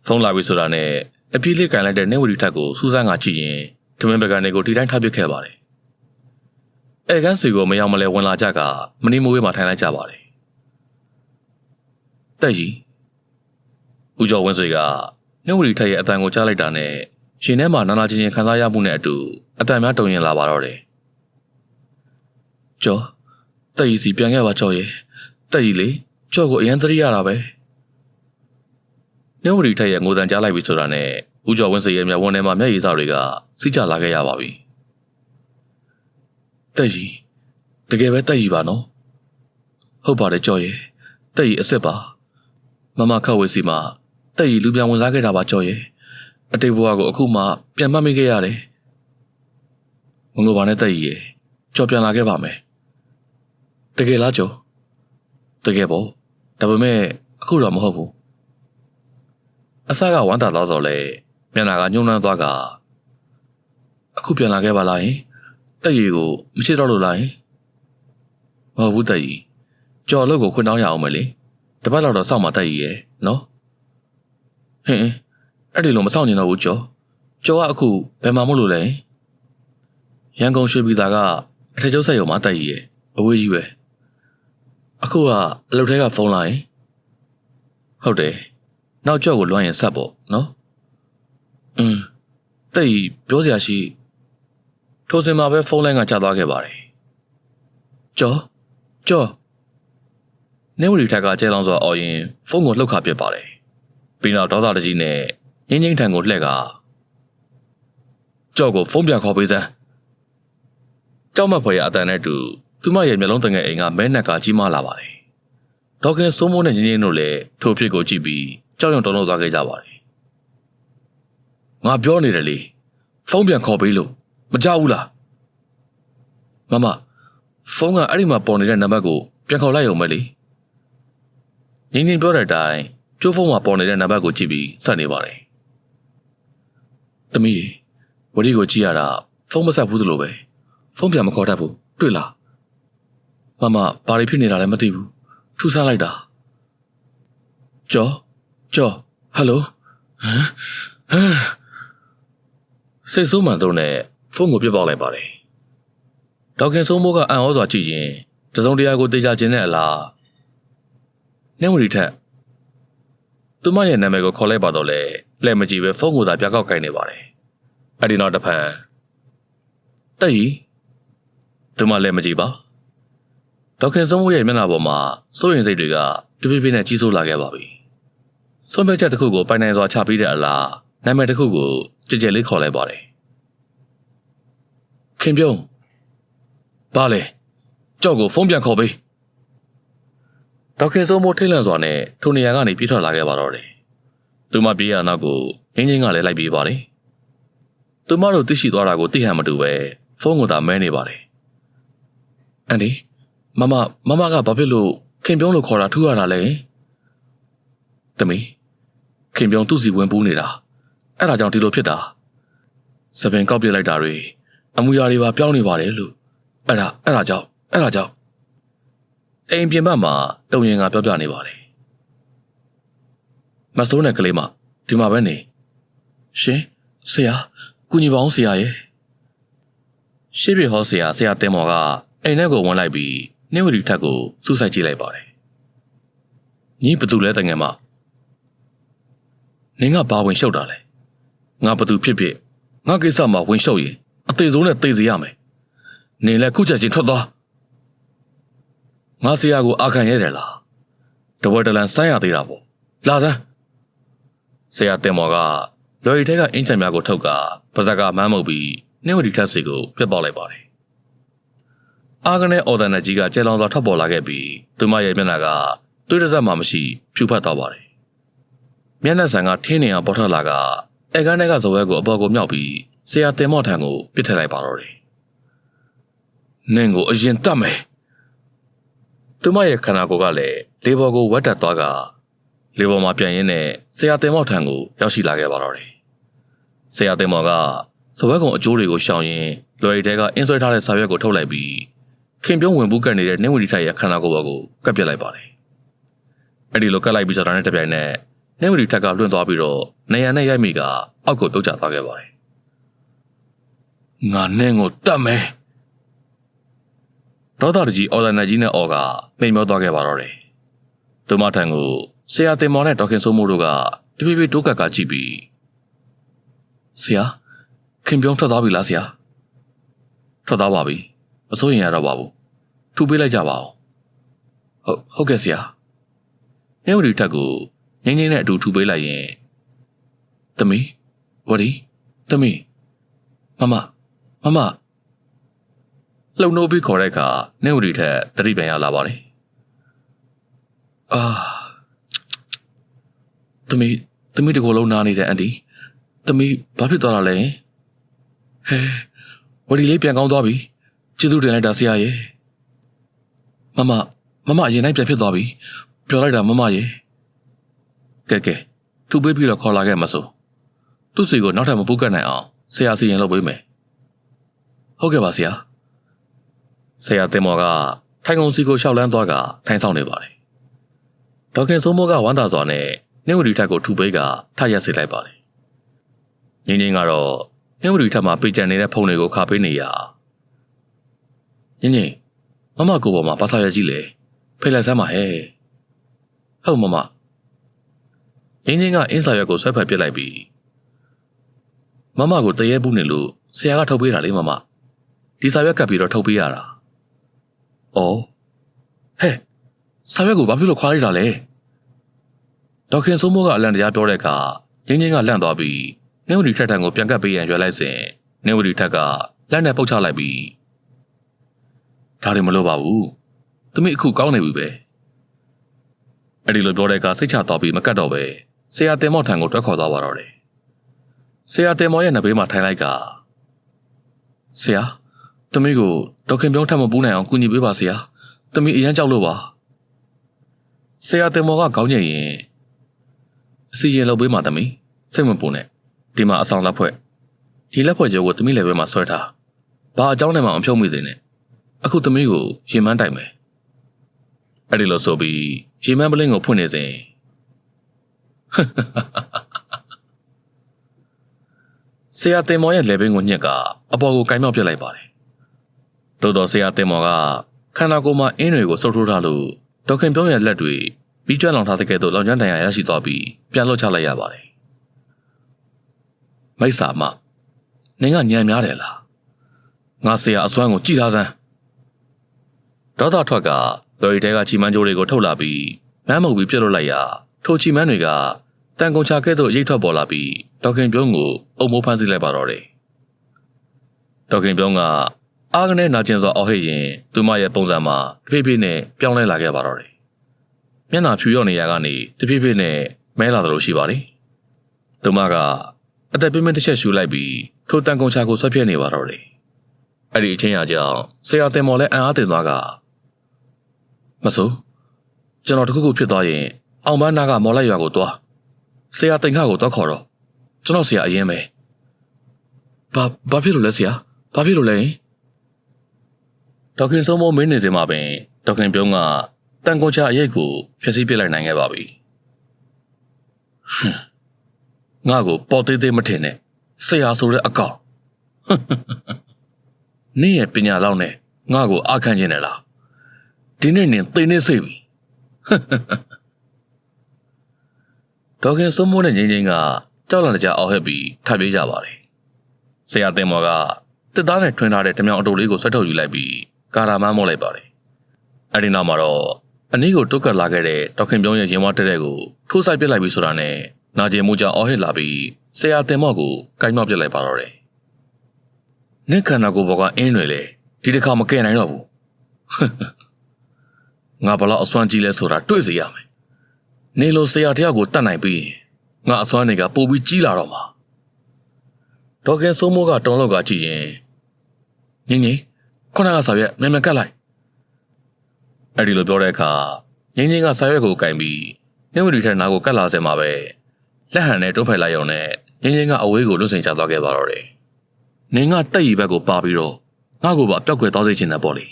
ဖုန်းလာပြီဆိုတာနဲ့အပြေးလေးကင်လိုက်တဲ့နှင်းဝတီထက်ကိုစူးစမ်းကကြည့်ရင်ထမင်းပကံတွေကိုဒီတိုင်းထားပစ်ခဲ့ပါတယ်အဲကန်းစီကိုမရောက်မလဲဝင်လာကြကမနီမိုးဝေးမှာထိုင်လိုက်ကြပါတယ်တက်ကြီးဦးကျော်ဝင်းဆွေကနှင်းဝတီထက်ရဲ့အတန်ကိုကြားလိုက်တာနဲ့ရှင်ထဲမှာနာနာချင်းချင်းခံစားရမှုနဲ့အတူအတန်များတုံရင်လာပါတော့တယ်ကျော်တက်ကြီးစီပြန်ခဲ့ပါကျော်ရဲ့တက်ကြီးလေကျော်ကိုအရင်သတိရတာပဲနှင်းဝတီထက်ရဲ့ငိုတန်ကြားလိုက်ပြီဆိုတာနဲ့ဦးကျော်ဝင်းဆွေရဲ့မျက်ဝန်းထဲမှာမျက်ရည်စတွေကစီးကျလာခဲ့ရပါပြီတက်ကြီးတကယ်ပဲတက်ကြီးပါနော်ဟုတ်ပါတယ်ကျော်ရဲ့တက်ကြီးအစ်စ်ပါမမခတ်ဝေးစီမှာတက်ကြီးလူပြန်ဝင်စားခဲ့တာပါကျော်ရဲ့အတိတ်ဘဝကိုအခုမှပြန်မှတ်မိခဲ့ရတယ်မငိုပါနဲ့တက်ကြီးရဲ့ကျော်ပြန်လာခဲ့ပါမယ်တကယ်လားကျော်တကယ်ပေါ့ဒါပေမဲ့အခုတော့မဟုတ်ဘူးအစကဝမ်းသာသွားတော့လေမျက်နှာကညှိုးနှမ်းသွားကအခုပြန်လာခဲ့ပါလားယင် တက်ရီကိုမချစ်တော့လို့လားဟောဘူးတက်ရီကြော်လို့ကိုခွင့်တောင်းရအောင်မလေတပတ်လောက်တော့စောင့်မှတက်ရီရဲ့နော်ဟင်းအဲ့ဒီလိုမစောင့်နေတော့ဘူးကျော်ကအခုဘယ်မှာမို့လို့လဲရန်ကုန်ရွှေပြည်သာကအထက်ကျုပ်ဆက်ရုံမှာတက်ရီရဲ့အဝေးကြီးပဲအခုကအလုပ်ထဲကဖုန်းလာရင်ဟုတ်တယ်နောက်ကြော့ကိုလွှမ်းရင်ဆက်ပေါ့နော်တက်ရီပြောစရာရှိထိုစင်မှာပဲဖုန်းလိုင်းကကျသွားခဲ့ပါတယ်ကျော်နေဝရီထက်ကကျဲလောင်းစွာအော်ရင်ဖုန်းကိုလှုပ်ခါပြစ်ပါတယ်ပြီးတော့ဒေါသတကြီးနဲ့ငင်းငင်းထန်ကိုလှည့်ကကျော်ကိုဖုန်းပြန်ခေါ်ပေးစမ်းကြောက်မဖွယ်ရအတန်နဲ့တူသူမရဲ့မျက်လုံးတငယ်အိမ်ကမဲနက်ကကြီးမားလာပါတယ်ဒေါခင်စိုးမိုးနဲ့ငင်းငင်းတို့လည်းထိုဖြစ်ကိုကြည့်ပြီးကြောက်ရွံ့တုန်လှုပ်သွားခဲ့ကြပါတယ်ငါပြောနေတယ်လေဖုန်းပြန်ခေါ်ပေးလို့မကြောက်ဘူးလားမမဖုန်းကအဲ့ဒီမှာပေါ်နေတဲ့နံပါတ်ကိုပြန်ခေါ်လိုက်ရုံပဲလေငင်းငင်းပြောတဲ့အတိုင်းကျိုးဖုန်းမှာပေါ်နေတဲ့နံပါတ်ကိုကြည့်ပြီးဆက်နေပါတယ်သမီးဝရီကိုကြည့်ရတာဖုန်းမဆက်ဘူးသလိုပဲဖုန်းပြန်မခေါ်တတ်ဘူးတွေ့လားမမဘာတွေဖြစ်နေတာလဲမသိဘူးထူဆန်းလိုက်တာကျော်ဟယ်လိုစိတ်ဆိုးမှန်ဆုံးနဲ့ဖုန်းကိုပြစ်ပေါက်လိုက်ပါတယ်ဒေါခင်စိုးမိုးကအံ့ဩစွာကြည့်ရင်တစုံတရာကိုတေချာခြင်းနဲ့အလားနှင်းဝရီထက်သူမရဲ့နာမည်ကိုခေါ်လိုက်ပါတော့လေလက်မကြည့်ပဲဖုန်းကိုသာပြကောက်ကိုင်းနေပါတယ်အဲ့ဒီနောက်တစ်ဖန်တက်ရီသူမလက်မကြည့်ပါဒေါခင်စိုးမိုးရဲ့မျက်နှာပေါ်မှာစိုးရင်စိတ်တွေကတဖြည်းဖြည်းနဲ့ကြီးစိုးလာခဲ့ပါပြီဆုံးဖြတ်ချက်တစ်ခုကိုပိုင်နိုင်စွာချပြီးတဲ့အလားနာမည်တစ်ခုကိုကြည်ကြဲလေးခေါ်လိုက်ပါတယ်ခင်ပြုံးဘာလဲကြောက်ကိုဖုန်းပြန်ခေါ်ပေးဒေါခင်စိုးမိုးထိတ်လန့်စွာနဲ့ထိုနေရာကနေပြေးထွက်လာခဲ့ပါတော့တယ်သူမပြေးရနောက်ကိုငင်းငင်းကလည်းလိုက်ပြေးပါတယ်သူမတို့သိရှိသွားတာကိုသိဟန်မတူပဲဖုန်းကိုသာမဲနေပါတယ်အန်ဒီမမကဘာဖြစ်လို့ခင်ပြုံးလို့ခေါ်တာထူရတာလဲသမီးခင်ပြုံးသူ့စီဝင်ပူးနေတာအဲ့ဒါကြောင့်ဒီလိုဖြစ်တာစပင်ကောက်ပြစ်လိုက်တာတွေအမူအရာတွေပါပြောင်းနေပါတယ်လို့အဲ့ဒါကြောင့်အိမ်ပြင်ဘက်မှာတုံရင်ကပြောပြနေပါတယ်မဆိုးနဲ့ကလေးမဒီမှာပဲနေရှင်ဆရာကုညီပါအောင်ဆရာရဲ့ရှေ့ပြေဟောဆရာတင်မော်ကအိမ်ထဲကိုဝင်လိုက်ပြီးနှင်းဝရီထက်ကိုစူးစိုက်ကြည့်လိုက်ပါတယ်ညီဘသူလဲတငယ်မနင်းကဘာဝင်ရှုပ်တာလဲငါဘသူဖြစ်ငါကိစ္စမှာဝင်ရှုပ်ရင်အသေးဆုံးနဲ့သိစေရမယ်နင်းလည်းခုချက်ချင်းထွက်သွားငါဆရာကိုအာခံရတယ်လားတဝက်တလန်ဆိုင်းရသေးတာပေါ့လာစမ်းဆရာတင်မော်ကလွယ်ရီထဲကအင်းချံများကိုထုတ်ကပါဇက်ကမန်းမုတ်ပြီးနှင်းဝရီထက်စီကိုပြတ်ပေါက်လိုက်ပါတယ်အာကနေအော်ဒန်နကြီးကကျဲလောင်စွာထွက်ပေါ်လာခဲ့ပြီးသူမရဲ့မျက်နှာကတွေးတစက်မှမရှိဖြူဖတ်သွားပါတယ်မျက်နှာဆန်ကထင်းနေအောင်ပေါ်ထွက်လာကအဲကန်းထဲကဇဝဲကိုအပေါ်ကိုမြောက်ပြီးဆရာတင်မော့ထံကိုပစ်ထည့်လိုက်ပါတော့တယ်နင်းကိုအရင်တတ်မယ်သူမရဲ့ခန္ဓာကိုယ်ကလည်းလေပေါ်ကိုဝတ်တက်သွားကလေပေါ်မှာပြန်ရင်းနဲ့ဆရာတင်မော့ထံကိုရောက်ရှိလာခဲ့ပါတော့တယ်ဆရာတင်မော့ကဇဝဲကုံအကျိုးတွေကိုရှောင်ရင်းလွယ်ရီထဲကအင်းဆွဲထားတဲ့စာရွက်ကိုထုတ်လိုက်ပြီးခင်ပြုံးဝင်ဘူးကတ်နေတဲ့နှင်းဝရီထိုက်ရဲ့ခန္ဓာကိုယ်ပေါ်ကိုကပ်ပြစ်လိုက်ပါတယ်အဲ့ဒီလိုကပ်လိုက်ပြီးဆိုတာနဲ့တပြိုင်နက်နှင်းဝရီထက်ကလွင့်သွားပြီးတော့နေရနဲ့ရိုက်မိကအောက်ကိုပြုတ်ကျသွားခဲ့ပါတယ်ငါနှင်းကိုတတ်မယ်ဒေါသတကြီးအော်ဒန်နကြီးနဲ့အော်ကမိန်မောသွားခဲ့ပါတော့တယ်သူမထံကိုဆရာတင်မော်နဲ့ဒေါခင်စိုးမိုးတို့ကတဖြည်းဖြည်းတိုးကပ်ကကြည့်ပြီးဆရာခင်ပြုံးထွက်သွားပြီလားဆရာထွက်သွားပါပြီမစိုးရင်ရတော့ပါဘူးထူပေးလိုက်ကြပါဦးဟုတ်ကဲ့ဆရာနှင်းဝရီထက်ကိုငင်းငင်းနဲ့အတူထူပေးလိုက်ရင်သမီးဝရီသမီးမမလှုပ်နှိုးပြီးခေါ်တဲ့အခါနှင်းဝရီထက်တတိပြန်ရလာပါတယ်သမီးတကူလုံးနားနေတဲ့အန်တီသမီးဘာဖြစ်သွားတာလဲဝရီလေးပြန်ကောင်းသွားပြီကျေးဇူးတင်လိုက်တာဆရာရဲ့မမအရင်တိုင်းပြန်ဖြစ်သွားပြီပြောလိုက်တာမမရဲ့ကဲထူပေးပြီးတော့ခေါ်လာခဲ့မှာဆိုသူ့စီကိုနောက်ထပ်မပူးကတ်နိုင်အောင်ဆရာစီရင်လုပ်ပေးမယ်ဟုတ်ကဲ့ပါဆရာ ဆရာတင်မော်ကထိုင်ကုန်စီကိုရှောက်လန်းသွားကထိုင်ဆောင်နေပါတယ်ဒေါက်ခင်စိုးမိုးကဝမ်းသာစွာနဲ့နှင်းဝတီထက်ကိုထူပေးကထရက်စေလိုက်ပါတယ်ငင်းငင်းကတော့နှင်းဝတီထက်မှာပေကြံနေတဲ့ဖုန်တွေကိုခါပေးနေရငင်းငင်းမမကိုပေါ်မှာဘာသာရကြီးလေဖိလိုက်စမ်းပါဟဲ့ဟုတ်မမငင်းငင်းကအင်းစာရွက်ကိုဆွဲဖက်ပစ်လိုက်ပြီးမမကိုတရေဘူးနေလို့ဆရာကထုတ်ပေးတာလေမမဒီစာရွက်ကပ်ပြီးတော့ထုတ်ပေးရတာ။အော်ဟဲ့စာရွက်ကိုဘာဖြစ်လို့ခွာလိုက်တာလဲ။ဒေါက်ခင်စိုးမိုးကအလန့်တရားပြောတဲ့အခါငင်းငင်းကလန့်သွားပြီးနှင်းဝတီထက်ထန်ကိုပြန်ကပ်ပေးရန်ရွယ်လိုက်စဉ်နှင်းဝတီထက်ကလက်နဲ့ပုတ်ချလိုက်ပြီးဒါတွေမလို့ပါဘူး။သမီးအခုကောင်းနေပြီပဲ။အဲ့ဒီလိုပြောတဲ့အခါစိတ်ချသွားပြီးမကတ်တော့ပဲဆရာတင်မော့ထံကိုတွက်ခေါ်သွားပါတော့တယ်။ဆရာတင်မော့ရဲ့နှဘေးမှာထိုင်လိုက်ကဆရာသမီးကိုဒေါက်ခင်ပြောင်းထပ်မပူးနိုင်အောင်ကူညီပေးပါဆရာသမီးအရန်ကြောက်လို့ပါဆရာတင်မော်ကခေါင်းညိတ်ရင်အစီရင်လုပ်ပေးမှသမီးစိတ်မပူနဲ့ဒီမှာအဆောင်လက်ဖွဲ့ဒီလက်ဖွဲ့ကျိုးကိုသမီးလည်းပဲမှာဆွဲထားဘာအကြောင်းနဲ့မှအဖြုံးမိစေနဲ့အခုသမီးကိုရင်မန်းတိုက်မယ်အဲ့ဒီလိုဆိုပြီးရင်မန်းပလင်းကိုဖွင့်နေစဉ်ဆရာတင်မော်ရဲ့လက်ဘင်းကိုညှက်ကအပေါ်ကိုကိုင်းမြောက်ပြစ်လိုက်ပါတယ်။သို့တော်ဆရာတင်မော်ကခန္ဓာကိုယ်မှာအင်းတွေကိုစုပ်ထိုးထားလို့ဒေါက်ခင်ပြောင်းရဲ့လက်တွေပြီးကျွမ်းလောင်ထားတဲ့ကဲ့သို့လောင်ကျွမ်းတန်ရာရရှိသွားပြီးပြန်လွတ်ချလိုက်ရပါတယ်။မိတ်ဆာမနင်ကညံများတယ်လား။ငါဆရာအစွမ်းကိုကြည်ထားစမ်း။ဒေါသထွက်ကလော်ရီတဲကချီမန်းကြိုးတွေကိုထုတ်လာပြီးမမ်းမုတ်ပြီးပြစ်လွတ်လိုက်ရာထိုချီမန်းတွေကတန်ကုန်ချကဲ့သို့ရိတ်ထွက်ပေါ်လာပြီးဒေါက်ခင်ပြုံးကိုအုံမိုးဖမ်းဆီးလိုက်ပါတော့တယ်။ဒေါက်ခင်ပြုံးကအားကနေနာကျင်စွာအော်ဟစ်ရင်သူမရဲ့ပုံစံမှာတဖြည်းဖြည်းနဲ့ပြောင်းလဲလာခဲ့ပါတော့တယ်။မျက်နှာဖြူရော့နေရကနေတဖြည်းဖြည်းနဲ့မဲလာသလိုရှိပါတယ်။သူမကအသက်ပြင်းပြင်းတစ်ချက်ရှူလိုက်ပြီးထိုတန်ကုန်ချကိုဆွဲပြစ်နေပါတော့တယ်။အဲ့ဒီအချင်းရကြောင့်ဆရာတင်မော်လည်းအံ့အားသင့်သွားကမစိုးကျွန်တော်တခုခုဖြစ်သွားရင်အောင်ပန်းနာကမော်လိုက်ရွာကိုသွားဆရာတင်ခါကိုတော့ခေါ်တော့ကျွန်တော်ဆရာအရင်ပဲဘာဖြစ်လို့လဲဆရာဘာဖြစ်လို့လဲဒေါက်ခင်စိုးမိုးမင်းနေစင်မှာပင်ဒေါက်ခင်ပြုံးကတန်ကုန်ချအရိတ်ကိုဖျက်ဆီးပစ်လိုက်နိုင်ခဲ့ပါပြီငါ့ကိုပေါ်သေးသေးမထင်နဲ့ဆရာဆိုတဲ့အကောင်နင်းရဲ့ပညာလောက်နဲ့ငါ့ကိုအားခံခြင်းနဲ့လားဒီနေ့နင်သိနေစေပြီဒေါက်ခင်စိုးမိုးနဲ့ငိမ့်ငိမ့်ကကြောက်လန့်ကြအော်ဟစ်ပြီးထပ်ပြေးကြပါတယ်ဆရာတင်မော်ကတစ်သားနဲ့ထွင်းထားတဲ့ဓမြောင်အတူလေးကိုဆွဲထုတ်ယူလိုက်ပြီးကာရာမန်းမော့လိုက်ပါတယ်အဲ့ဒီနောက်မှာတော့အနည်းကိုတုတ်ကတ်လာခဲ့တဲ့ဒေါက်ခင်ပြုံးရဲ့ရင်ဝါတဲ့တဲ့ကိုထိုးဆိုင်ပစ်လိုက်ပြီးဆိုတာနဲ့နာကျင်မှုကြောင့်အော်ဟစ်လာပြီးဆရာတင်မော့ကိုကိုင်းမော့ပစ်လိုက်ပါတော့တယ်နင့်ခန္ဓာကိုယ်ပေါ်ကအင်းတွေလေဒီတစ်ခါမကဲနိုင်တော့ဘူးငါဘလောက်အစွမ်းကြီးလဲဆိုတာတွေ့စေရမယ်နေလိုဆရာတယောက်ကိုတတ်နိုင်ပြီးငါအစွမ်းတွေကပိုပြီးကြီးလာတော့မှာဒေါက်ခင်စိုးမိုးကတုံးလောက်ကကြည့်ရင်ငင်းငင်းခုနကစာရွက်မြန်မြန်ကတ်လိုက်အဲ့ဒီလိုပြောတဲ့အခါငင်းငင်းကစာရွက်ကိုကင်ပြီးနှင်းဝတီထက်နားကိုကတ်လာစင်မှာပဲလက်ဟန်နဲ့တွန်းဖယ်လိုက်ရုံနဲ့ငင်းငင်းကအဝေးကိုလွတ်ဆင်ချသွားခဲ့ပါတော့တယ်နင်းကတက်ရီဘက်ကိုပါပြီးတော့ငါ့ကိုပါပျောက်ကွယ်သွားစေချင်တယ်ပေါ့လေ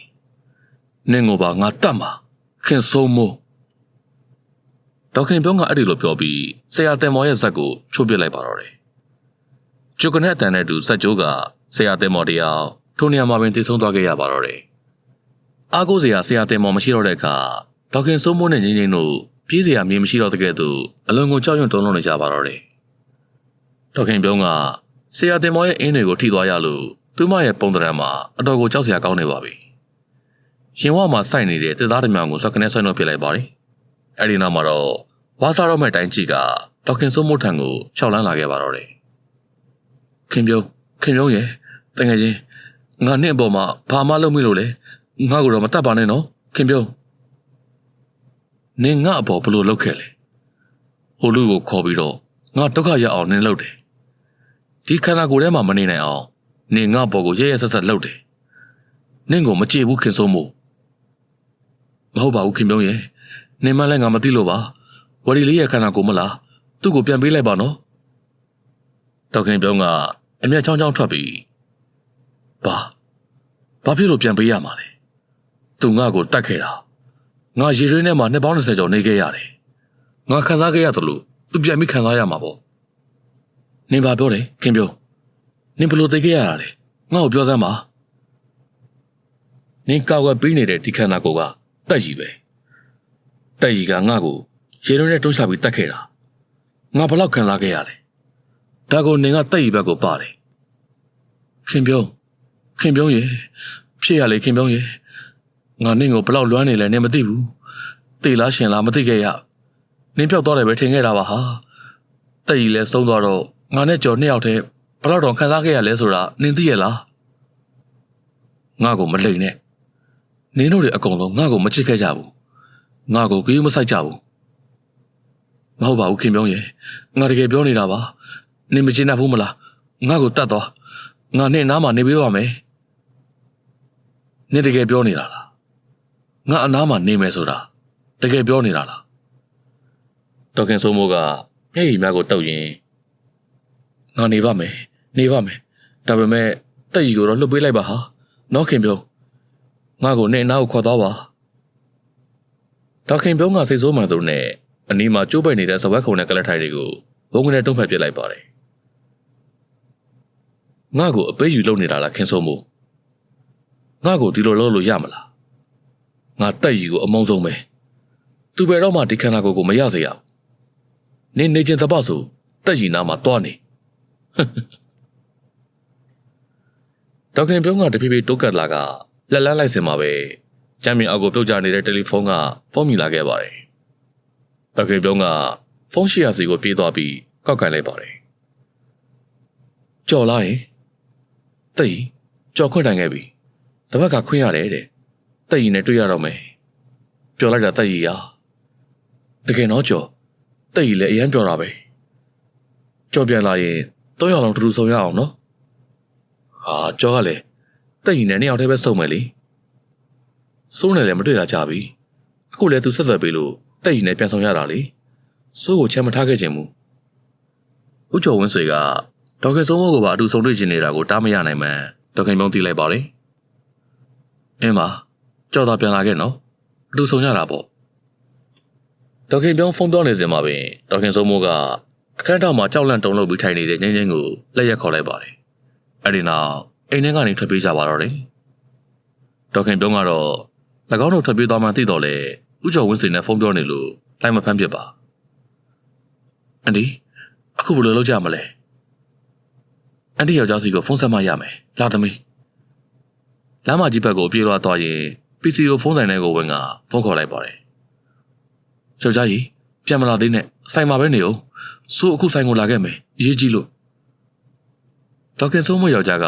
နင်းကိုပါငါတတ်မှာခင်စိုးမိုးဒေါက်ခင်ပြုံးကအဲ့ဒီလိုပြောပြီးဆရာတင်မော်ရဲ့ဇက်ကိုချိုးပစ်လိုက်ပါတော့တယ်ကျုပ်ကနေအတန်နဲ့တူဇက်ကျိုးကဆရာတင်မော်တရားထိုနေရာမှာပင်တည်ဆုံးသွားခဲ့ရပါတော့တယ်အားကိုးစရာဆရာတင်မော်မရှိတော့တဲ့အခါဒေါက်ခင်စိုးမိုးနဲ့ငင်းငင်းတို့ပြေးစရာမြေမရှိတော့တဲ့ကဲ့သို့အလွန်ကိုကြောက်ရွံ့တုန်လှုပ်နေကြပါတော့တယ်ဒေါက်ခင်ပြုံးကဆရာတင်မော်ရဲ့အင်းတွေကိုထိသွားရလို့သူမရဲ့ပုံသဏ္ဍာန်မှာအတော်ကိုကြောက်စရာကောင်းနေပါပြီရင်ဝမှာစိုက်နေတဲ့တစ်သားတစ်မြောင်ကိုဆွကနေဆွဲနှုတ်ပြလိုက်ပါတယ်အဲ့ဒီနောက်မှာတော့ဝါစားတော့မဲ့တိုင်းကြီးကဒေါက်ခင်စိုးမိုးထံကိုရှောက်လန်းလာခဲ့ပါတော့တယ်ခင်ပြုံးရဲ့တကယ်ချင်းငါနဲ့အပေါ်မှာဘာမှလုပ်မိလို့လဲငါ့ကိုတော့မတတ်ပါနဲ့နော်ခင်ပြုံးနင်ငါအပေါ်ဘလို့လုပ်ခဲ့လဲဟိုလူကိုခေါ်ပြီးတော့ငါဒုက္ခရအောင်နင်လုပ်တယ်ဒီခန္ဓာကိုယ်ထဲမှာမနေနိုင်အောင်နင်ငါဘောကိုရဲရဲဆက်ဆက်လုပ်တယ်နင်ကိုမကြည့်ဘူးခင်စိုးမိုးမဟုတ်ပါဘူးခင်ပြုံးရဲ့နင်မလည်းငါမသိလို့ပါဝရီလေးရဲ့ခန္ဓာကိုယ်မလားသူ့ကိုပြန်ပေးလိုက်ပါနော်ဒေါက်ခင်ပြုံးကအမျက်ချောင်းချောင်းထွက်ပြီးဘာဖြစ်လို့ပြန်ပေးရမှာလဲ သူငါ့ကိုတတ်ခဲ့တာငါရေရင်းထဲမှာနှစ်ပေါင်း20ကျော်နေခဲ့ရတယ်ငါခံစားခဲ့ရတယ်လို့သူပြန်ပြီးခံစားရမှာပေါ့နင်ဘာပြောတယ်ခင်ဗျနင်ဘလို့သိခဲ့ရတာလဲငါ့ကိုပြောစမ်းပါနင်ကောက်ွယ်ပြီးနေတဲ့ဒီခန္ဓာကိုယ်ကတက်ကြီးပဲတက်ကြီးကငါ့ကိုရေရင်းနဲ့တွန်းချပြီးတတ်ခဲ့တာငါဘလောက်ခံစားခဲ့ရလဲဒါကိုနင်ကတက်ကြီးဘက်ကိုပါတယ်ခင်ဗျရေဖြစ်ရလေခင်ဗျရေငါနင့်ကိုဘလောက်လွမ်းနေလဲနင်မသိဘူးတေလားရှင်လားမသိခဲ့ရနင်ပြောက်သွားတယ်ပဲထင်ခဲ့တာပါဟာတက်ကြီးလဲဆုံးသွားတော့ငါနဲ့ကြော်နှစ်ယောက်တည်းဘလောက်တော့ခံစားခဲ့ရလဲဆိုတာနင်သိရလားငါကိုမလိမ်နဲ့နင်တို့တွေအကုန်လုံးငါကိုမချစ်ခဲ့ကြဘူးငါကိုကြွေးမဆိုင်ကြဘူးမဟုတ်ပါဘူးခင်ဗျရေငါတကယ်ပြောနေတာပါနင်မချင်တတ်ဘူးမလားငါကိုတတ်သွားငါနဲ့နားမှာနေပေးပါမယ်နင်တကယ်ပြောနေတာလားငါအနားမှာနေမယ်ဆိုတာတကယ်ပြောနေတာလားဒေါခင်စိုးမိုးကမျက်ရည်များကိုတုပ်ရင်ငါနေပါမယ်ဒါပေမဲ့တက်ကြီးကိုတော့လှုပ်ပေးလိုက်ပါဟာနော်ခင်ဗျငါကိုနဲ့အနားကိုခေါ်သွားပါဒေါခင်ပြုံးကစိတ်ဆိုးမှန်သူနဲ့အနီးမှာကျိုးပိတ်နေတဲ့စဝက်ခုံနဲ့ကလတ်ထိုင်တွေကိုဘုံကနေတုံးဖက်ပစ်လိုက်ပါတယ်ငါကိုအပေးယူလုပ်နေတာလားခင်စိုးမိုးငါကိုဒီလိုလုပ်လို့ရမလားငါတက်ကြီးကိုအမုန်းဆုံးပဲသူပဲတော့မှဒီခန္ဓာကိုယ်ကိုမရစေရဘူးနင်နေချင်းတပတ်ဆိုတက်ကြီးနားမှာတွားနေဒေါခင်ပြုံးကတဖြည်းဖြည်းတိုးကတ်လာကလက်လန်းလိုက်စင်မှာပဲကျမ်းမြေအောက်ကိုပြုတ်ကျနေတဲ့တယ်လီဖုန်းကဖုန်းမြည်လာခဲ့ပါတယ်ဒေါခင်ပြုံးကဖုန်းရှိရစီကိုပြေးသွားပြီးကောက်ကင်လိုက်ပါတယ်ကြော်လာရင်တက်ကြီးကြော်ခွင့်တိုင်ခဲ့ပြီတပတ်ကခွင့်ရတယ်တဲ့တက်ကြီးနဲ့တွေ့ရတော့မယ်ပြောလိုက်တာတက်ကြီးရာတကယ်တော့ကြော်တက်ကြီးလည်းအရန်ပြောတာပဲကြော်ပြန်လာရင်3ယောက်လုံးတူတူဆုံရအောင်နော်ဟာကြော်ကလည်းတက်ကြီးနဲ့2ယောက်တည်းပဲစုံမယ်လေစိုးနဲ့လည်းမတွေ့တာကြပြီအခုလည်းသူဆက်သွယ်ပေးလို့တက်ကြီးနဲ့ပြန်ဆောင်ရတာလေစိုးကိုချမ်းမထားခဲ့ခြင်းမူဦးကျော်ဝင်းဆွေကဒေါခင်စိုးမိုးကိုပါအတူဆုံတွေ့ချင်နေတာကိုတားမရနိုင်မှန်းဒေါခင်ပြုံးသိလိုက်ပါတယ်အင်းပါကြော်သာပြန်လာခဲ့နော်အတူဆုံရတာပေါ့ဒေါခင်ပြုံးဖုန်းပြောနေစင်မှာပင်ဒေါခင်စိုးမိုးကအခန်းထောက်မှာကြောက်လန့်တုန်လှုပ်ပြီးထိုင်နေတဲ့ငင်းငင်းကိုလက်ရက်ခေါ်လိုက်ပါတယ်အဲ့ဒီနောက်အိမ်ထဲကနေထွက်ပြေးကြပါတော့တယ်ဒေါခင်ပြုံးကတော့၎င်းတို့ထွက်ပြေးသွားမှသိတော့လေဦးကျော်ဝင်းဆွေနဲ့ဖုန်းပြောနေလို့လိုက်မဖမ်းဖြစ်ပါအန်ဒီအခုဘယ်လိုလုပ်ကြမလဲအန်ဒီယောက်ျားစီကိုဖုန်းဆက်မရမယ်လာသမီးလမ်းမကြီးဘက်ကိုပြေးလွှားသွားရင် PC ကိုဖုန်းဆိုင်ထဲကိုဝင်ကဖုန်းခေါ်လိုက်ပါတယ်ယောက်ျားကြီးပြန်မလာသေးနဲ့ဆိုင်မှာပဲနေအောင်စိုးအခုဆိုင်ကိုလာခဲ့မယ်အရေးကြီးလို့ဒေါခင်စိုးမိုးယောက်ျားက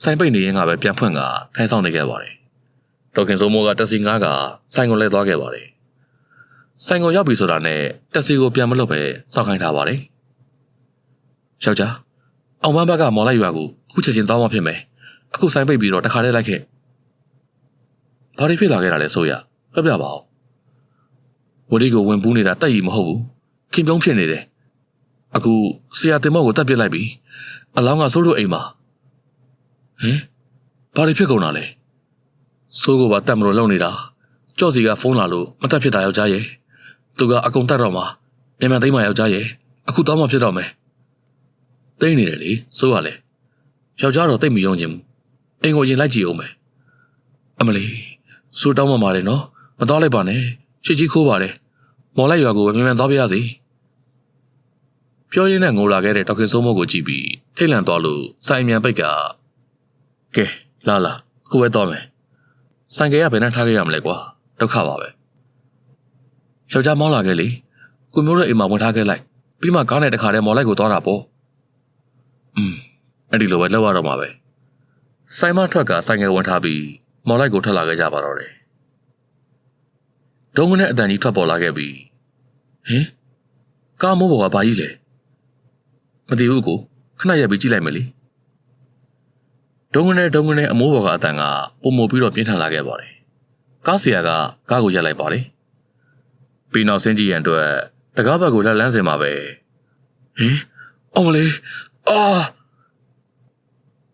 ဆိုင်ပိတ်နေရင်ကပဲပြန်ဖွင့်ကထိုင်ဆောင်နေခဲ့ပါတယ်ဒေါခင်စိုးမိုးကတက်စီငားကဆိုင်ကိုလဲသွားခဲ့ပါတယ်ဆိုင်ကိုရောက်ပြီဆိုတာနဲ့တက်စီကိုပြန်မလုပ်ပဲစောင့်ခိုင်းထားပါတယ်ယောက်ျားအောင်မန်းဘက်ကမော်လိုက်ရွာကိုအခုချက်ချင်းသွားမှဖြစ်မယ်အခုဆိုင်ပိတ်ပြီးတော့တခါတည်းလိုက်ခဲ့ဘာတွေဖြစ်လာခဲ့တာလဲဆိုရပြပြပါဦးဝဒီကိုဝင်ပူးနေတာတက်ရီမဟုတ်ဘူးခင်ပြုံးဖြစ်နေတယ်အခုဆရာတင်မော့ကိုတက်ပစ်လိုက်ပြီအလောင်းကစိုးတို့အိမ်မှာဟင်ဘာတွေဖြစ်ကုန်တာလဲစိုးကိုပါတက်မလို့လုံနေတာကြော့စီကဖုန်းလာလို့မတက်ဖြစ်တာယောက်ျားရဲ့သူကအကုန်တက်တော့မှာမြန်သိမ်းမယောက်ျားရဲ့အခုတော့မှဖြစ်တော့မယ်သိမ်းနေတယ်လေစိုးရလဲယောက်ျားတော့တိတ်မယုံချင်ဘူးအိမ်ကိုရင်လိုက်ကြည့်အောင်မယ်အမလီစိုးတောင်းမှမာတယ်နော်မတော်လိုက်ပါနဲ့ရှစ်ကြီးခိုးပါတယ်မော်လိုက်ရွာကိုပဲမြန်သွားပြရစီပြောရင်းနဲ့ငိုလာခဲ့တဲ့ဒေါခင်စိုးမိုးကိုကြည့်ပြီးထိတ်လန့်သွားလို့ဆိုင်မြန်ပိတ်ကကဲလာအခုပဲတော့မယ်ဆိုင်ကယ်ကဘယ်နဲ့ထားခဲ့ရမလဲကွာဒုက္ခပါပဲယောက်ျားမောင်းလာခဲ့လေကိုမျိုးရဲ့အိမ်မှာဝင်ထားခဲ့လိုက်ပြီးမှကားနဲ့တခါတည်းမော်လိုက်ကိုသွားတာပေါ့အဲ့ဒီလိုပဲလောက်ရတော့မှာပဲဆိုင်မထွက်ကဆိုင်ကယ်ဝင်ထားပြီးမော်လိုက်ကိုထွက်လာခဲ့ကြပါတော့တယ်ဒုံကနေအတန်ကြီးထွက်ပေါ်လာခဲ့ပြီးဟင်ကားမိုးပေါ်ကဘာကြီးလဲမသိဘူးကိုခဏရက်ပြီးကြည့်လိုက်မယ်လေဒုံကနေအမိုးပေါ်ကအတန်ကပုံမပြီးတော့ပြင်းထန်လာခဲ့ပါတယ်ကားဆရာကကားကိုရက်လိုက်ပါတယ်ပြီးနောက်ဆင်းကြည့်ရန်အတွက်တကားဘက်ကိုလက်လန်းစင်မှာပဲဟင်အောင်မလေး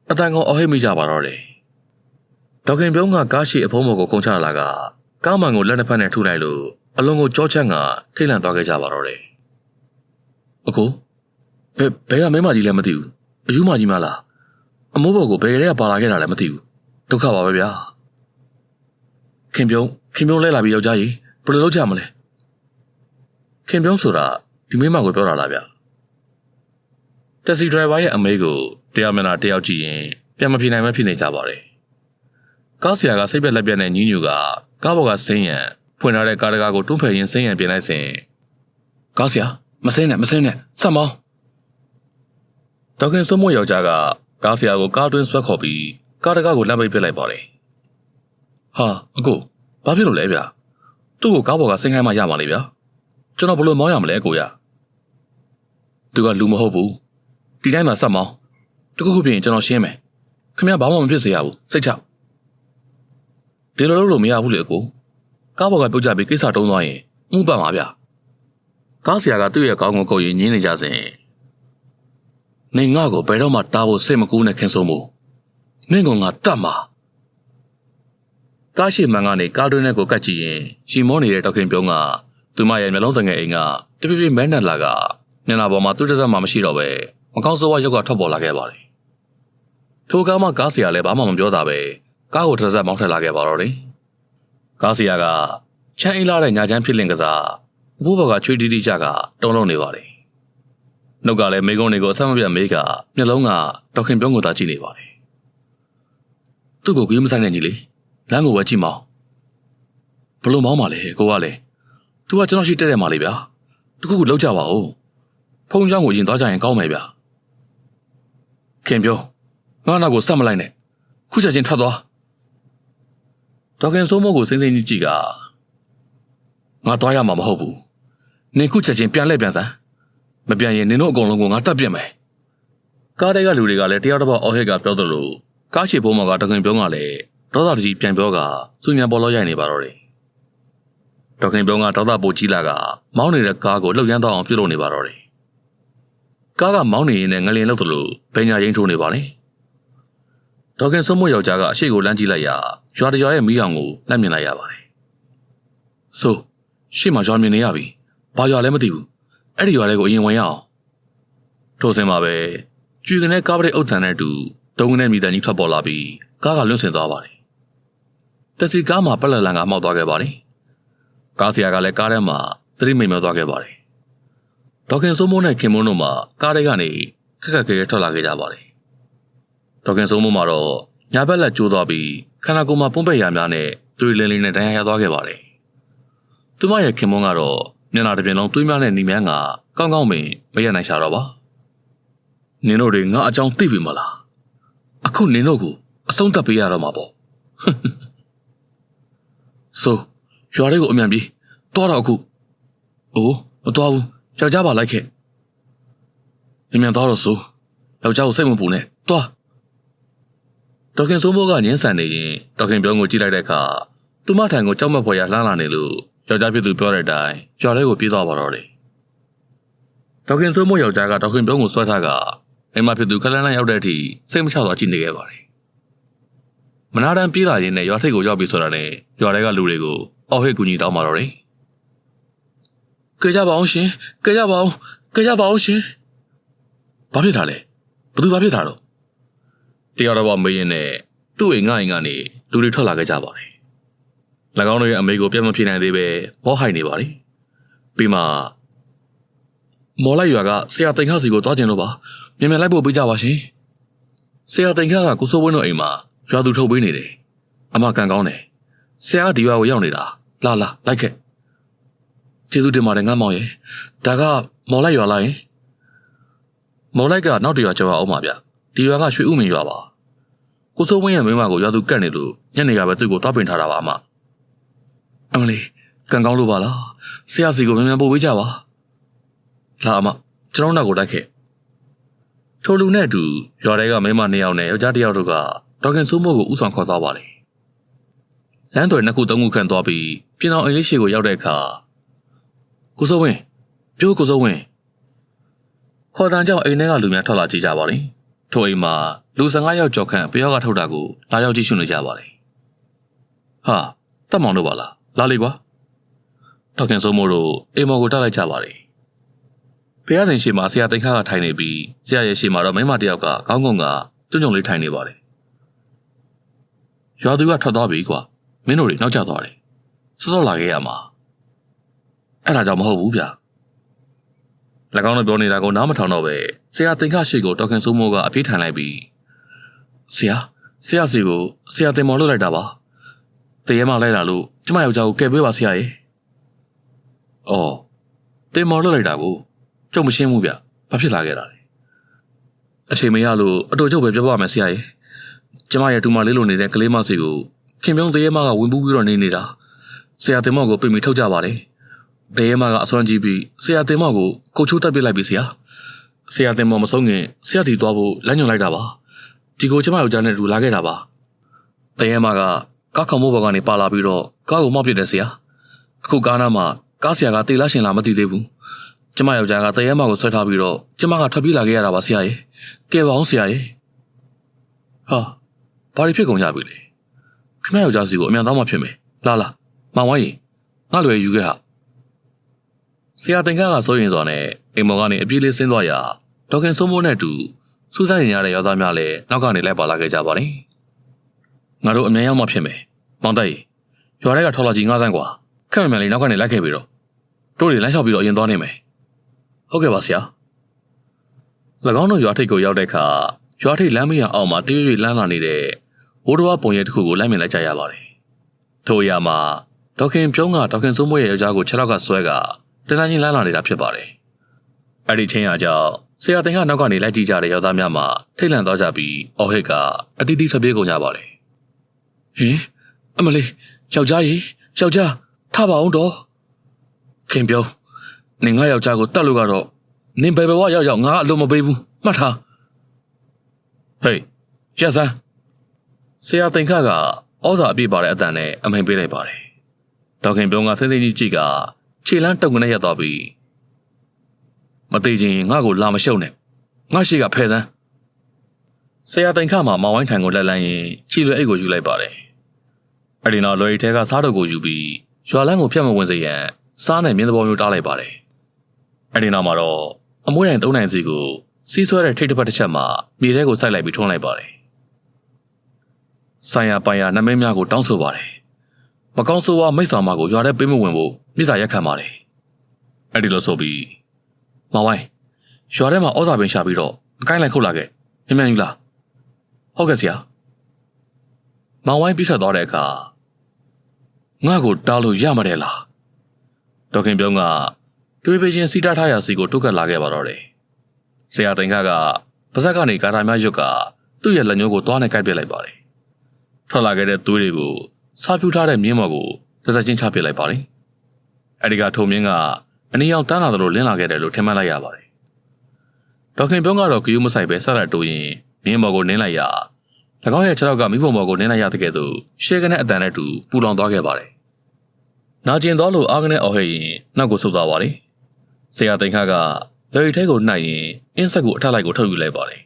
အတန်ကောင်အော်ဟိတ်မိကြပါတော့တယ် ဒေါခင်ပြုံးကကားရှိအဖုံးပေါ်ကိုခုန်ချလာကကားမှန်ကိုလက်နှစ်ဖက်နဲ့ထုလိုက်လို့အလုံးကိုကြောချမ်းကထိတ်လန့်သွားခဲ့ကြပါတော့တယ်။အခုဘယ်ကမင်းမကြီးလည်းမသိဘူး။အယူမကြီးမလား။အမိုးဘော်ကိုဘယ်ကလေးကပါလာခဲ့တာလည်းမသိဘူး။ဒုက္ခပါပဲဗျာ။ခင်ပြုံးလဲလာပြီးယောက်ျားကြီးဘယ်လိုလုပ်ကြမလဲ။ခင်ပြုံးဆိုတာဒီမိမကိုပြောတာလားဗျ။တက်ဆီဒရိုင်ဘာရဲ့အမေကိုတရားမျက်နှာတယောက်ကြည့်ရင်ပြန်မဖြေနိုင်မဖြစ်နေကြပါတယ်။ကားဆရာကစိတ်ပြက်လက်ပြက်နဲ့ညှဉ်းညူကကားပေါ်ကဆင်းရန်ဖွင့်ထားတဲ့ကားတကားကိုတွန်းဖယ်ရင်းဆင်းရန်ပြင်လိုက်စဉ်ကားဆရာမဆင်းနဲ့ဆက်မောင်းဒေါခင်စိုးမိုးယောက်ျားကကားဆရာကိုကားတွင်းဆွဲခေါ်ပြီးကားတကားကိုလမ်းပိတ်ပစ်လိုက်ပါတယ်။ဟာအကိုဘာဖြစ်လို့လဲဗျ။သူ့ကိုကားပေါ်ကဆင်းခိုင်းမှရမှာလေဗျာ။ကျွန်တော်ဘယ်လိုမောင်းရမလဲအကိုရ။သူကလူမဟုတ်ဘူး။ဒီတိုင်းမှာဆက်မောင်းတခုခုဖြစ်ရင်ကျွန်တော်ရှင်းမယ်။ခင်ဗျားဘာမှမဖြစ်စေရဘူးစိတ်ချ။ဒီလိုလုပ်လို့မရဘူးလေအကို။ကားပေါ်ကပြုတ်ကြပြီးကိစ္စတုံးသွားရင်ဥပ္ပမှာဗျ။ကားဆရာကသူ့ရဲ့ကောင်းကိုကုတ်ရင်ညင်းနေကြစဉ်နေငါ့ကိုဘယ်တော့မှတားဖို့စိတ်မကူးနဲ့ခင်ဆုံးမို့နင့်ကငါတတ်မှာကားရှိမှန်ကနေကားတွင်းထဲကိုကတ်ကြည့်ရင်ရှီမောနေတဲ့ဒေါခင်ပြုံးကသူမရဲ့မျက်လုံးတငယ်အိမ်ကတပြပြမဲနဲ့လာကမျက်နှာပေါ်မှာသူ့တစ်စက်မှမရှိတော့ပဲမကောင်းဆိုးဝါးရုပ်ကထွက်ပေါ်လာခဲ့ပါတယ်ထိုကားမှကားဆရာလည်းဘာမှမပြောတာပဲကားကိုတစ်စက်မောင်းထက်လာခဲ့ပါတော့တယ်ကားဆရာကချမ်းအေးလာတဲ့ညာချမ်းဖြစ်လင်ကစားဘိုးဘကချွေးတီးတီးကြကတုံးလုံးနေပါတယ်နှုတ်ကလည်းမိကုန်းတွေကိုအဆက်မပြတ်မေးကမျက်လုံးကဒေါခင်ပြုံးကိုသာကြည့်နေပါတယ်သူ့ကိုကြီးမဆိုင်နဲ့ညီလေးလမ်းကိုဝဲကြည့်မောင်းဘလို့မောင်းပါလဲကိုကလည်းသူကကျွန်တော်ရှိတက်တယ်မှာလေဗျာတခုခုလောက်ကြပါဦးဖုန်းကြောင်းကိုရင်သွားကြရင်ကောင်းမယ်ဗျာခင်ပြုံးငါနောက်ကိုဆက်မလိုက်နဲ့ခုချက်ချင်းထွက်သွားဒေါခင်စိုးမိုးကိုစိမ့်စိမ့်ကြီးကြည့်ကငါသွားရမှာမဟုတ်ဘူးနင်ခုချက်ချင်းပြန်လှည့်ပြန်စမ်းမပြန်ရင်နင်တို့အကုန်လုံးကိုငါတတ်ပြစ်မယ်ကားတိုက်ကလူတွေကလည်းတယောက်တစ်ပေါက်အော်ဟစ်ကပြောသလိုကားရှိဘုံမှာကဒေါခင်ပြုံးကလည်းဒေါသတကြီးပြန်ပြောကစူညံပေါ်လို့ရိုက်နေပါတော့တယ်ဒေါခင်ပြုံးကဒေါသပိုကြီးလာကမောင်းနေတဲ့ကားကိုလှုပ်ရမ်းတော့အောင်ပြုတ်လို့နေပါတော့တယ်ကားကမောင်းနေရင်လည်းငလျင်လောက်သလိုဘယ်ညာရင်းထိုးနေပါလေဒေါခင်စိုးမိုးယောက်ျားကအရှိကိုလမ်းကြည့်လိုက်ရာရွာတရွာရဲ့မီးအောင်ကိုလက်မြင်လိုက်ရပါတယ်ဆိုရှေ့မှာရွာမြင်နေရပြီဘာရွာလဲမသိဘူးအဲ့ဒီရွာလေးကိုအရင်ဝင်ရအောင်ထို့စင်မှာပဲကျွေကနေကားပရိတ်အုပ်ထန်တဲ့တူတုံးကနေမိသားကြီးထွက်ပေါ်လာပြီးကားကလွင့်ဆင်သွားပါတယ်တက်စီကားမှာပလက်လန်ကမှောက်သွားခဲ့ပါတယ်ကားဆရာကလည်းကားထဲမှာသတိမိတ်မြောသွားခဲ့ပါတယ်ဒေါခင်စိုးမိုးနဲ့ခင်မုန်းတို့မှကားထဲကနေခက်ခက်ခဲခဲထွက်လာခဲ့ကြပါတယ်ဒေါခင်စိုးမိုးမှာတော့ညာဘက်လက်ကျိုးသွားပြီးခန္ဓာကိုယ်မှာပုံပက်ရများနဲ့သွေးလင်းလင်းနဲ့ဒဏ်ရာရသွားခဲ့ပါတယ်သူမရဲ့ခင်မုန်းကတော့မျက်နှာတစ်ပြင်လုံးသွေးများနဲ့နီမြန်းကကောင်းကောင်းပင်မရနိုင်ရှာတော့ပါနင်တို့တွေငါအကြောင်းသိပြီမလားအခုနင်တို့ကိုအဆုံးသတ်ပေးရတော့မှာပေါ့ဆိုရွာလေးကိုအမြန်ပြေးသွားတော့အခုအိုးမသွားဘူးယောက်ျားပါလိုက်ခဲ့အမြန်သွားတော့ဆိုယောက်ျားကိုစိတ်မပူနဲ့သွားဒေါခင်စိုးမိုးကညှင်းဆန်နေရင်ဒေါခင်ပြုံးကိုကြည့်လိုက်တဲ့အခါသူမထံကိုကြောက်မက်ဖွယ်ရလှမ်းလာနေလို့ယောက်ျားဖြစ်သူပြောတဲ့အတိုင်းရွာထဲကိုပြေးသွားပါတော့တယ်ဒေါခင်စိုးမိုးယောက်ျားကဒေါခင်ပြုံးကိုဆွဲထားကမိမဖြစ်သူခလန်းလန်းရောက်တဲ့အထိစိတ်မချတော့ကြည့်နေခဲ့ပါတယ်မနာတမ်းပြေးလာရင်းနဲ့ရွာထိပ်ကိုရောက်ပြီဆိုတာနဲ့ရွာထဲကလူတွေကိုအော်ဟစ်ကူညီတောင်းပါတော့တယ်ကြကြပါအောင်ရှင်ကြကြပါအောင်ရှင်ဘာဖြစ်တာလဲဘသူဘာဖြစ်တာတော့တရားတော်မေးရင်နဲ့သူ့အိမ်ငါအိမ်ကနေလူတွေထွက်လာခဲ့ကြပါတယ်၎င်းတို့ရဲ့အမေကိုပြတ်မဖြေနိုင်သေးပဲမောဟိုက်နေပါလေပြီးမှမော်လိုက်ရွာကဆရာတင်ခါစီကိုတွားကျင်လို့ပါမြန်မြန်လိုက်ဖို့ပေးကြပါရှင်ဆရာတင်ခါကကိုစိုးဝင်းတို့အိမ်မှာရွာသူထုတ်ပေးနေတယ်အမကန်ကောင်းတယ်ဆရာကဒီရွာကိုရောက်နေတာလာလိုက်ခဲ့ကျေးဇူးတင်ပါတယ်ငါမောင်ရဲ့ဒါကမော်လိုက်ရွာလားယင်မော်လိုက်ကနောက်တရွာကျော်အောင်ပါဗျဒီရွာကရွှေဥမင်ရွာပါကိုစိုးဝင်းရဲ့မိန်းမကိုရွာသူကတ်နေလို့ညနေကပဲသူ့ကိုတောက်ပင်ထားတာပါအမအမလေးကန်ကောင်းလို့ပါလားဆရာစီကိုမြန်မြန်ပို့ပေးကြပါလာအမကျွန်တော်နောက်ကိုတိုက်ခဲ့ထိုလူနဲ့အတူရွာထဲကမိန်းမ2ယောက်နဲ့ယောက်ျား1ယောက်တို့ကဒေါခင်စိုးမိုးကိုဥဆောင်ခေါ်သွားပါတယ်လမ်းသွယ်2ခု3ခုခန့်သွားပြီးပြင်အောင်အိမ်လေးရှိကိုရောက်တဲ့အခါကိုစိုးဝင်းပြောကိုစိုးဝင်းခေါ်တန်းကြောင့်အိမ်ထဲကလူများထွက်လာကြည့်ကြပါတယ်ထိုအိမ်မှာလူ15ယောက်ကျော်ခန့်ပျောက်ကထုတ်တာကိုလာရောက်ကြည့်ရှုနေကြပါတယ် ဟာတက်မောင်တို့ပါလားလာလေကွာဒေါခင်စိုးမိုးတို့အိမ်မော်ကိုတက်လိုက်ကြပါတယ်ဖះစဉ်ရှိမှာဆရာသိန်းခါကထိုင်နေပြီးဆရာရဲ့ရှိမှာတော့မိမတယောက်ကခေါင်းကုန်းကကျွန်းကျွန်းလေးထိုင်နေပါတယ်ရွာသူကထွက်သွားပြီကွာမင်းတို့တွေနောက်ကျသွားတယ်စောစောလာခဲ့ရမှာအဲ့ဒါကြောင့်မဟုတ်ဘူးဗျ၎င်းတို့ပြောနေတာကိုနားမထောင်တော့ပဲဆရာသိန်းခါရှိကိုဒေါခင်စိုးမိုးကအပြေးထိုင်လိုက်ပြီးဆရာစီကိုဆရာတင်မော်လွတ်လိုက်တာပါတရေမလိုက်လာလို့ကျမယောက်ျားကိုကယ်ပေးပါဆရာရေအော်တင်မော်လွတ်လိုက်တာကိုကျုပ်မရှင်းဘူးဗျဘာဖြစ်လာခဲ့တာလဲအချိန်မရလို့အတူကျုပ်ပဲပြောပါမယ်ဆရာရေကျမရဲ့တူမလေးလိုနေတဲ့ကလေးမစီကိုခင်ဗျုံတရေမကဝင်ပူးပြီးတော့နေနေတာဆရာတင်မော်ကိုပြင်ပြီးထုတ်ကြပါတယ်တရေမကအစွမ်းကြီးပြီးဆရာတင်မော်ကိုကိုချိုးတက်ပစ်လိုက်ပြီဆရာတင်မော်မဆုံးခင်ဆရာစီသွားဖို့လမ်းညွှန်လိုက်တာပါဒီကိုကျမယောက်ျားနဲ့တူလာခဲ့တာပါတရေမကကားခေါမိုးဘော်ကနေပါလာပြီးတော့ကားကိုမောက်ပစ်တယ်ဆရာအခုကားနားမှာကားဆရာကတေးလားရှင်လားမသိသေးဘူးကျမယောက်ျားကတရေမကိုဆွဲထားပြီးတော့ကျမကထွက်ပြေးလာခဲ့ရတာပါဆရာရေကဲပါအောင်ဆရာရေဟာဘာဖြစ်ကုန်ကြပြီလဲခမယောက်ျားစီကိုအမြန်သားမှဖြစ်မယ်လာမောင်ဝိုင်းရင်ငါလွယ်ယူခဲ့ဟာဆရာတင်ကားကစိုးရင်စွာနဲ့အိမ်မော်ကနေအပြေးလေးဆင်းသွားရာဒေါခင်စိုးမိုးနဲ့တူစူးစမ်းနေရတဲ့ယောက်ျားများလည်းနောက်ကနေလိုက်ပါလာခဲ့ကြပါတယ်ငါတို့အမြန်ရောက်မှဖြစ်မယ်မောင်တိုက်ရွာထဲကထော်လာကြီးငါးဆန်းกว่าခက်မှန်လေးနောက်ကနေလိုက်ခဲ့ပြီးတော့တို့တွေလမ်းလျှောက်ပြီးတော့အရင်သွားနေမယ်ဟုတ်ကဲ့ပါဆရာ၎င်းတို့ရွာထိပ်ကိုရောက်တဲ့အခါရွာထိပ်လမ်းမရအောင်မှာတရွေ့ရွေ့လမ်းလာနေတဲ့ဝိုးတော်ပုံရိပ်တစ်ခုကိုလိုက်မြင်လိုက်ကြရပါတယ်ထို့အရာမှာဒေါခင်ပြုံးကဒေါခင်စိုးမိုးရဲ့ယောက်ျားကိုခြေထောက်ကဆွဲကတန်းတန်းချင်းလမ်းလာနေတာဖြစ်ပါတယ်အဲ့ဒီချင်းအကြောင်းဆရာတင်ကနောက်ကနေလိုက်ကြည့်ကြတဲ့ယောက်ျားများမှာထိတ်လန့်သွားကြပြီးအော်ဟစ်ကအတီးတီးထွက်ပြေးကုန်ကြပါတယ်ဟင်အမလေးယောက်ျားထပါအောင်တော့ခင်ပြုံးနင်ငါယောက်ျားကိုတတ်လို့ကတော့နင်ဘယ်ဘဝရောက်ငါအလိုမပေးဘူးမှတ်ထားဟေးရစမ်းဆရာတင်ခကဩဇာအပြည့်ပါတဲ့အတန်နဲ့အမိန်ပေးလိုက်ပါတယ်ဒေါခင်ပြုံးကစိမ့်စိမ့်ကြီးကြည့်ကခြေလန်းတုံကနေရသွားပြီးမသေးချင်းငါ့ကိုလာမရှုံနဲ့ငါရှိကဖဲစမ်းဆရာတင်ခမှာမောင်ဝိုင်းထံကိုလက်လန်းရင်ခြေလွယ်အိတ်ကိုယူလိုက်ပါတယ်အဲ့ဒီနောက်လွယ်အိတ်ထဲကစားတော့ကိုယူပြီးရွာလန်းကိုဖျက်မဝင်စေရန်စားနဲ့မြင်းသဘောမျိုးတားလိုက်ပါတယ်အဲ့ဒီနောက်မှာတော့အမွှေးတိုင်၃နိုင်စီကိုစီးဆွဲတဲ့ထိတ်တစ်ပတ်တစ်ချက်မှာမြေထဲကိုစိုက်လိုက်ပြီးထွန်းလိုက်ပါတယ်ဆိုင်ရာပိုင်ရာနမင်းများကိုတောင်းဆိုပါတယ်မကောင်းဆိုးဝါမိတ်ဆောင်မကိုရွာထဲပေးမဝင်ဖို့မြစ်စာရက်ခံပါတယ်အဲ့ဒီလိုဆိုပြီးမောင်ဝိုင်းရွာထဲမှာဩဇာပင်ရှာပြီးတော့အကိုင်းလိုက်ခုတ်လာခဲ့မြန်ယူလားဟုတ်ကဲ့ဆရာမောင်ဝိုင်းပြီးထွက်သွားတဲ့အခါငါ့ကိုတားလို့ရမတယ်လားဒေါခင်ပြုံးကတွေးပေးချင်းစီတားထားရာစီကိုတုတ်ကတ်လာခဲ့ပါတော့တယ်ဆရာတင်ကပါဇက်ကနေကာတာများရွတ်ကသူ့ရဲ့လက်ညှိုးကိုသွားနဲ့ကိုက်ပစ်လိုက်ပါတယ်ထွက်လာခဲ့တဲ့သွေးတွေကိုစားပြူထားတဲ့မြင်းမော်ကိုတစ်စက်ချင်းချပစ်လိုက်ပါတယ်အဲ့ဒီကထုံမြင်းကအနည်းအောင်တန်းလာသလိုလင်းလာခဲ့တယ်လို့ထင်မှတ်လိုက်ရပါတယ်ဒေါခင်ပြုံးကတော့ဂယုမဆိုင်ပဲဆက်လက်တိုးရင်မြင်းမော်ကိုနင်းလိုက်ရာ၎င်းရဲ့ခြေထောက်ကမိဘမော်ကိုနင်းလိုက်ရတဲ့ကဲ့သို့ရှဲကနေအတန်နဲ့တူပူလောင်သွားခဲ့ပါတယ်နာကျင်သွားလို့အားကနေအော်ဟဲ့ရင်နောက်ကိုဆုတ်သွားပါတယ်ဆရာတင်ခကလွယ်ထဲကိုနှိုက်ရင်အင်းဆက်ကိုအထက်လိုက်ကိုထုတ်ယူလိုက်ပါတယ်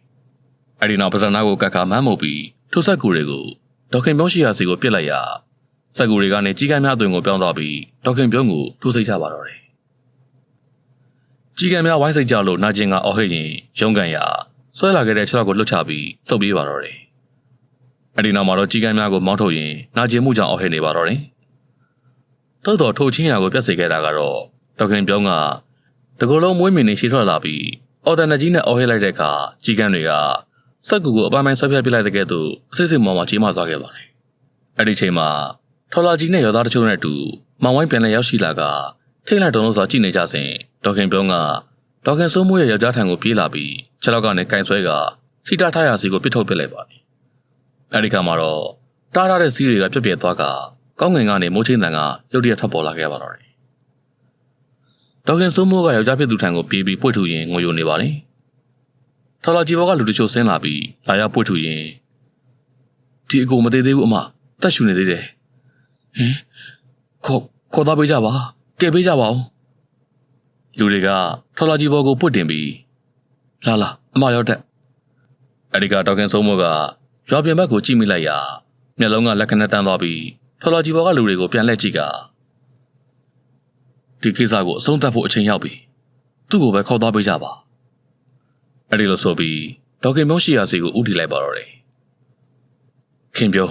အဲ့ဒီနောက်ပဇာနာကိုကတ်ခါမန်းမှုပြီးထိုဆက်ကူတွေကိုဒေါခင်ပြုံးရှိရာစီကိုပြစ်လိုက်ရာဆက်ကူတွေကနေကြီးကမ်းများအသွင်ကိုပြောင်းသွားပြီးဒေါခင်ပြုံးကိုထိုးစိတ်ချပါတော့တယ်ကြီးကမ်းများဝိုင်းစိတ်ကြလို့နာကျင်ကအော်ဟဲ့ရင်ရုံးကန်ရာဆွဲလာခဲ့တဲ့ခြေထောက်ကိုလွတ်ချပြီးစုပ်ပြေးပါတော့တယ်အဲ့ဒီနောက်မှာတော့ကြီးကမ်းများကိုမောင်းထုတ်ရင်နာကျင်မှုကြောင့်အော်ဟဲ့နေပါတော့တယ်တိုးတော်ထိုးချင်းရာကိုပြတ်စေခဲ့တာကတော့ဒေါခင်ပြုံးကတကူလုံးမွေးမြင်နေရှိထွက်လာပြီးအော်တန်နကြီးနဲ့အော်ဟဲ့လိုက်တဲ့အခါကြီးကမ်းတွေကစက်ကူကိုအပိုင်းပိုင်းဆွဲဖြတ်ပြလိုက်တဲ့ကဲ့သို့အစစ်စစ်မောင်မှကြီးမသွားခဲ့ပါတယ်အဲ့ဒီချိန်မှာထော်လာကြီးနဲ့ရောသားတချို့နဲ့အတူမောင်ဝိုင်းပြန်လည်ရောက်ရှိလာကထိတ်လန့်တုန်လို့စွာကြည့်နေကြစဉ်ဒေါခင်ပြုံးကဒေါခင်စိုးမိုးရဲ့ယောက်ျားထံကိုပြေးလာပြီးခြေထောက်ကနေကင်ဆွဲကစီတာထားရာစီကိုပစ်ထုတ်ပစ်လိုက်ပါတယ်အဲ့ဒီခါမှာတော့တားထားတဲ့စီးတွေကပြက်ပြက်သွားကကောင်းငင်ကနေမိုးချင်းတန်ကရုတ်တရက်ထပ်ပေါ်လာခဲ့ပါတော့တယ်ဒေါခင်စိုးမိုးကယောက်ျားဖြစ်သူထံကိုပြေးပြီးပွေ့ထူရင်ငိုယိုနေပါတယ်ထော်လာကြီးဘောကလူတချို့ဆင်းလာပြီးလာရောက်ပွေ့ထူရင်ဒီအကိုမသေးသေးဘူးအမတက်ရှူနေသေးတယ်ဟင်ခေါ်သွားပေးကြပါကဲပေးကြပါဦးလူတွေကထော်လာကြီးဘောကိုပွတ်တင်ပြီးလာအမရောက်တဲ့အဲ့ဒီကဒေါခင်စိုးမိုးကရွာပြင်ဘက်ကိုကြည့်မိလိုက်ရာမျက်လုံးကလက်ခဏတန်းသွားပြီး ထော်လာကြီးဘော်ကလူတွေကိုပြန်လှည့်ကြည့်ကဒီကိစ္စကိုအဆုံးသတ်ဖို့အချိန်ရောက်ပြီသူ့ကိုပဲခေါ်သွားပေးကြပါအဲ့ဒီလိုဆိုပြီးဒေါခင်မျိုးရှိရစီကိုဥတီလိုက်ပါတော့တယ်ခင်ပြော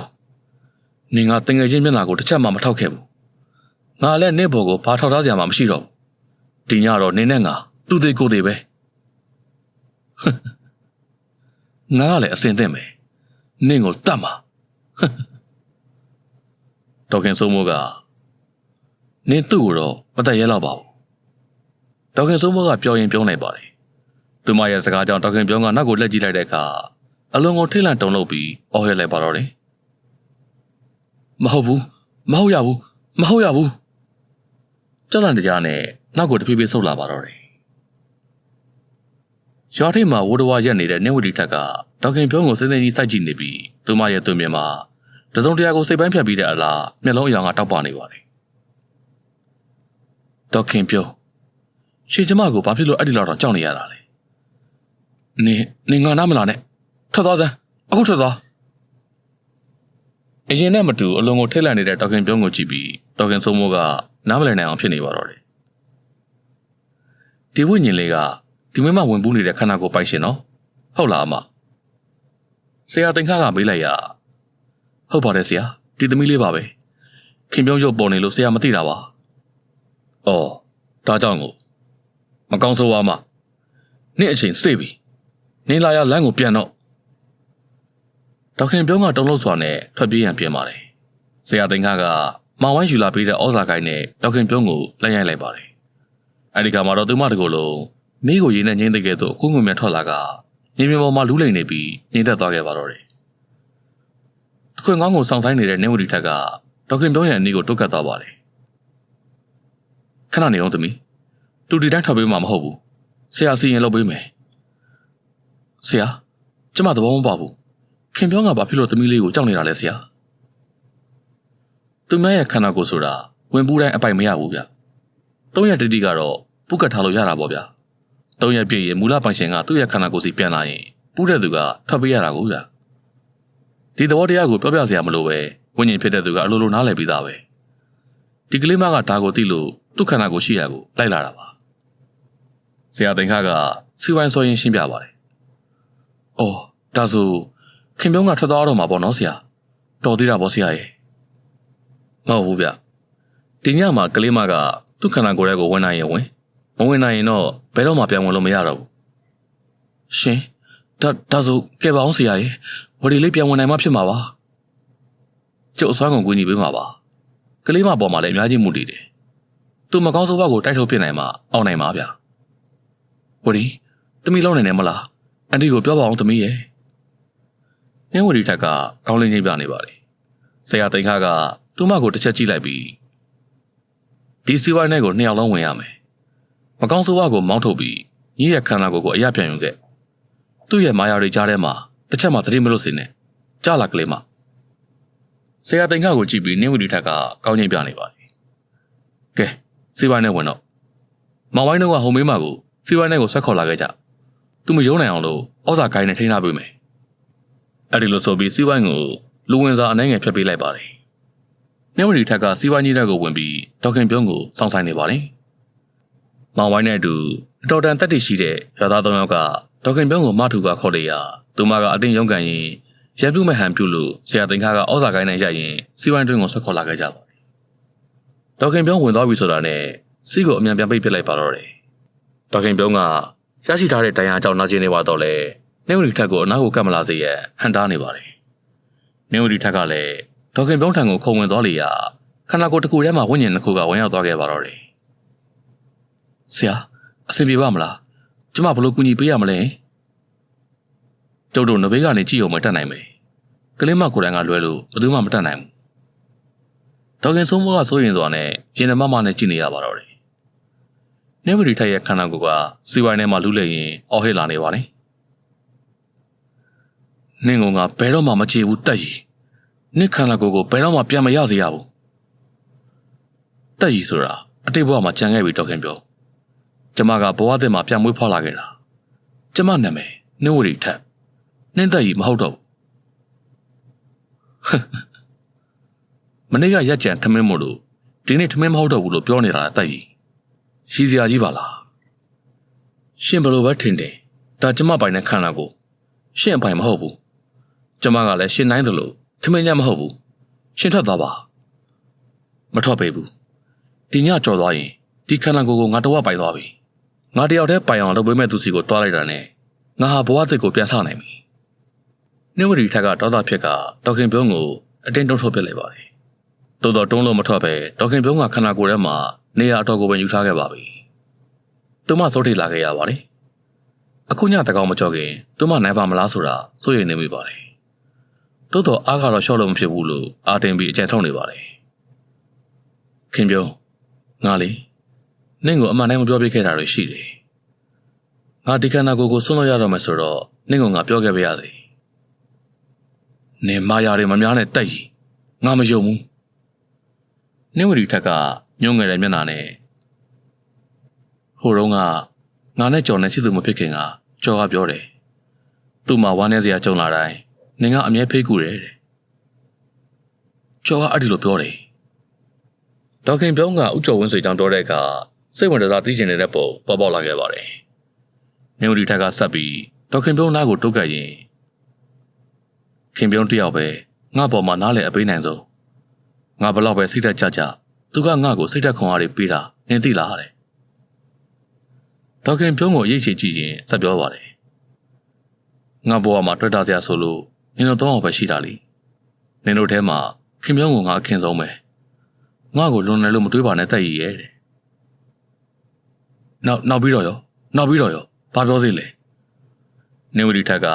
နင်ကတငယ်ချင်းမျက်နှာကိုတစ်ချက်မှမထောက်ခဲ့ဘူးငါလည်းနေ့ဘော်ကိုဘာထောက်ထားစရာမှမရှိတော့ဘူးဒီညတော့နင်နဲ့ငါသူ့သေးကိုယ်သေးပဲငါကလည်းအစင်သင့်မယ်နင့်ကိုတတ်မှာဒေါခင်စိုးမိုးကနင်သူ့ကိုတော့မတတ်ရဲတော့ပါဘူးဒေါခင်စိုးမိုးကပြောရင်ပြောနိုင်ပါတယ်သူမရဲ့စကားကြောင့်ဒေါခင်ပြောကနောက်ကိုလက်ကြည့်လိုက်တဲ့အခါအလွန်ကိုထိတ်လန့်တုန်လှုပ်ပြီးအော်ဟစ်လိုက်ပါတော့တယ်မဟုတ်ဘူးမဟုတ်ရဘူးမဟုတ်ရဘူးကြောက်လန့်တရားနဲ့နောက်ကိုတဖြည်းဖြည်းဆုတ်လာပါတော့တယ်ရွာထိပ်မှာဝိုးတော်ရက်နေတဲ့နေဝတီထက်ကဒေါခင်ပြောကိုစိမ့်စိမ့်ကြီးစိုက်ကြည့်နေပြီးသူမရဲ့သွေးမြင်မှာတစုံတရာကိုစိတ်ပိုင်းဖြတ်ပြီးတဲ့အလားမျက်လုံးအရောင်ကတောက်ပနေပါတယ်ဒေါခင်ပြောရှင်ကျမကိုဘာဖြစ်လို့အဲ့ဒီလောက်တော့ကြောက်နေရတာလဲနင်ငါနားမလားနဲ့ထွက်သွားစမ်းအခုထွက်သွားအရင်နဲ့မတူအလုံးကိုထိတ်လန့်နေတဲ့ဒေါခင်ပြောကိုကြည့်ပြီးဒေါခင်စိုးမိုးကနားမလည်နိုင်အောင်ဖြစ်နေပါတော့တယ်ဒီဝိညာဉ်လေးကဒီမိမဝင်ပူးနေတဲ့ခန္ဓာကိုယ်ပိုက်ရှင်နော်ဟုတ်လားအမဆရာတင်ခါကမေးလိုက်ရဟုတ်ပါတယ်ဆရာဒီသမီးလေးပါပဲခင်ပြောရုပ်ပေါ်နေလို့ဆရာမသိတာပါအော်ဒါကြောင့်ကိုမကောင်းဆိုးပါမနေ့အချိန်စေ့ပြီနင်းလာရလမ်းကိုပြန်တော့ဒေါခင်ပြောကတုံးလို့စွာနဲ့ထွက်ပြေးရန်ပြင်ပါတယ်ဆရာတင်ခါကမောင်ဝိုင်းယူလာပေးတဲ့ဩဇာကိုင်းနဲ့ဒေါခင်ပြောကိုလက်ရိုက်လိုက်ပါတယ်အဲဒီကမှတော့သူမတကူလုံးမိကိုရေနဲ့ငိမ့်တဲ့ကဲ့သို့ခုငုံမြထွက်လာကမြေပြင်ပေါ်မှာလူးလိမ်နေပြီးငိမ့်သက်သွားခဲ့ပါတော့တယ်အခွင့်ကောင်းကိုစောင့်ဆိုင်နေတဲ့နေဝတီထက်ကဒေါခင်ပြောရဲ့အနီးကိုတုတ်ကတ်သွားပါတယ်ခဏနေအောင်သမီးသူဒီတိုင်းထွက်ပေးမှာမဟုတ်ဘူးဆရာစီရင်လုပ်ပေးမယ်ဆရာကျမသဘောမပေါက်ဘူးခင်ပြောကဘာဖြစ်လို့သမီးလေးကိုကြောက်နေတာလဲဆရာသူမရဲ့ခန္ဓာကိုယ်ဆိုတာဝင်ပူးတိုင်းအပိုင်မရဘူးဗျ3ရက်တိတိကတော့ပုတ်ကတ်ထားလို့ရတာပေါ့ဗျ3ရက်ပြည့်ရင်မူလပိုင်ရှင်ကသူ့ရဲ့ခန္ဓာကိုယ်စီပြန်လာရင်ပူးတဲ့သူကထွက်ပေးရတာကိုဗျဒီသဘောတရားကိုပြောပြစရာမလိုပဲဝိညာဉ်ဖြစ်တဲ့သူကအလိုလိုနားလည်ပြီးသားပဲဒီကလေးမကဒါကိုသိလို့သူ့ခန္ဓာကိုယ်ရှိရကိုလိုက်လာတာပါဆရာတင်ခါကစီဝိုင်းစောရင်ရှင်းပြပါတယ်အော်ဒါဆိုခင်ဗျုံးကထွက်သွားတော့မှာပေါ့နော်ဆရာတော်သေးတာပေါ့ဆရာရဲ့မဟုတ်ဘူးဗျဒီညမှာကလေးမကသူ့ခန္ဓာကိုယ်ရဲ့ကိုဝင်နိုင်ရင်ဝင်မဝင်နိုင်ရင်တော့ဘယ်တော့မှပြန်ဝင်လို့မရတော့ဘူးရှင်ဒါဆိုကဲပါအောင်ဆရာရဲ့ဝရီလေးပြန်ဝင်နိုင်မှဖြစ်မှာပါကျုပ်အစွမ်းကုန်ကူညီပေးမှာပါကလေးမပေါ်မှာလည်းအများကြီးမှုတည်တယ်သူမကောင်းဆိုးဘက်ကိုတိုက်ထုတ်ပြနိုင်မှအောင်နိုင်မှာဗျဝရီသမီးလုံးနိုင်တယ်မလားအန်တီကိုပြောပါအောင်သမီးရဲ့နေဝရီထက်ကကောင်းလင်းချင်းပြနေပါလေဆရာတင်ခါကသူ့မကိုတစ်ချက်ကြည့်လိုက်ပြီးဒီစီဝိုင်းနဲ့ကို2ယောက်လုံးဝင်ရမယ်မကောင်းဆိုးဘက်ကိုမောင်းထုတ်ပြီးညီရဲ့ခန္ဓာကိုယ်ကိုအရပြန်ယူခဲ့သူ့ရဲ့မာယာတွေကြားထဲမှာတစ်ချက်မှသတိမလွတ်စေနဲ့ကြားလာကလေးမဆရာတင်ခါကိုကြည့်ပြီးနေဝရီထက်ကကောင်းချင်းပြနေပါလေကဲစီဝိုင်းနဲ့ဝင်တော့မောင်ဝိုင်းတို့ကဟုံမေးမကိုစီဝိုင်းနဲ့ကိုဆက်ခေါ်လာခဲ့ကြသူမယုံနိုင်အောင်လို့ဩဇာကိုင်းနဲ့ထိန်းထားပေးမယ်အဲ့ဒီလိုဆိုပြီးစီဝိုင်းကိုလူဝင်စားအနှဲငယ်ဖျက်ပေးလိုက်ပါတယ်နေဝရီထက်ကစီဝိုင်းကြီးတက်ကိုဝင်ပြီးဒေါခင်ပြုံးကိုစောင့်ဆိုင်နေပါတယ်မောင်ဝိုင်းနဲ့အတူအတော်တန်တက်တည်ရှိတဲ့ရွာသား3ယောက်ကဒေါခင်ပြုံးကိုမထူကခေါ်လိုက်ရသူမကအတင်းရုန်းကန်ရင်ရန်ပြုမဲ့ဟန်ပြုလို့ဆရာတင်ခါကဩဇာကိုင်းနဲ့ရိုက်ရင်စီဝိုင်းတွင်းကိုဆက်ခေါ်လာခဲ့ကြပါတယ်ဒေါခင်ပြုံးဝင်သွားပြီဆိုတာနဲ့စီးကိုအမြန်ပြန်ပိတ်ပစ်လိုက်ပါတော့တယ်ဒေါခင်ပြုံးကရရှိထားတဲ့တရားကြောင့်နာကျင်နေပါတော့လေနေဝရီထက်ကိုအနောက်ကိုကပ်မလာစေရဟန်တားနေပါတယ်နေဝရီထက်ကလည်းဒေါခင်ပြုံးထံကိုခုံဝင်သွားလေရာခန္ဓာကိုယ်တစ်ခုထဲမှာဝိညာဉ်တစ်ခုကဝင်ရောက်သွားခဲ့ပါတော့တယ်ဆရာအဆင်ပြေပါမလားကျမဘယ်လိုကူညီပေးရမလဲကျုပ်တို့နဘေးကနေကြည့်အောင်မတတ်နိုင်မယ်ကလေးမကိုယ်တိုင်ကလွဲလို့ဘယ်သူမှမတတ်နိုင်ဘူးဒေါခင်စိုးမိုးကစိုးရင်စွာနဲ့ရင်နမမနဲ့ကြည့်နေရပါတော့တယ်နေဝရီထက်ရဲ့ခန္ဓာကိုယ်ကစီဝိုင်းထဲမှာလူးလိုက်ရင်အော်ဟစ်လာနေပါလေနင့်ကဘယ်တော့မှမချေဘူးတက်ရီနင့်ခန္ဓာကိုယ်ကိုဘယ်တော့မှပြန်မရစေရဘူးတက်ရီဆိုတာအတိတ်ဘဝမှာကြံခဲ့ပြီးဒေါခင်ပြောကျမကဘဝသစ်မှာပြန်မွေးဖွားလာခဲ့တာကျမနာမည်နေဝရီထက်နင့်တက်ရီမဟုတ်တော့ဘူး မနေ့ကရက်ကြံထမင်းမို့လို့ဒီနေ့ထမင်းမဟုတ်တော့ဘူးလို့ပြောနေတာတိုက်ကြီးရှိစရာကြီးပါလားရှင်ဘယ်လိုပဲထင်တယ်ဒါကျမပိုင်တဲ့ခန္ဓာကိုရှင်အပိုင်မဟုတ်ဘူးကျမကလည်းရှင်နိုင်တယ်လို့ထမင်းညမဟုတ်ဘူးရှင်ထွက်သွားပါမထွက်ပေဘူးဒီညကြော်သွားရင်ဒီခန္ဓာကိုယ်ကိုငါတဝက်ပိုင်သွားပြီငါတယောက်တည်းပိုင်အောင်လုပ်ပေးမဲ့သူစီကိုတွားလိုက်တာနဲ့ငါဟာဘဝသစ်ကိုပြန်ဆနိုင်ပြီနှဝရီထက်ကတောသားဖြစ်ကဒေါခင်ပြုံးကိုအတင်းတွန်းထုတ်ပစ်လိုက်ပါတယ်တိုးတော့တွန်းလို့မထွက်ပဲဒေါခင်ပြုံးကခန္ဓာကိုယ်ထဲမှာနေရာအတော်ကိုပဲယူထားခဲ့ပါပြီသူမစိုးထိတ်လာခဲ့ရပါတယ်အခုညတကောင်မကြောက်ခင်သူမနိုင်ပါမလားဆိုတာစိုးရိမ်နေမိပါတယ်တိုးတော့အားကတော့ရှော့လို့မဖြစ်ဘူးလို့အာတင်ပြီးအကြံထုတ်နေပါတယ်ခင်ပြုံးငါလေနင့်ကိုအမှန်တိုင်းမပြောပြခဲ့တာတွေရှိတယ်ငါဒီခန္ဓာကိုယ်ကိုဆွလို့ရတော့မယ်ဆိုတော့နင့်ကငါပြောခဲ့ပါရစေနင်မာယာတွေမများနဲ့တိုက်ကြီးငါမယုံဘူးနှဝရီထက်ကညှိုးငယ်တဲ့မျက်နှာနဲ့ဟိုတုန်းကငါနဲ့ကြော်နဲ့ချစ်သူမဖြစ်ခင်ကကြော်ကပြောတယ်သူ့မှာဝမ်းနေစရာကြုံလာတိုင်းနင်ကအမြဲဖိတ်ကူတယ်တဲ့ကြော်ကအဲ့ဒီလိုပြောတယ်ဒေါခင်ပြုံးကဥကျော်ဝင်းဆွေကြောင့်ပြောတဲ့အခါစိတ်ဝင်စားသိကျင်နေတဲ့ပုံပေါ်ပေါက်လာခဲ့ပါတယ်နှဝရီထက်ကဆက်ပြီးဒေါခင်ပြုံးနားကိုတုတ်ကပ်ရင်ခင်ပြုံးတယောက်ပဲငါ့ပေါ်မှာနားလေအပေးနိုင်ဆုံးငါဘလောက်ပဲစိတ်သက်ကြကြသူကငါ့ကိုစိတ်သက်ခွန်အားတွေပေးတာနင်သိလားတဲ့ဒေါခင်ပြုံးကိုရိတ်ချကြည့်ရင်ဆက်ပြောပါတယ်ငါဘဝမှာတွေ့တာစရာဆိုလို့နင်တို့တော့ပဲရှိတာလीနင်တို့ထဲမှာခင်ပြုံးကိုငါအခင်ဆုံးပဲငါ့ကိုလွန်တယ်လို့မတွေးပါနဲ့တက်ရည်ရဲ့တဲ့နောက်ပြီးတော့ရောဘာပြောသေးလဲနေဝရီထက်က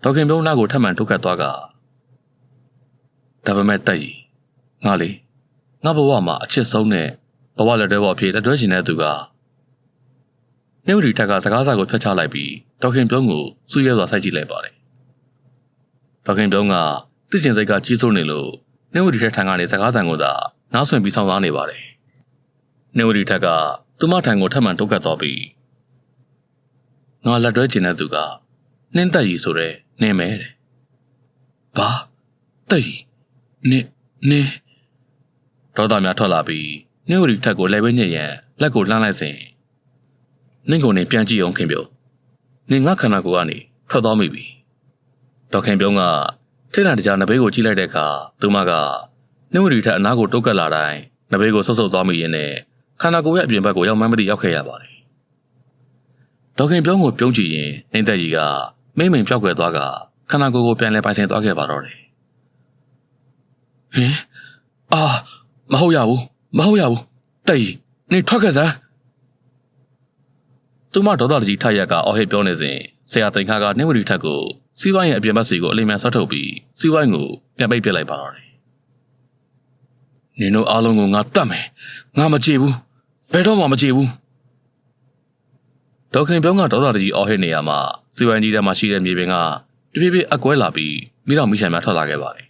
ဒေါခင်ပြုံးနာကိုထပ်မံထုတ်ခတ်သွားကဒါပေမဲ့တက်ရည်ငါလေငါဘဝမှာအချစ်ဆုံးနဲ့ဘဝလက်တွဲပေါ်ဖြစ်တွဲချင်တဲ့သူကနေဝရီထက်ကစကားစာကိုဖျက်ချလိုက်ပြီးဒေါခင်ပြုံးကိုစူးရဲစွာစိုက်ကြည့်လိုက်ပါတယ်ဒေါခင်ပြုံးကသိကျင်စိတ်ကကြီးစိုးနေလို့နေဝရီထက်ထံကနေစကားသံကိုသာနားဆွင့်ပြီးဆောင်စားနေပါတယ်နေဝရီထက်ကသူမထံကိုထပ်မံထုတ်ခတ်သွားပြီးငါလက်တွဲချင်တဲ့သူကနှင်းတက်ရီဆိုတဲ့နင်းမဲတဲ့ဘာတက်ရီနင်းဒေါသများထွက်လာပြီးနှင်းဝရီထက်ကိုလဲပဲညက်ရန်လက်ကိုလှမ်းလိုက်စဉ်နင်းကိုနေပြန်ကြည့်အောင်ခင်ပြုံးနင်ငါခန္ဓာကိုယ်ကနေထွက်သွားမိပြီဒေါခင်ပြုံးကထိတ်လန့်တကြားနဘေးကိုကြည့်လိုက်တဲ့အခါသူမကနှင်းဝရီထက်အနားကိုတုတ်ကပ်လာတိုင်းနဘေးကိုဆုပ်ဆုပ်သွားမိရင်းနဲ့ခန္ဓာကိုယ်ရဲ့အပြင်ဘက်ကိုရောက်မှန်းမသိရောက်ခဲ့ရပါတယ်ဒေါခင်ပြုံးကိုပြုံးကြည့်ရင်နှင်းတက်ကြီးကမိမ့်မိန်ဖြောက်ကွယ်သွားကခန္ဓာကိုယ်ကိုပြန်လဲပိုင်ဆိုင်သွားခဲ့ပါတော့တယ်ဟင်မဟုတ်ရဘူးတက်ကြီးနေထွက်ခဲ့စမ်းသူမဒေါသတကြီးထရက်ကအော်ဟစ်ပြောနေစဉ်ဆရာသိန်ခါကနှင်းဝရီထက်ကိုစီးဝိုင်းရဲ့အပြင်ဘက်စီကိုအလိမ်မြန်ဆွတ်ထုတ်ပြီးစီးဝိုင်းကိုပြန်ပိတ်ပစ်လိုက်ပါတော့တယ်နင်တို့အားလုံးကိုငါတတ်မယ်ငါမကြည့်ဘူးဘယ်တော့မှမကြည့်ဘူးဒေါခင်ပြုံးကဒေါသတကြီးအော်ဟစ်နေရမှာစီးဝိုင်းကြီးထဲမှာရှိတဲ့မြေပြင်ကတဖြည်းဖြည်းအကွဲလာပြီးမိတော်မိရှံများထွက်လာခဲ့ပါတယ်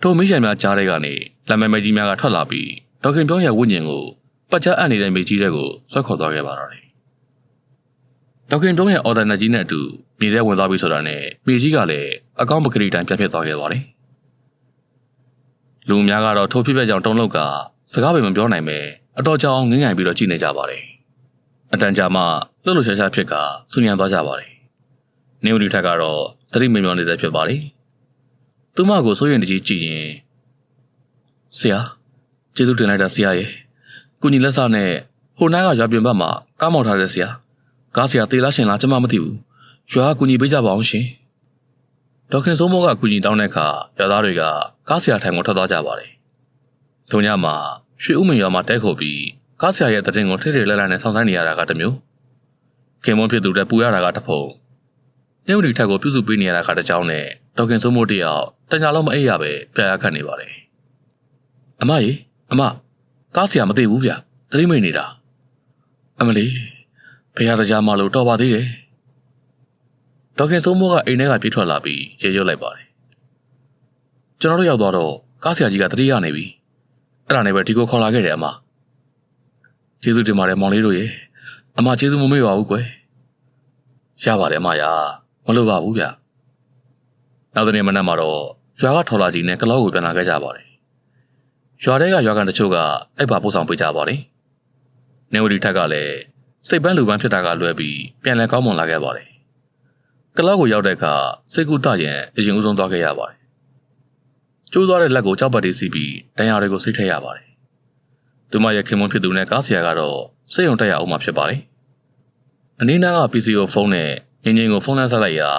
ထိုမိရှံများကြားထဲကနေလက်မဲမဲကြီးများကထွက်လာပြီးဒေါခင်ပြုံးရဲ့ဝိညာဉ်ကိုပတ်ချအပ်နေတဲ့မိကြီးတွေကိုဆွဲခေါ်သွားခဲ့ပါတော့တယ်ဒေါခင်ပြုံးရဲ့အော်ဒနာကြီးနဲ့အတူမြေထဲဝင်သွားပြီဆိုတာနဲ့မိကြီးကလည်းအကောင့်ပကတိတိုင်းပြတ်ဖြစ်သွားခဲ့ပါတယ်လူများကတော့ထိုးဖြစ်ကြောင်တုံးလောက်ကစကားပဲမပြောနိုင်ပဲအတော်ကြောင်ငင်းငိုင်ပြီးတော့ကြည့်နေကြပါတယ်အတန်ကြာမှလှုပ်လှုပ်ရှားရှားဖြစ်ကဆူညံသွားကြပါတယ်နေဦးဒီထက်ကတော့သတိမမျောနေတဲ့ဖြစ်ပါတယ်သူမကိုစိုးရင်တကြီးကြည့်ရင်ဆရာကျေးဇူးတင်လိုက်တာဆရာရဲ့ကုညီလက်စနဲ့ဟိုနားကရွာပြင်ဘက်မှာကားမောက်ထားတဲ့ဆရာကားဆရာတေးလားရှင်လားကျွန်မမသိဘူးရွာကကုညီပေးကြပါအောင်ရှင်ဒေါခင်စိုးမိုးကကုညီတောင်းတဲ့အခါရွာသားတွေကကားဆရာထံကိုထွက်သွားကြပါတယ်သူညမှာရွှေဥမင်ရွာမှာတဲခုတ်ပြီးကားဆရာရဲ့တရင်ကိုထိထိလဲလဲနဲ့ဆောင်းဆိုင်နေရတာကတစ်မျိုးခင်မွန်းဖြစ်သူတဲ့ပူရတာကတစ်ဖုံညဦးဒီထက်ကိုပြုစုပေးနေရတာကတစ်ကြောင်းနဲ့ဒေါခင်စိုးမိုးတယောက်တညာလုံးမအိပ်ရပဲပြာရခတ်နေပါတယ်အမကားဆရာမသိဘူးဗျသတိမိတ်နေတာအမလီဘုရားတရားမလို့တော်ပါသေးတယ်ဒေါခင်စိုးမိုးကအိမ်ထဲကပြေးထွက်လာပြီးရေရွတ်လိုက်ပါတယ်ကျွန်တော်တို့ရောက်သွားတော့ကားဆရာကြီးကသတိရနေပြီအဲ့ဒါနဲ့ပဲဒီကိုခေါ်လာခဲ့တယ်အမကျေးဇူးတင်ပါတယ်မောင်လေးတို့ရေအမကျေးဇူးမမေ့ပါဘူးကွယ်ရပါတယ်အမရာမလိုပါဘူးဗျနောက်တဲ့နေ့မနက်မှာတော့ရွာကထော်လာကြီးနဲ့ကလောကိုပြန်လာခဲ့ကြပါတယ် ရွာထဲကရွာကန်တချို့ကအဲ့ပါပို့ဆောင်ပေးကြပါလေနေဝတီထက်ကလည်းစိတ်ပန်းလူပန်းဖြစ်တာကလွဲပြီးပြန်လည်ကောင်းမွန်လာခဲ့ပါတယ်ကလောက်ကိုရောက်တဲ့အခါစိတ်ကူးတရင်အရင်ဦးဆုံးသွားခဲ့ရပါတယ်ကျိုးသွားတဲ့လက်ကိုကြောက်ပတ်တီးစီးပြီးတန်ရာတွေကိုစိတ်ထည့်ရပါတယ်သူမရဲ့ခင်မွန်းဖြစ်သူနဲ့ကားဆရာကတော့စိတ်ုံတက်ရအောင်မှဖြစ်ပါတယ်အနည်းနားက PCO ဖုန်းနဲ့ငင်းငင်းကိုဖုန်းလမ်းဆက်လိုက်ရာ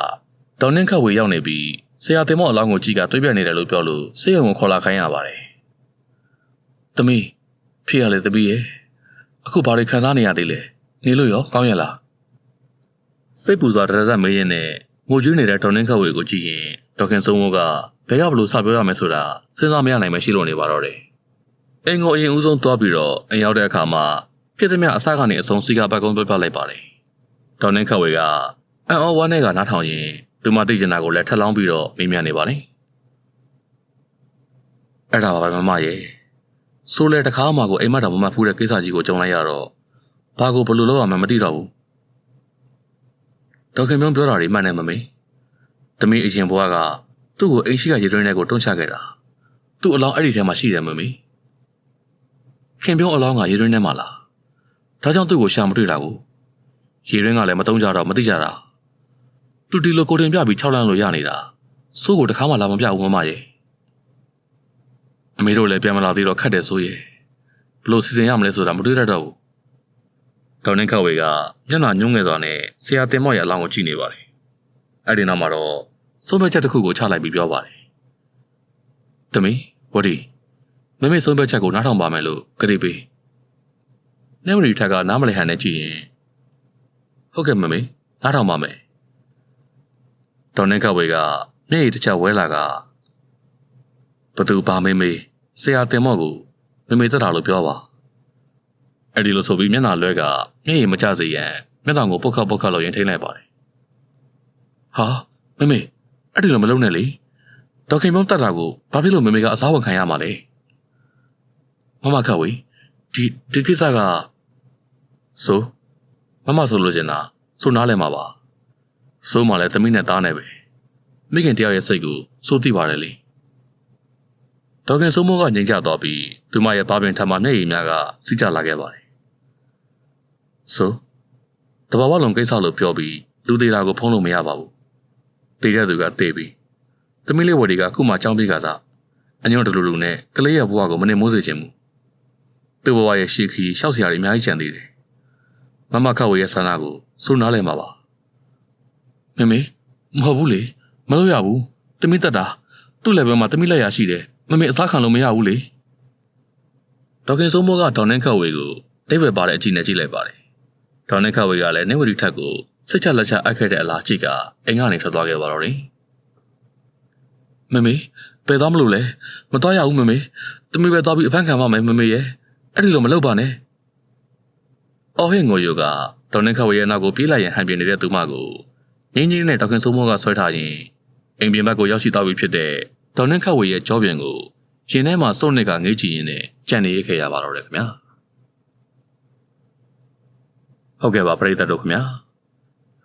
ဒေါ်နှင်းခတ်ဝေရောက်နေပြီးဆရာတင်မော့အလောင်းကိုကြည့်ကတွေးပြနေတယ်လို့ပြောလို့စိတ်ုံကိုခေါ်လာခိုင်းရပါတယ်သမီးဖြစ်ရလေသမီးရဲ့အခုဘာတွေခံစားနေရသေးလဲနေလို့ရောကောင်းရလားစိတ်ပူစွာတရဇက်မေးရင်းနဲ့ငိုကြွေးနေတဲ့ဒေါ်နှင်းခတ်ဝေကိုကြည့်ရင်ဒေါက်ခင်စိုးမိုးကဘယ်ရောက်လို့စပြောရမယ်ဆိုတာစဉ်းစားမရနိုင်မရှိလို့နေပါတော့တယ်အိမ်ကိုအရင်ဦးဆုံးသွားပြီးတော့အိမ်ရောက်တဲ့အခါမှာဖြစ်သမျှအစကနေအဆုံးစီကပတ်ကုန်းပြပြလိုက်ပါတယ်ဒေါ်နှင်းခတ်ဝေကအန်အောဝါနဲ့ကနားထောင်ရင်သူမသိချင်တာကိုလည်းထပ်လောင်းပြီးတော့မေးမြန်းနေပါတယ်အဲ့ဒါပါပဲမမရဲ့ဆိုးလေတခါမှကိုအိမ်မတော်မမဖူးတဲ့ကိစ္စကြီးကိုကြုံလိုက်ရတော့ဘာကိုဘယ်လိုလုပ်ရမှမသိတော့ဘူးဒေါက်ခင်မျိုးပြောတာတွေမှန်တယ်မမေသမီးအရင်ဘွားကသူ့ကိုအိမ်ရှိကရေတွင်းထဲကိုတွန်းချခဲ့တာသူ့အလောင်းအဲ့ဒီထဲမှာရှိတယ်မမေခင်ပြောအလောင်းကရေတွင်းထဲမှာလားဒါကြောင့်သူ့ကိုရှာမတွေ့တာကိုရေတွင်းကလည်းမတုံးကြတော့မသိကြတာသူဒီလိုကိုတင်ပြပြီး6လမ်းလို့ရနေတာစိုးကိုတခါမှလာမပြဘူးမမရဲ့အမေတို့လည်းပြန်မလာသေးတော့ခက်တယ်ဆိုရဲ့ဘလို့စီစဉ်ရမလဲဆိုတာမတွေးတတ်တော့ဘူးဒေါ်နှင်းခတ်ဝေကမျက်နှာညှိုးငယ်စွာနဲ့ဆရာတင်မော့ရဲ့အလောင်းကိုကြည့်နေပါတယ်အဲ့ဒီနောက်မှာတော့ဆုံးဖြတ်ချက်တစ်ခုကိုချလိုက်ပြီးပြောပါတယ်သမီးဝဒီမမေဆုံးဖြတ်ချက်ကိုနားထောင်ပါမယ်လို့ကတိပေးနေမရီထက်ကနားမလည်ဟန်နဲ့ကြည့်ရင်ဟုတ်ကဲ့မမေနားထောင်ပါမယ်ဒေါ်နှင်းခတ်ဝေကမျက်ရည်တစ်ချက်ဝဲလာကဘသူပါမေမေဆရာတင်မော့ကိုမမေသက်တာလို့ပြောပါအဲ့ဒီလိုဆိုပြီးမျက်နှာလွဲကမျက်ရည်မကျစေရန်မျက်နှာကိုပုတ်ခတ်လို့ရင်ထိန်းလိုက်ပါတယ်ဟာမမေအဲ့ဒီလိုမလုပ်နဲ့လေဒေါက်ခင်မောင်တက်တာကိုဘာဖြစ်လို့မမေကအစားဝင်ခံရမှာလဲမမခတ်ဝေဒီကိစ္စကဆိုမမဆိုလို့ကျင်တာဆိုနားလဲမှာပါဆိုမှလည်းသမီးနဲ့သားနဲ့ပဲမိခင်တယောက်ရဲ့စိတ်ကိုစိုးသိပါတယ်လေဒေါက်ခင်စိုးမိုးကငြိမ်ချသွားပြီးသူမရဲ့ဘာပင်ထမမျက်ရည်များကစီးကျလာခဲ့ပါတယ်ဆိုတဘာဝလုံးကိစ္စလို့ပြောပြီးလူသေးတာကိုဖုံးလို့မရပါဘူးတေတဲ့သူကတေပြီးသမီးလေးဝဒီကခုမှကြောင်းပြေးကသာအညွန့်တူနဲ့ကလေးရဲ့ဘဝကိုမနေမိုးစေချင်ဘူးသူ့ဘဝရဲ့ရှေ့ခီးရှောက်စရာတွေအများကြီးကျန်သေးတယ်မမခတ်ဝေရဲ့ဆန္ဒကိုစိုးနားလည်မှာပါမမေမဟုတ်ဘူးလေမလုပ်ရဘူးသမီးတက်တာသူ့လည်းဘယ်မှာသမီးလက်ရရှိတယ်မမေအစားခံလို့မရဘူးလေဒေါက်ခင်စိုးမိုးကဒေါ်နှင်းခတ်ဝေကိုတိတ်ပဲပါတဲ့အကြည့်နဲ့ကြည့်လိုက်ပါတယ်ဒေါ်နှင်းခတ်ဝေကလည်းနေဝရီထက်ကိုစိတ်ချလက်ချအပ်ခဲ့တဲ့အလားကြည့်ကအိမ်ကနေထွက်သွားခဲ့ပါတော့တယ်မမေဘယ်သွားမလို့လဲမသွားရဘူးမမေသမီးပဲသွားပြီးအဖမ်းခံပါမယ်မမေရဲ့အဲ့ဒီလိုမလုပ်ပါနဲ့အော်ဟင်ငိုယိုကဒေါ်နှင်းခတ်ဝေရဲ့နောက်ကိုပြေးလိုက်ရင်ဟန်ပြနေတဲ့သူမကိုငင်းငင်းနဲ့ဒေါက်ခင်စိုးမိုးကဆွဲထားရင်အိမ်ပြင်ဘက်ကိုရောက်ရှိသွားပြီဖြစ်တဲ့ဒေါ်နှင်းခတ်ဝေရဲ့ကြောပြင်ကိုရင်ထဲမှာစုံနစ်ကငေးကြည့်ရင်းနဲ့ကြံ့နေရခဲ့ရပါတော့တယ်ခင်ဗျာဟုတ်ကဲ့ပါပရိသတ်တို့ခင်ဗျာ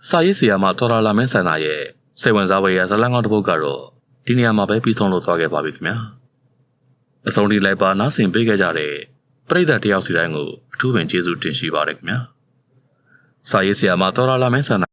စာရေးဆရာမတော်လာမင်းဆန္ဒရဲ့စိတ်ဝင်စားဖွယ်ရာဇလန်းကောင်းတစ်ပုဒ်ကတော့ဒီနေရာမှာပဲပြီးဆုံးလို့သွားခဲ့ပါပြီခင်ဗျာအဆုံးထိလိုက်ပါနားဆင်ပေးခဲ့ကြတဲ့ပရိသတ်တယောက်စီတိုင်းကိုအထူးပင်ကျေးဇူးတင်ရှိပါတယ်ခင်ဗျာစာရေးဆရာမတော်လာမင်းဆန္ဒ